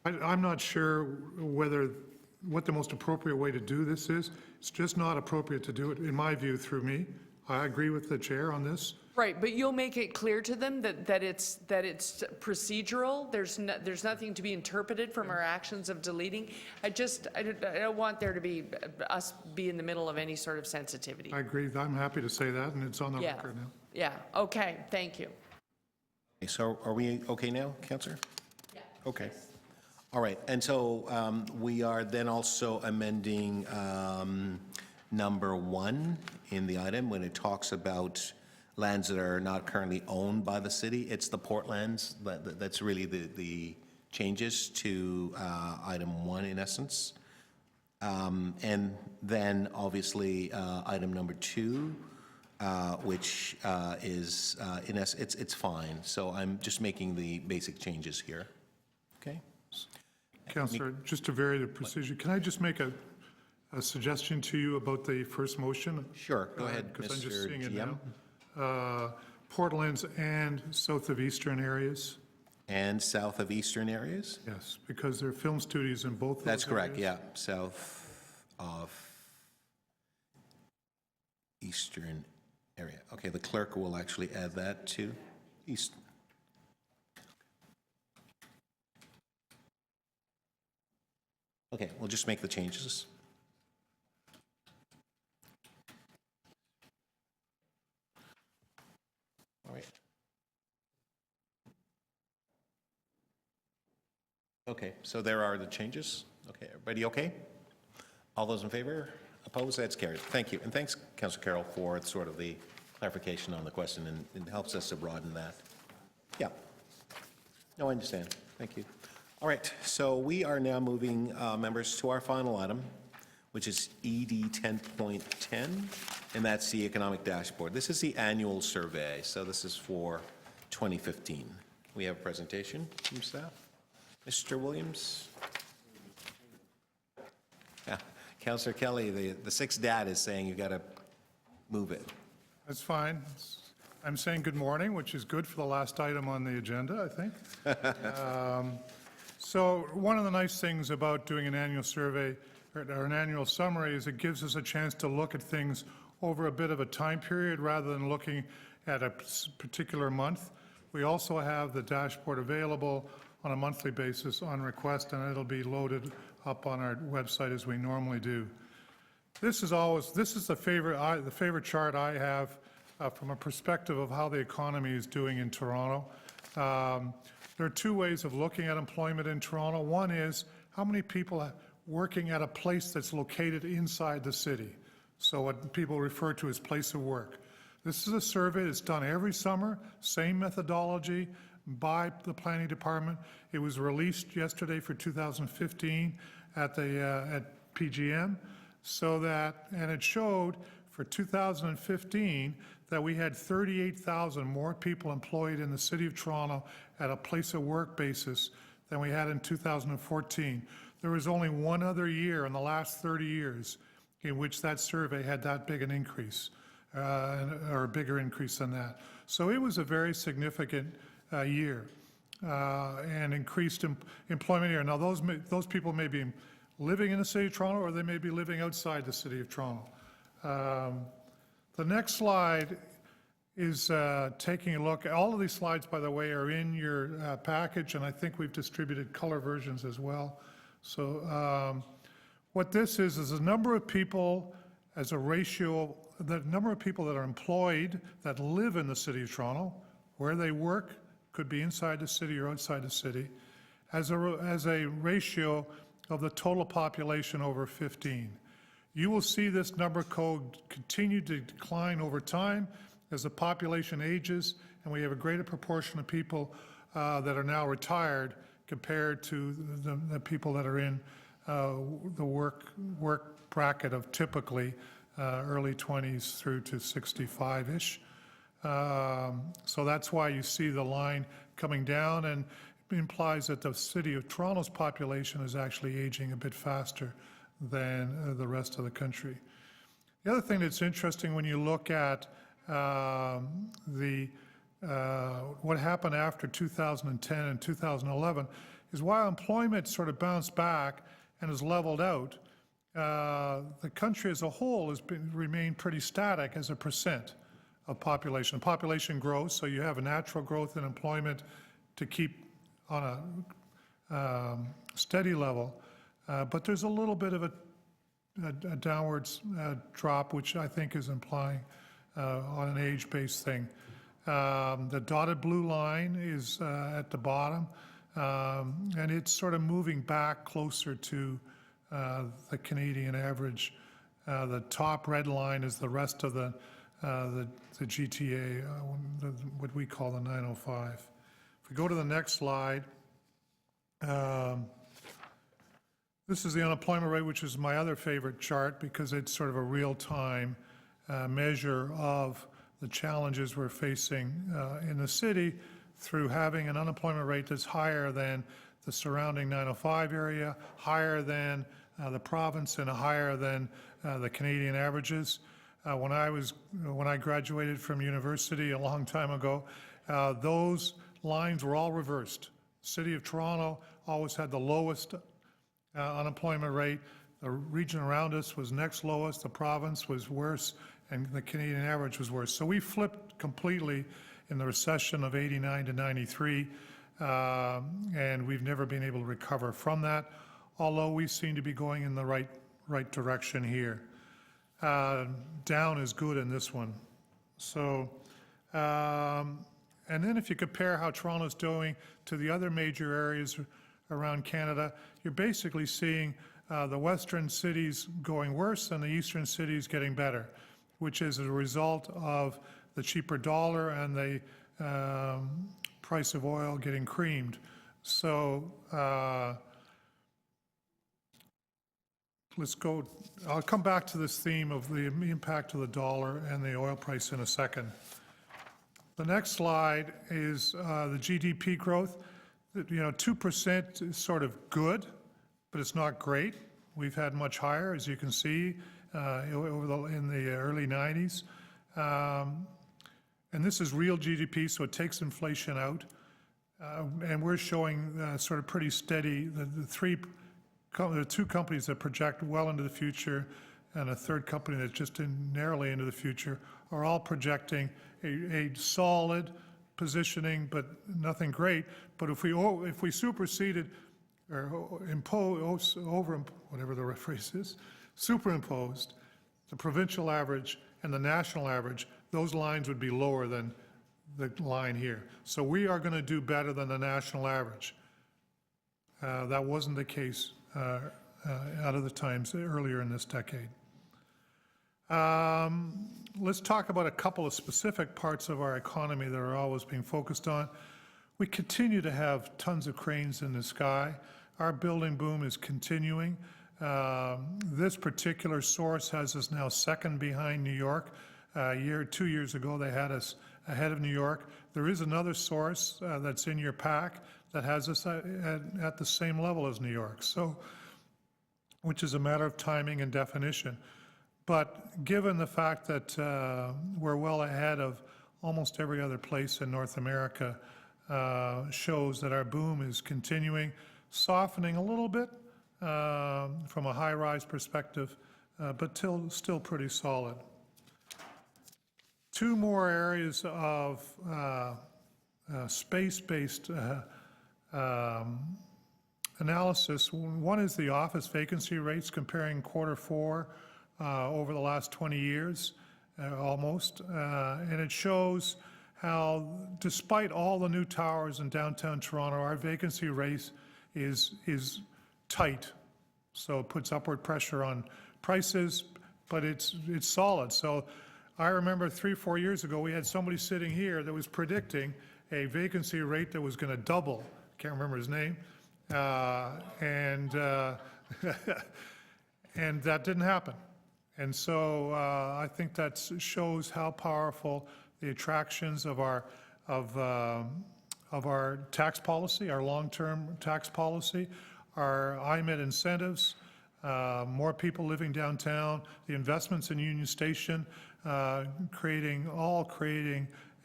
I'm not sure what the most appropriate way to do this is. It's just not appropriate to do it, in my view, through me. I agree with the chair on this. Right, but you'll make it clear to them that it's procedural. There's nothing to be interpreted from our actions of deleting. I don't want there to be us be in the middle of any sort of sensitivity. I agree. I'm happy to say that, and it's on the Yeah. record now. Yeah. Okay. Thank you. Okay, so are we okay now, Councillor? Yeah. Okay. All right, and so we are then also amending number 1 in the item when it talks about lands that are not currently owned by the city. It's the Portlands, that's really the changes to item 1 in essence. And then obviously item number 2, which is, in essence, it's fine. So I'm just making the basic changes here. Okay? Councillor, just to vary the procedure, can I just make a suggestion to you about the first motion? Sure, go ahead, Because I'm just Mr. seeing it GM. now. Portlands and south of eastern areas. And south of eastern areas? Yes, because there are film studios in both those That's correct, areas. yeah, south of eastern area. Okay, the clerk will actually add that to east. Okay, we'll just make the changes. All right. Okay, so there are the changes. Okay, everybody okay? All those in favor? Opposed? That's carried. Thank you. And thanks, Councillor Carroll, for sort of the clarification on the question, and it helps us to broaden that. Yeah. No, I understand. Thank you. All right, so we are now moving, members, to our final item, which is ED 10.10, and that's the economic dashboard. This is the annual survey, so this is for 2015. We have a presentation from staff. Mr. Williams? Yeah, Councillor Kelly, the sixth dad is saying you got to move it. That's fine. I'm saying good morning, which is good for the last item on the agenda, I think. So one of the nice things about doing an annual survey or an annual summary is it gives us a chance to look at things over a bit of a time period rather than looking at a particular month. We also have the dashboard available on a monthly basis on request, and it'll be loaded up on our website as we normally do. This is the favorite chart I have from a perspective of how the economy is doing in Toronto. There are two ways of looking at employment in Toronto. One is how many people are working at a place that's located inside the city, so what people refer to as place of work. This is a survey that's done every summer, same methodology by the planning department. It was released yesterday for 2015 at PGM, and it showed for 2015 that we had 38,000 more people employed in the City of Toronto at a place of work basis than we had in 2014. There was only one other year in the last 30 years in which that survey had that big an increase, or a bigger increase than that. So it was a very significant year, and increased employment here. Now those people may be living in the City of Toronto, or they may be living outside the City of Toronto. The next slide is taking a look. All of these slides, by the way, are in your package, and I think we've distributed color versions as well. So what this is the number of people as a ratio, the number of people that are employed that live in the City of Toronto, where they work, could be inside the city or outside the city, as a ratio of the total population over 15. You will see this number code continue to decline over time as the population ages, and we have a greater proportion of people that are now retired compared to the people that are in the work bracket of typically early 20s through to 65-ish. So that's why you see the line coming down, and it implies that the City of Toronto's population is actually aging a bit faster than the rest of the country. The other thing that's interesting when you look at what happened after 2010 and 2011 is while employment sort of bounced back and has leveled out, the country as a whole has remained pretty static as a percent of population. Population grows, so you have a natural growth in employment to keep on a steady level, but there's a little bit of a downwards drop, which I think is implying on an age-based thing. The dotted blue line is at the bottom, and it's sort of moving back closer to the Canadian average. The top red line is the rest of the GTA, what we call the 905. If we go to the next slide, this is the unemployment rate, which is my other favorite chart because it's sort of a real-time measure of the challenges we're facing in the city through having an unemployment rate that's higher than the surrounding 905 area, higher than the province, and higher than the Canadian averages. When I graduated from university a long time ago, those lines were all reversed. City of Toronto always had the lowest unemployment rate. The region around us was next lowest, the province was worse, and the Canadian average was worse. So we flipped completely in the recession of 89 to 93, and we've never been able to recover from that, although we seem to be going in the right direction here. Down is good in this one. So, and then if you compare how Toronto's doing to the other major areas around Canada, you're basically seeing the western cities going worse and the eastern cities getting better, which is a result of the cheaper dollar and the price of oil getting creamed. So I'll come back to this theme of the impact of the dollar and the oil price in a second. The next slide is the GDP growth. 2% is sort of good, but it's not great. We've had much higher, as you can see, in the early 90s. And this is real GDP, so it takes inflation out. And we're showing sort of pretty steady, there are two companies that project well into the future, and a third company that's just narrowly into the future, are all projecting a solid positioning, but nothing great. But if we superseded or impose over whatever the phrase is, superimposed the provincial average and the national average, those lines would be lower than the line here. So we are going to do better than the national average. That wasn't the case out of the times earlier in this decade. Let's talk about a couple of specific parts of our economy that are always being focused on. We continue to have tons of cranes in the sky. Our building boom is continuing. This particular source has us now second behind New York. 2 years ago, they had us ahead of New York. There is another source that's in your pack that has us at the same level as New York, so, which is a matter of timing and definition. But given the fact that we're well ahead of almost every other place in North America, shows that our boom is continuing, softening a little bit from a high-rise perspective, but still pretty solid. Two more areas of space-based analysis. One is the office vacancy rates comparing Q4 over the last 20 years, almost. And it shows how, despite all the new towers in downtown Toronto, our vacancy rate is tight. So it puts upward pressure on prices, but it's solid. So I remember 3 or 4 years ago, we had somebody sitting here that was predicting a vacancy rate that was going to double. Can't remember his name. And that didn't happen. And so I think that shows how powerful the attractions of our tax policy, our long-term tax policy, our IMED incentives, more people living downtown, the investments in Union Station, creating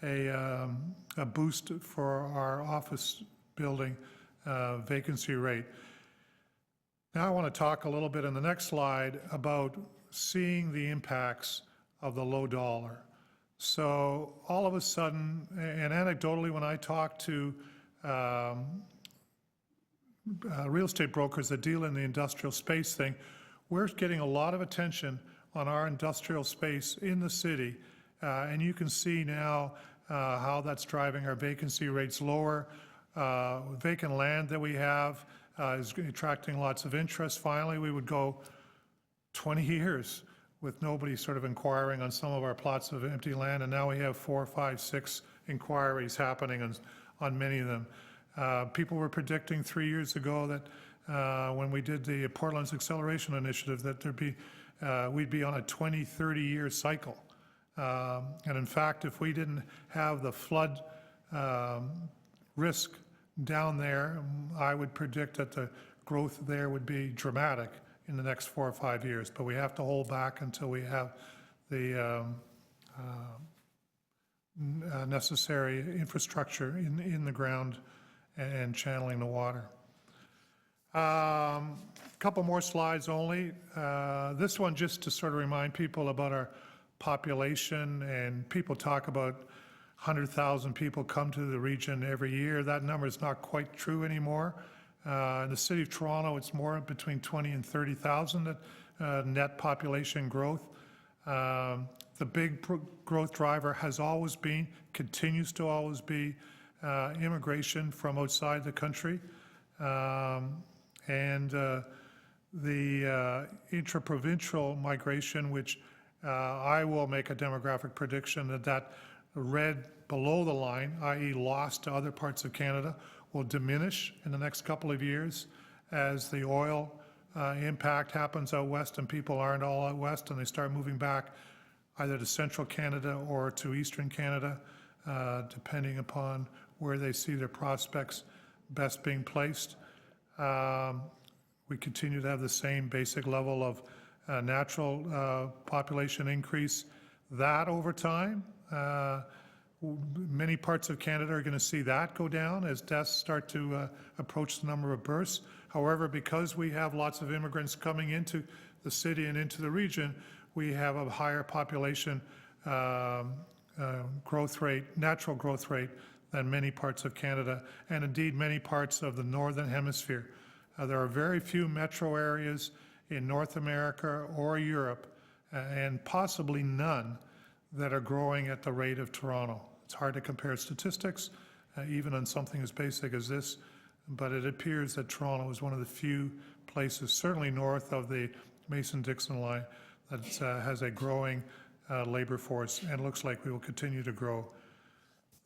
a boost for our office building vacancy rate. Now I want to talk a little bit in the next slide about seeing the impacts of the low dollar. So all of a sudden, and anecdotally, when I talk to real estate brokers that deal in the industrial space thing, we're getting a lot of attention on our industrial space in the city. And you can see now how that's driving our vacancy rates lower. Vacant land that we have is attracting lots of interest. Finally, we would go 20 years with nobody sort of inquiring on some of our plots of empty land, and now we have 4, 5, 6 inquiries happening on many of them. People were predicting 3 years ago that when we did the Portland's Acceleration Initiative that we'd be on a 20, 30-year cycle. And in fact, if we didn't have the flood risk down there, I would predict that the growth there would be dramatic in the next 4 or 5 years. But we have to hold back until we have the necessary infrastructure in the ground and channeling the water. A couple more slides only. This one just to sort of remind people about our population, and people talk about 100,000 people come to the region every year. That number is not quite true anymore. In the city of Toronto, it's more between 20 and 30,000 net population growth. The big growth driver has always been, continues to always be, immigration from outside the country. And the intra-provincial migration, which I will make a demographic prediction that red below the line, i.e. lost to other parts of Canada, will diminish in the next couple of years as the oil impact happens out west and people aren't all out west and they start moving back either to central Canada or to eastern Canada, depending upon where they see their prospects best being placed. We continue to have the same basic level of natural population increase. That over time, many parts of Canada are going to see that go down as deaths start to approach the number of births. However, because we have lots of immigrants coming into the city and into the region, we have a higher population growth rate, natural growth rate, than many parts of Canada, and indeed many parts of the Northern Hemisphere. There are very few metro areas in North America or Europe, and possibly none, that are growing at the rate of Toronto. It's hard to compare statistics, even on something as basic as this, but it appears that Toronto is one of the few places, certainly north of the Mason-Dixon line, that has a growing labor force, and looks like we will continue to grow.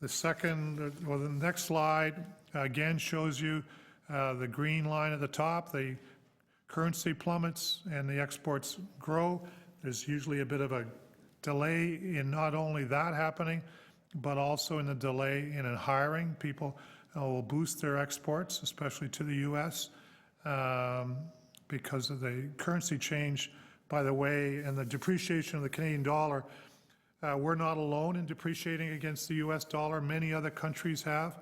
The next slide again shows you the green line at the top. The currency plummets and the exports grow. There's usually a bit of a delay in not only that happening, but also in the delay in hiring. People will boost their exports, especially to the U.S., because of the currency change, by the way, and the depreciation of the Canadian dollar. We're not alone in depreciating against the U.S. dollar. Many other countries have.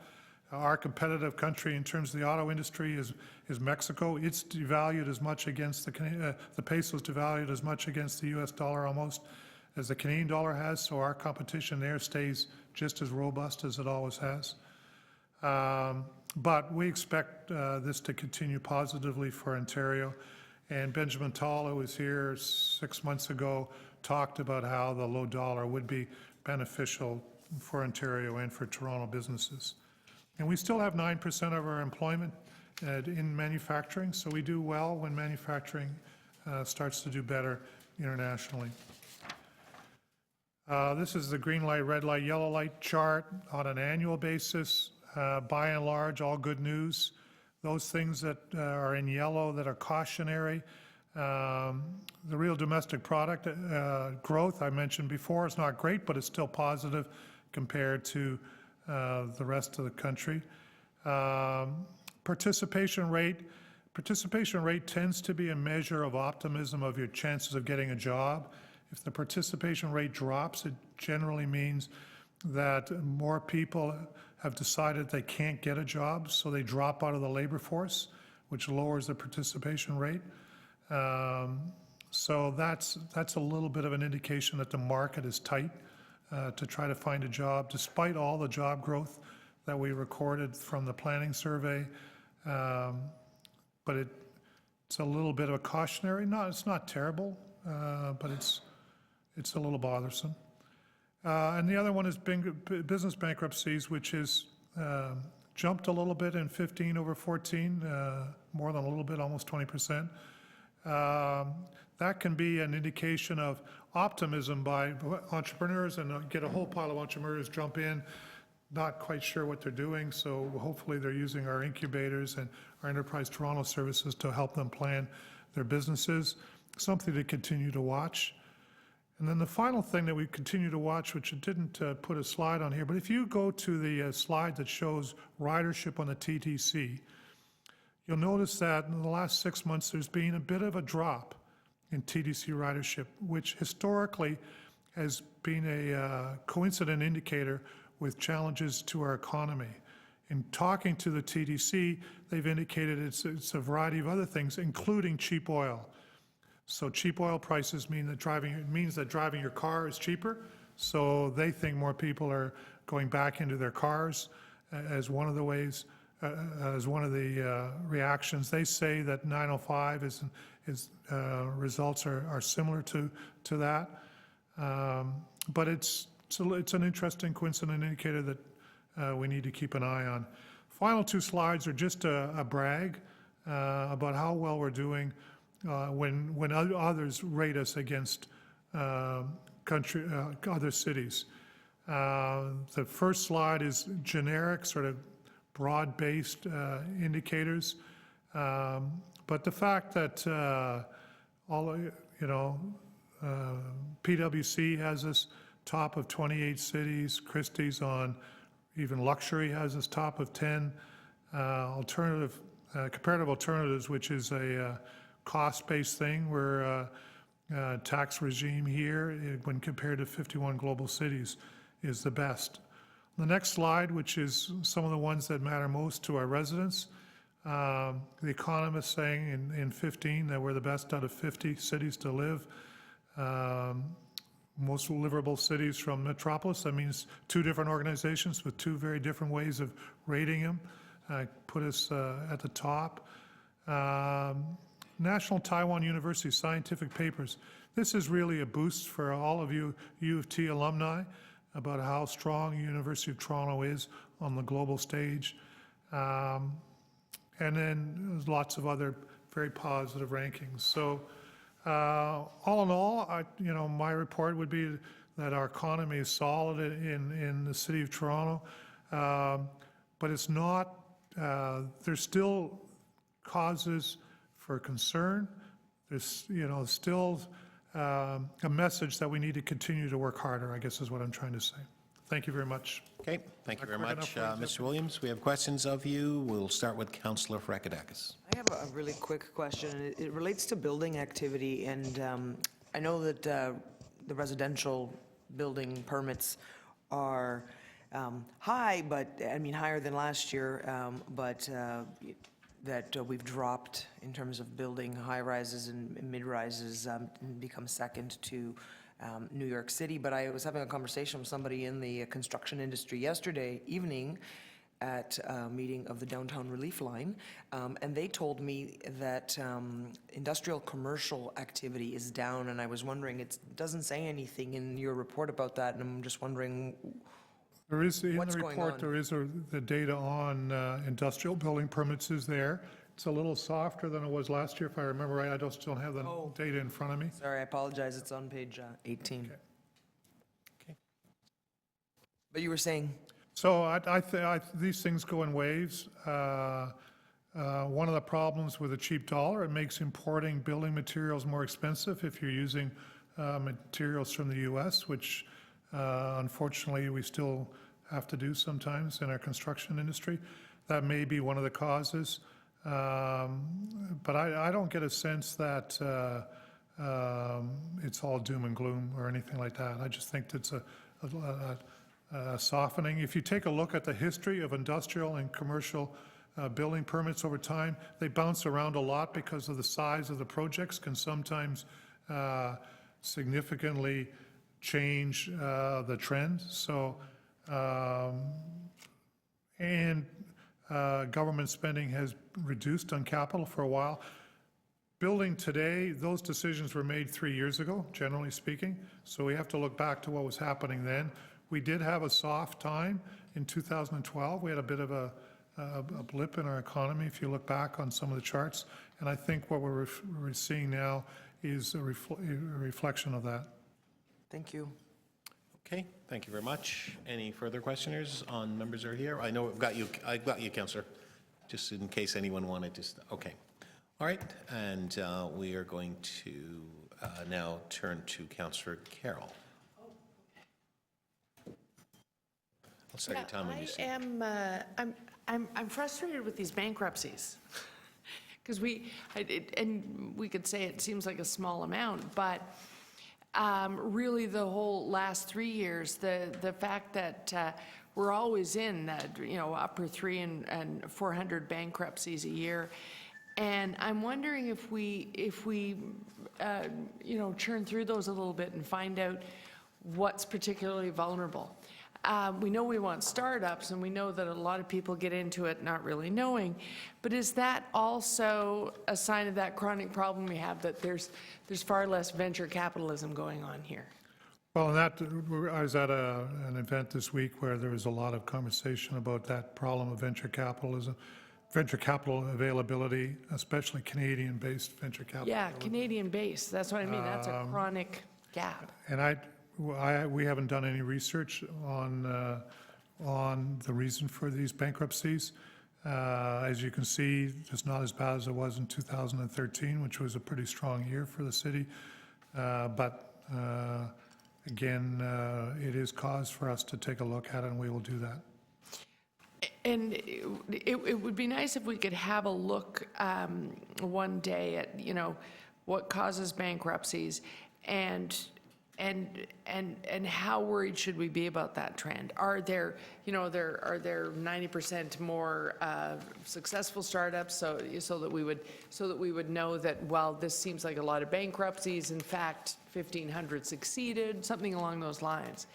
Our competitive country in terms of the auto industry is Mexico. It's devalued as much against the peso is devalued as much against the U.S. dollar almost as the Canadian dollar has, so our competition there stays just as robust as it always has. But we expect this to continue positively for Ontario. And Benjamin Tall, who was here 6 months ago, talked about how the low dollar would be beneficial for Ontario and for Toronto businesses. And we still have 9% of our employment in manufacturing, so we do well when manufacturing starts to do better internationally. This is the green light, red light, yellow light chart on an annual basis. By and large, all good news. Those things that are in yellow that are cautionary, the real domestic product growth I mentioned before is not great, but it's still positive compared to the rest of the country. Participation rate tends to be a measure of optimism of your chances of getting a job. If the participation rate drops, it generally means that more people have decided they can't get a job, so they drop out of the labor force, which lowers the participation rate. So that's a little bit of an indication that the market is tight to try to find a job, despite all the job growth that we recorded from the planning survey. But it's a little bit of a cautionary. No, it's not terrible, but it's a little bothersome. And the other one is business bankruptcies, which is jumped a little bit in 15 over 14, more than a little bit, almost 20%. That can be an indication of optimism by entrepreneurs, and get a whole pile of entrepreneurs jump in, not quite sure what they're doing, so hopefully they're using our incubators and our Enterprise Toronto services to help them plan their businesses. Something to continue to watch. And then the final thing that we continue to watch, which I didn't put a slide on here, but if you go to the slide that shows ridership on the TTC, you'll notice that in the last 6 months there's been a bit of a drop in TTC ridership, which historically has been a coincident indicator with challenges to our economy. In talking to the TTC, they've indicated it's a variety of other things, including cheap oil. So cheap oil prices means that driving your car is cheaper. So they think more people are going back into their cars as one of the ways, as one of the reactions. They say that 905 results are similar to that. But it's an interesting coincident indicator that we need to keep an eye on. Final two slides are just a brag about how well we're doing when others rate us against other cities. The first slide is generic, sort of broad-based indicators. But the fact that PwC has us top of 28 cities, Christie's on even luxury has us top of 10. Comparative alternatives, which is a cost-based thing, where tax regime here, when compared to 51 global cities, is the best. The next slide, which is some of the ones that matter most to our residents, The Economist saying in 15 that we're the best out of 50 cities to live. Most livable cities from metropolis. That means two different organizations with two very different ways of rating them put us at the top. National Taiwan University scientific papers. This is really a boost for all of you U of T alumni about how strong University of Toronto is on the global stage. And then there's lots of other very positive rankings. So all in all, my report would be that our economy is solid in the city of Toronto, but it's not, there's still causes for concern. There's, still a message that we need to continue to work harder, I guess is what I'm trying to say. Thank you very much. Okay, thank you very much, Mr. Williams. We have questions of you. We'll start with Councillor Frekadakis. I have a really quick question. It relates to building activity, and I know that the residential building permits are high, but, higher than last year, but that we've dropped in terms of building high-rises and mid-rises and become second to New York City. But I was having a conversation with somebody in the construction industry yesterday evening at a meeting of the Downtown Relief Line, and they told me that industrial commercial activity is down, and I was wondering, it doesn't say anything in your report about that, and I'm just wondering There is, in what's the going report, on? there is the data on industrial building permits is there. It's a little softer than it was last year, if I remember right. I just don't have the data in front of me. Sorry, I apologize, it's on page 18. Okay. But you were saying? So these things go in waves. One of the problems with a cheap dollar, it makes importing building materials more expensive if you're using materials from the U.S., which unfortunately we still have to do sometimes in our construction industry. That may be one of the causes. But I don't get a sense that it's all doom and gloom or anything like that. I just think it's a softening. If you take a look at the history of industrial and commercial building permits over time, they bounce around a lot because of the size of the projects can sometimes significantly change the trend. So, government spending has reduced on capital for a while. Building today, those decisions were made 3 years ago, generally speaking. So we have to look back to what was happening then. We did have a soft time in 2012. We had a bit of a blip in our economy, if you look back on some of the charts. And I think what we're seeing now is a reflection of that. Thank you. Okay, thank you very much. Any further questioners on members are here? I know I've got you, Councillor, just in case anyone wanted to, okay. All right, and we are going to now turn to Councillor Carroll. I'll set your time when you see. I'm frustrated with these bankruptcies. Because we could say it seems like a small amount, but really the whole last 3 years, the fact that we're always in upper 300 and 400 bankruptcies a year, and I'm wondering if we churn through those a little bit and find out what's particularly vulnerable. We know we want startups, and we know that a lot of people get into it not really knowing, but is that also a sign of that chronic problem we have, that there's far less venture capitalism going on here? Well, I was at an event this week where there was a lot of conversation about that problem of venture capitalism, venture capital availability, especially Canadian-based venture capital. Yeah, Canadian-based, that's what I mean, that's a chronic gap. And we haven't done any research on the reason for these bankruptcies. As you can see, it's not as bad as it was in 2013, which was a pretty strong year for the city. But again, it is cause for us to take a look at it, and we will do that. And it would be nice if we could have a look one day at, you know, what causes bankruptcies and how worried should we be about that trend? Are there, you know, are there 90% more successful startups so that we would know that, well, this seems like a lot of bankruptcies, in fact 1,500 succeeded, something along those lines,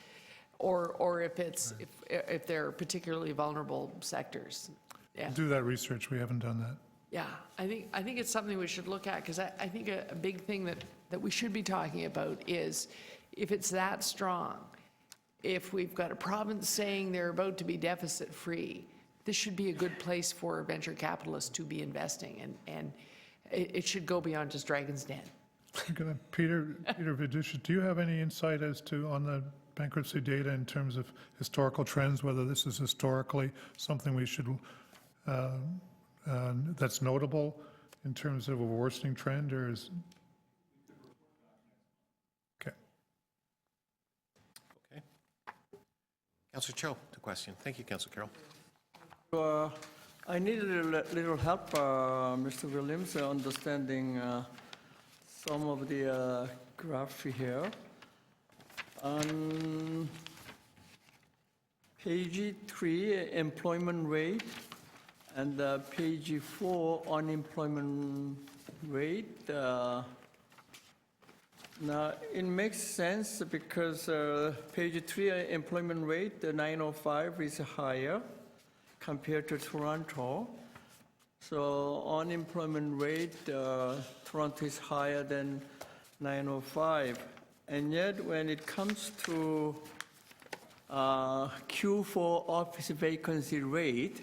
or if they're particularly vulnerable sectors. Yeah. Do that research. We haven't done that. Yeah, I think it's something we should look at, because I think a big thing that we should be talking about is, if it's that strong, if we've got a province saying they're about to be deficit-free, this should be a good place for venture capitalists to be investing, and it should go beyond just Dragon's Den. Peter Viducha, do you have any insight as to, on the bankruptcy data in terms of historical trends, whether this is historically something we should, that's notable in terms of a worsening trend, or is? Okay. Okay. Councillor Cho, the question. Thank you, Councillor Carroll. I need a little help, Mr. Williams, understanding some of the graph here. On page 3, employment rate, and page 4, unemployment rate. Now, it makes sense because page 3, employment rate, the 905 is higher compared to Toronto. So unemployment rate, Toronto is higher than 905. And yet, when it comes to Q4 office vacancy rate,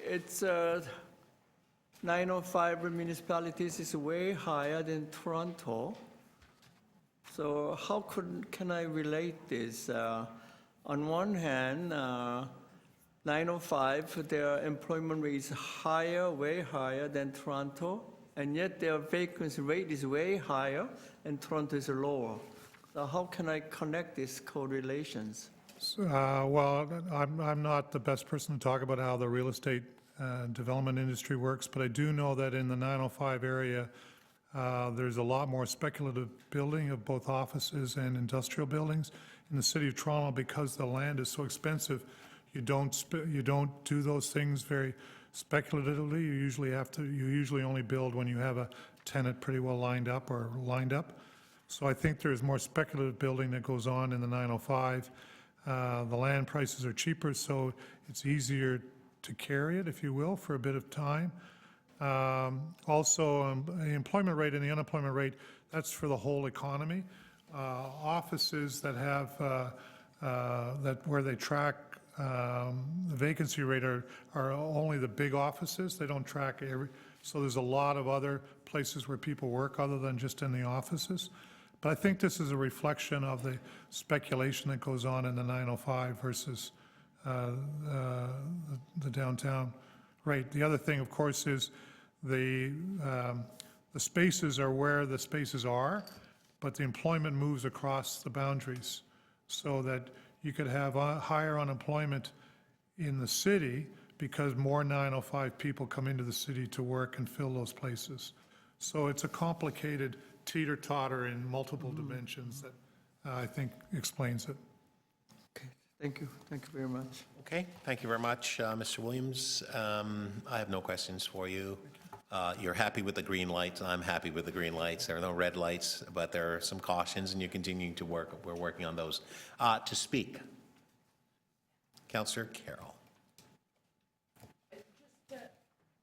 it's 905 municipalities is way higher than Toronto. So how can I relate this? On one hand, 905, their employment rate is higher, way higher than Toronto, and yet their vacancy rate is way higher, and Toronto is lower. So how can I connect these correlations? Well, I'm not the best person to talk about how the real estate development industry works, but I do know that in the 905 area, there's a lot more speculative building of both offices and industrial buildings. In the city of Toronto, because the land is so expensive, you don't do those things very speculatively. You usually only build when you have a tenant pretty well lined up. So I think there's more speculative building that goes on in the 905. The land prices are cheaper, so it's easier to carry it, if you will, for a bit of time. Also, the employment rate and the unemployment rate, that's for the whole economy. Offices that have, where they track the vacancy rate are only the big offices. They don't track so there's a lot of other places where people work other than just in the offices. But I think this is a reflection of the speculation that goes on in the 905 versus the downtown rate. The other thing, of course, is the spaces are where the spaces are, but the employment moves across the boundaries, so that you could have higher unemployment in the city because more 905 people come into the city to work and fill those places. So it's a complicated teeter-totter in multiple dimensions that I think explains it. Okay, thank you very much. Okay, thank you very much, Mr. Williams. I have no questions for you. You're happy with the green lights. I'm happy with the green lights. There are no red lights, but there are some cautions, and you're continuing to work. We're working on those. To speak, Councillor Carroll.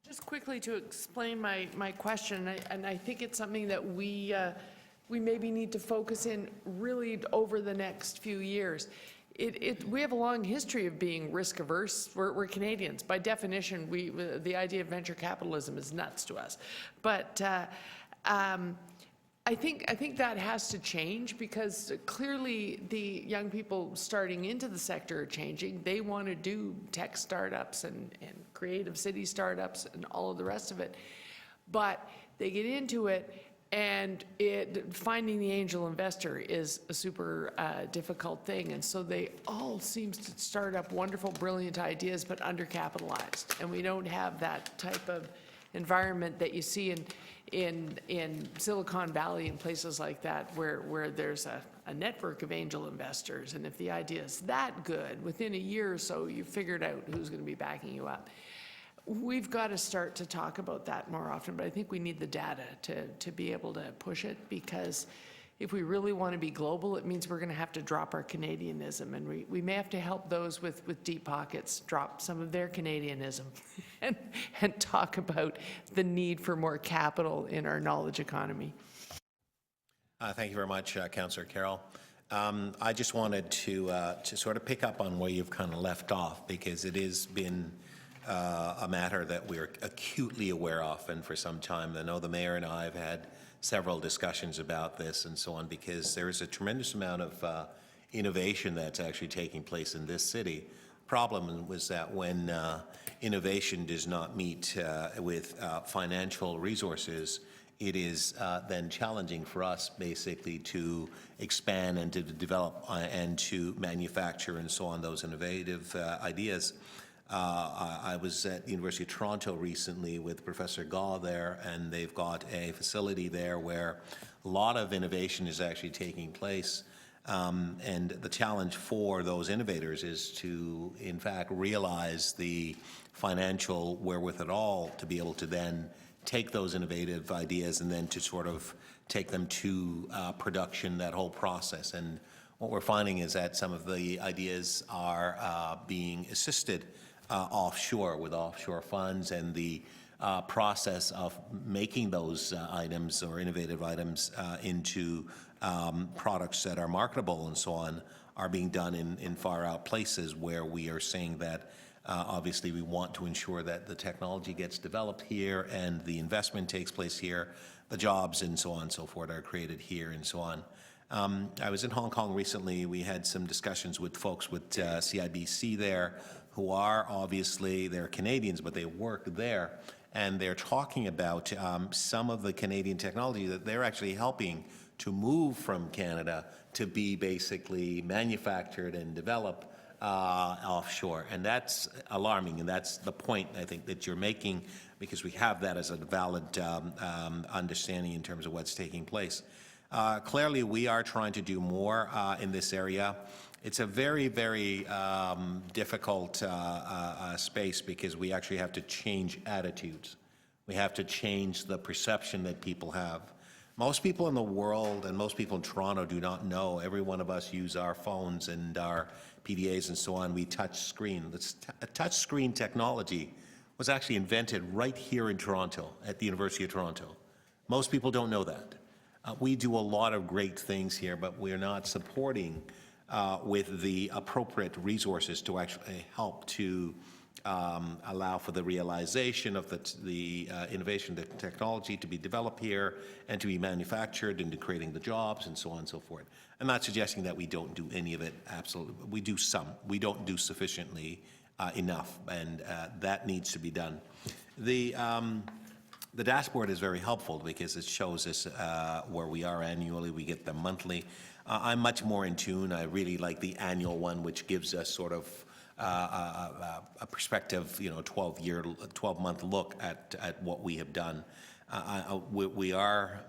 Just quickly to explain my question, and I think it's something that we maybe need to focus in really over the next few years. We have a long history of being risk averse. We're Canadians. By definition, the idea of venture capitalism is nuts to us. But I I think that has to change because clearly the young people starting into the sector are changing. They want to do tech startups and creative city startups and all of the rest of it. But they get into it and finding the angel investor is a super difficult thing. And so they all seem to start up wonderful, brilliant ideas, but undercapitalized. And we don't have that type of environment that you see in Silicon Valley and places like that, where there's a network of angel investors. And if the idea is that good, within a year or so, you've figured out who's going to be backing you up. We've got to start to talk about that more often, but I think we need the data to be able to push it, because if we really want to be global, it means we're going to have to drop our Canadianism, and we may have to help those with deep pockets drop some of their Canadianism and talk about the need for more capital in our knowledge economy. Thank you very much, Councillor Carroll. I just wanted to sort of pick up on where you've kind of left off, because it has been a matter that we're acutely aware of, and for some time. I know the mayor and I have had several discussions about this and so on, because there is a tremendous amount of innovation that's actually taking place in this city. Problem was that when innovation does not meet with financial resources, it is then challenging for us basically to expand and to develop and to manufacture and so on those innovative ideas. I was at the University of Toronto recently with Professor Gaw there, and they've got a facility there where a lot of innovation is actually taking place. And the challenge for those innovators is to, in fact, realize the financial wherewithal to be able to then take those innovative ideas and then to sort of take them to production, that whole process. And what we're finding is that some of the ideas are being assisted offshore with offshore funds, and the process of making those items or innovative items into products that are marketable and so on are being done in far out places, where we are saying that obviously we want to ensure that the technology gets developed here and the investment takes place here, the jobs and so on and so forth are created here and so on. I was in Hong Kong recently. We had some discussions with folks with CIBC there, who are obviously, they're Canadians, but they work there. And they're talking about some of the Canadian technology that they're actually helping to move from Canada to be basically manufactured and developed offshore. And that's alarming, and that's the point, I think, that you're making, because we have that as a valid understanding in terms of what's taking place. Clearly, we are trying to do more in this area. It's a very, very difficult space, because we actually have to change attitudes. We have to change the perception that people have. Most people in the world and most people in Toronto do not know. Every one of us use our phones and our PDAs and so on. We touch screen. Touch screen technology was actually invented right here in Toronto at the University of Toronto. Most people don't know that. We do a lot of great things here, but we're not supporting with the appropriate resources to actually help to allow for the realization of the innovation, the technology to be developed here and to be manufactured, into creating the jobs and so on and so forth. I'm not suggesting that we don't do any of it, absolutely. We do some. We don't do sufficiently enough, and that needs to be done. The dashboard is very helpful, because it shows us where we are annually. We get them monthly. I'm much more in tune. I really like the annual one, which gives us sort of a perspective, 12-month look at what we have done. We are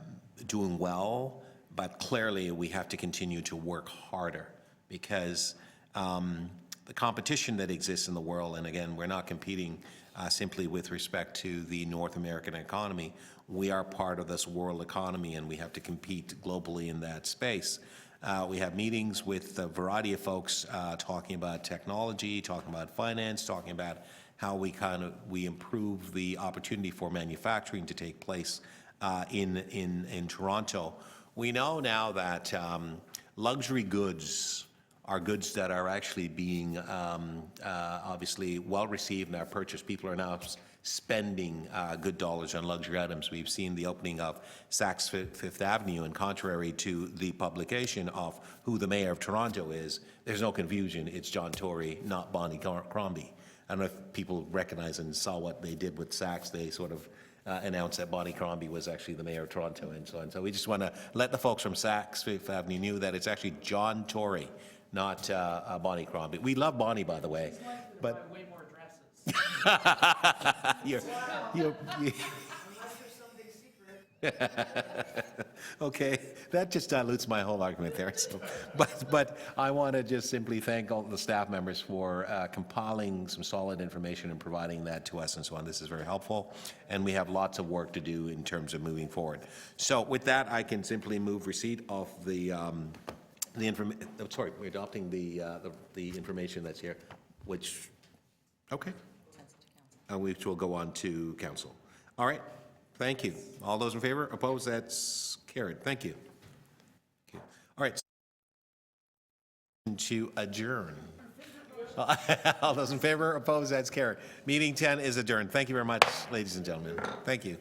doing well, but clearly we have to continue to work harder, because the competition that exists in the world, and again, we're not competing simply with respect to the North American economy. We are part of this world economy, and we have to compete globally in that space. We have meetings with a variety of folks talking about technology, talking about finance, talking about how we improve the opportunity for manufacturing to take place in Toronto. We know now that luxury goods are goods that are actually being obviously well-received and are purchased. People are now spending good dollars on luxury items. We've seen the opening of Saks Fifth Avenue, and contrary to the publication of who the mayor of Toronto is, there's no confusion. It's John Tory, not Bonnie Crombie. I don't know if people recognize and saw what they did with Saks. They sort of announced that Bonnie Crombie was actually the mayor of Toronto and so on. So we just want to let the folks from Saks Fifth Avenue know that it's actually John Tory, not Bonnie Crombie. We love Bonnie, by the way, but Way more dresses. you're okay, that just dilutes my whole argument there. So, but I want to just simply thank all the staff members for compiling some solid information and providing that to us and so on. This is very helpful, and we have lots of work to do in terms of moving forward. So with that, I can simply move receipt of the information. Sorry, we're adopting the information that's here, which, okay, which will go on to council. All right. Thank you. All those in favor? Opposed? That's carried. Thank you. Okay. All right. To adjourn. All those in favor? Opposed? That's carried. Meeting 10 is adjourned. Thank you very much, ladies and gentlemen. Thank you.